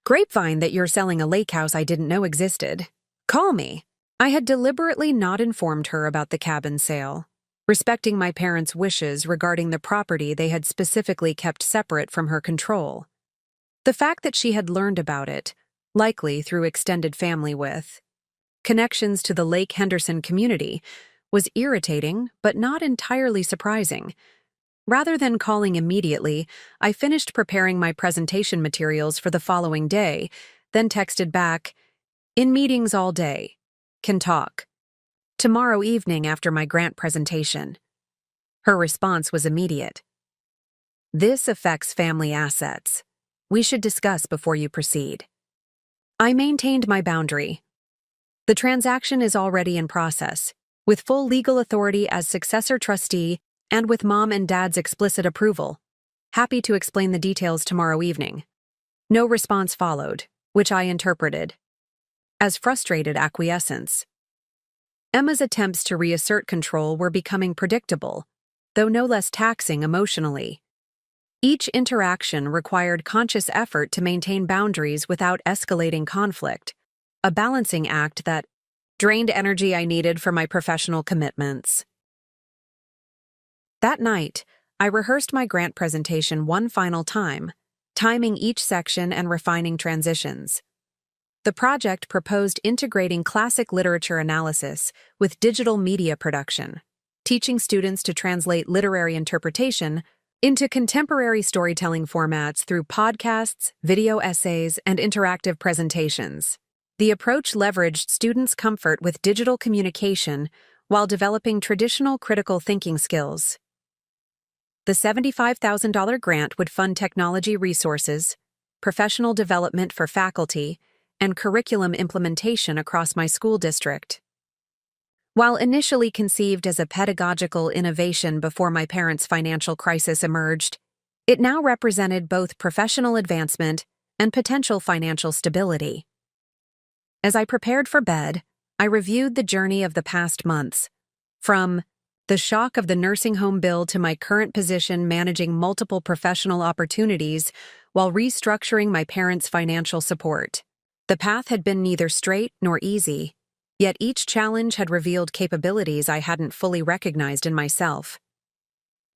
Grapevine that you're selling a lake house I didn't know existed. Call me. I had deliberately not informed her about the cabin sale, respecting my parents' wishes regarding the property they had specifically kept separate from her control. The fact that she had learned about it, likely through extended family with connections to the Lake Henderson community, was irritating but not entirely surprising. Rather than calling immediately, I finished preparing my presentation materials for the following day, then texted back, "In meetings all day. Can talk. Tomorrow evening after my grant presentation." Her response was immediate. "This affects family assets. We should discuss before you proceed." I maintained my boundary. The transaction is already in process, with full legal authority as successor trustee and with Mom and Dad's explicit approval. Happy to explain the details tomorrow evening. No response followed, which I interpreted as frustrated acquiescence. Emma's attempts to reassert control were becoming predictable, though no less taxing emotionally. Each interaction required conscious effort to maintain boundaries without escalating conflict, a balancing act that drained energy I needed for my professional commitments. That night, I rehearsed my grant presentation one final time, timing each section and refining transitions. The project proposed integrating classic literature analysis with digital media production, teaching students to translate literary interpretation into contemporary storytelling formats through podcasts, video essays, and interactive presentations. The approach leveraged students' comfort with digital communication while developing traditional critical thinking skills. The $75,000 grant would fund technology resources, professional development for faculty, and curriculum implementation across my school district. While initially conceived as a pedagogical innovation before my parents' financial crisis emerged, it now represented both professional advancement and potential financial stability. As I prepared for bed, I reviewed the journey of the past months, from the shock of the nursing home bill to my current position managing multiple professional opportunities while restructuring my parents' financial support. The path had been neither straight nor easy, yet each challenge had revealed capabilities I hadn't fully recognized in myself.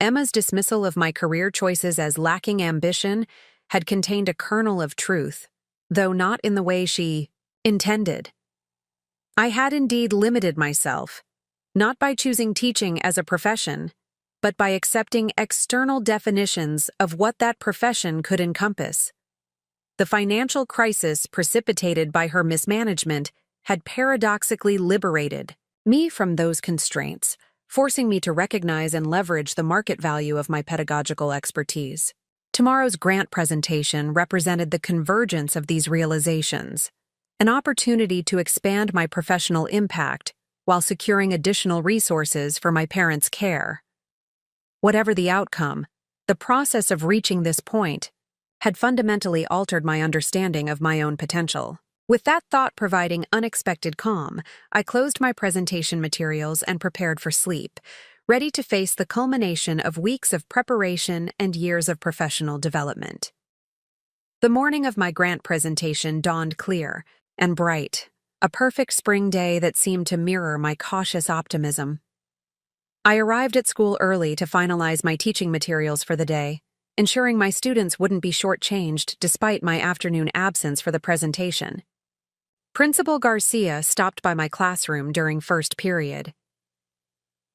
Emma's dismissal of my career choices as lacking ambition had contained a kernel of truth, though not in the way she intended. I had indeed limited myself, not by choosing teaching as a profession, but by accepting external definitions of what that profession could encompass. The financial crisis precipitated by her mismanagement had paradoxically liberated me from those constraints, forcing me to recognize and leverage the market value of my pedagogical expertise. Tomorrow's grant presentation represented the convergence of these realizations, an opportunity to expand my professional impact while securing additional resources for my parents' care. Whatever the outcome, the process of reaching this point had fundamentally altered my understanding of my own potential. With that thought providing unexpected calm, I closed my presentation materials and prepared for sleep, ready to face the culmination of weeks of preparation and years of professional development. The morning of my grant presentation dawned clear and bright, a perfect spring day that seemed to mirror my cautious optimism. I arrived at school early to finalize my teaching materials for the day, ensuring my students wouldn't be shortchanged despite my afternoon absence for the presentation. Principal Garcia stopped by my classroom during first period.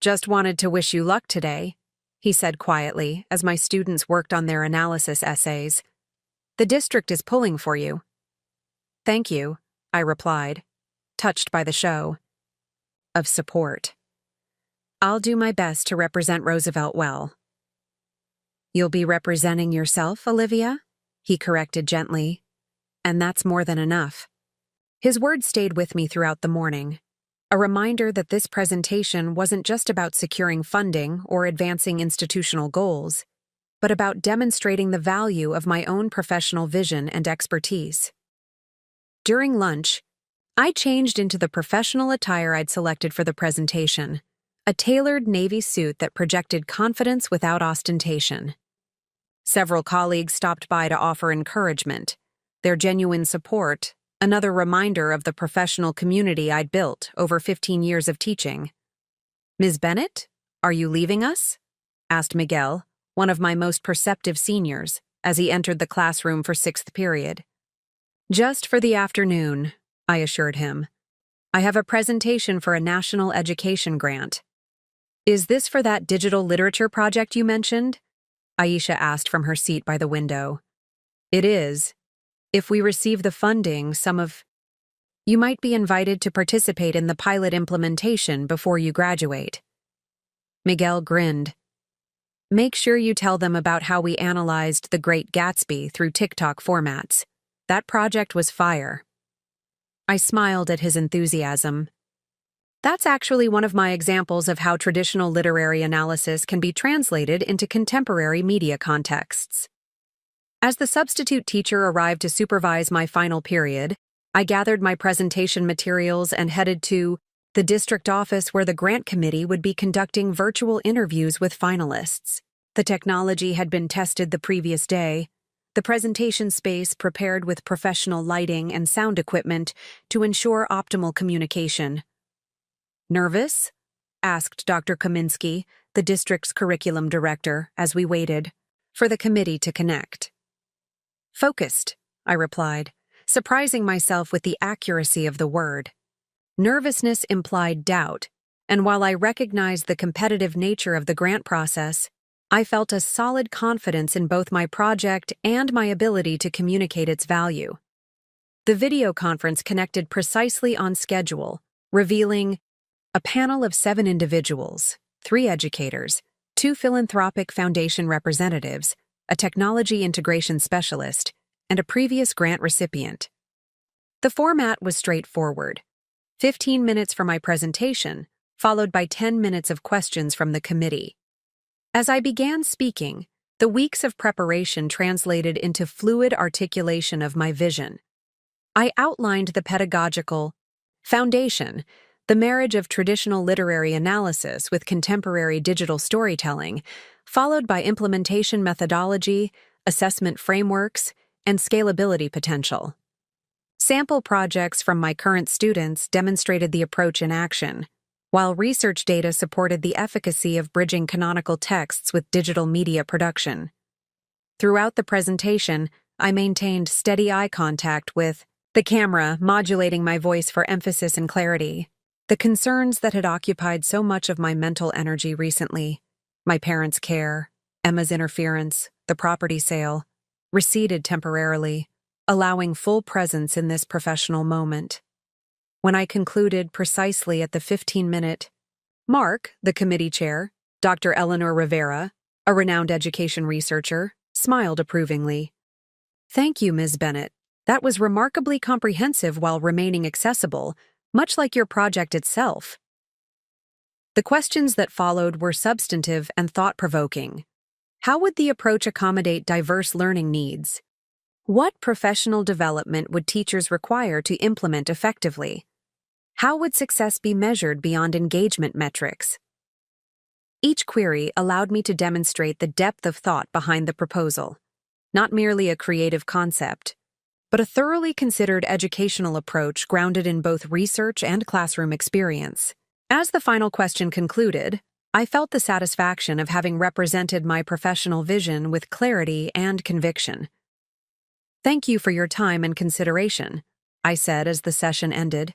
"Just wanted to wish you luck today," he said quietly as my students worked on their analysis essays. "The district is pulling for you." "Thank you," I replied, touched by the show of support. "I'll do my best to represent Roosevelt well." "You'll be representing yourself, Olivia?" he corrected gently. "And that's more than enough." His words stayed with me throughout the morning, a reminder that this presentation wasn't just about securing funding or advancing institutional goals, but about demonstrating the value of my own professional vision and expertise. During lunch, I changed into the professional attire I'd selected for the presentation, a tailored navy suit that projected confidence without ostentation. Several colleagues stopped by to offer encouragement, their genuine support, another reminder of the professional community I'd built over 15 years of teaching. "Ms. Bennett, are you leaving us?" asked Miguel, one of my most perceptive seniors, as he entered the classroom for sixth period. "Just for the afternoon," I assured him. "I have a presentation for a national education grant." "Is this for that digital literature project you mentioned?" Aisha asked from her seat by the window. "It is. If we receive the funding, you might be invited to participate in the pilot implementation before you graduate." Miguel grinned. "Make sure you tell them about how we analyzed The Great Gatsby through TikTok formats. That project was fire." I smiled at his enthusiasm. That's actually one of my examples of how traditional literary analysis can be translated into contemporary media contexts. As the substitute teacher arrived to supervise my final period, I gathered my presentation materials and headed to the district office where the grant committee would be conducting virtual interviews with finalists. The technology had been tested the previous day, the presentation space prepared with professional lighting and sound equipment to ensure optimal communication. "Nervous?" asked Dr. Kaminsky, the district's curriculum director, as we waited for the committee to connect. Focused, I replied, surprising myself with the accuracy of the word. Nervousness implied doubt, and while I recognized the competitive nature of the grant process, I felt a solid confidence in both my project and my ability to communicate its value. The video conference connected precisely on schedule, revealing a panel of 7 individuals, 3 educators, 2 philanthropic foundation representatives, a technology integration specialist, and a previous grant recipient. The format was straightforward. 15 minutes for my presentation, followed by 10 minutes of questions from the committee. As I began speaking, the weeks of preparation translated into fluid articulation of my vision. I outlined the pedagogical foundation, the marriage of traditional literary analysis with contemporary digital storytelling, followed by implementation methodology, assessment frameworks, and scalability potential. Sample projects from my current students demonstrated the approach in action, while research data supported the efficacy of bridging canonical texts with digital media production. Throughout the presentation, I maintained steady eye contact with the camera, modulating my voice for emphasis and clarity. The concerns that had occupied so much of my mental energy recently, my parents' care, Emma's interference, the property sale, receded temporarily, allowing full presence in this professional moment. When I concluded precisely at the 15-minute mark, the committee chair, Dr. Eleanor Rivera, a renowned education researcher, smiled approvingly. "Thank you, Ms. Bennett. That was remarkably comprehensive while remaining accessible, much like your project itself." The questions that followed were substantive and thought-provoking. How would the approach accommodate diverse learning needs? What professional development would teachers require to implement effectively? How would success be measured beyond engagement metrics? Each query allowed me to demonstrate the depth of thought behind the proposal, not merely a creative concept, but a thoroughly considered educational approach grounded in both research and classroom experience. As the final question concluded, I felt the satisfaction of having represented my professional vision with clarity and conviction. "Thank you for your time and consideration," I said as the session ended.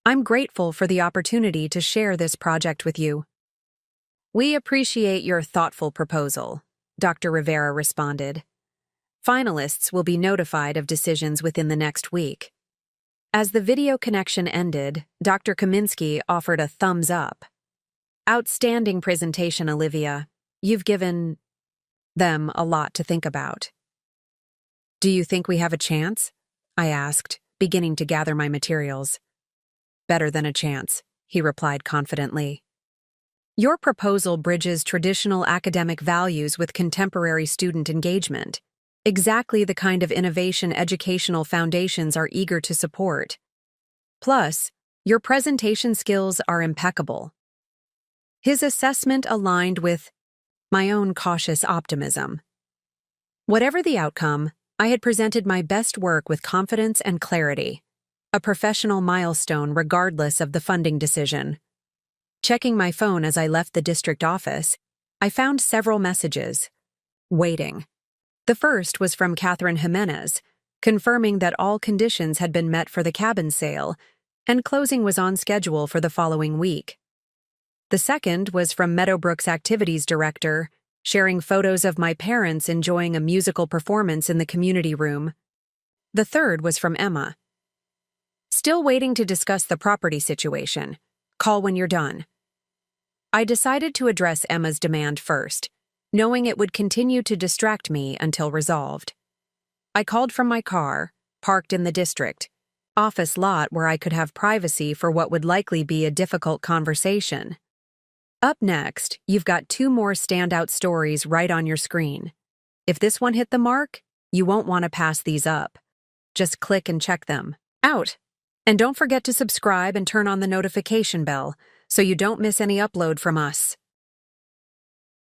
"I'm grateful for the opportunity to share this project with you." "We appreciate your thoughtful proposal," Dr. Rivera responded. "Finalists will be notified of decisions within the next week." As the video connection ended, Dr. Kaminsky offered a thumbs up. "Outstanding presentation, Olivia. You've given them a lot to think about." "Do you think we have a chance?" I asked, beginning to gather my materials. "Better than a chance," he replied confidently. "Your proposal bridges traditional academic values with contemporary student engagement, exactly the kind of innovation educational foundations are eager to support. Plus, your presentation skills are impeccable." His assessment aligned with my own cautious optimism. Whatever the outcome, I had presented my best work with confidence and clarity, a professional milestone regardless of the funding decision. Checking my phone as I left the district office, I found several messages. Waiting. The first was from Catherine Jimenez, confirming that all conditions had been met for the cabin sale, and closing was on schedule for the following week. The second was from Meadowbrook's activities director, sharing photos of my parents enjoying a musical performance in the community room. The third was from Emma. "Still waiting to discuss the property situation. Call when you're done." I decided to address Emma's demand first, knowing it would continue to distract me until resolved. I called from my car, parked in the district office lot where I could have privacy for what would likely be a difficult conversation. Up next, you've got 2 more standout stories right on your screen. If this one hit the mark, you won't want to pass these up. Just click and check them out. And don't forget to subscribe and turn on the notification bell so you don't miss any upload from us.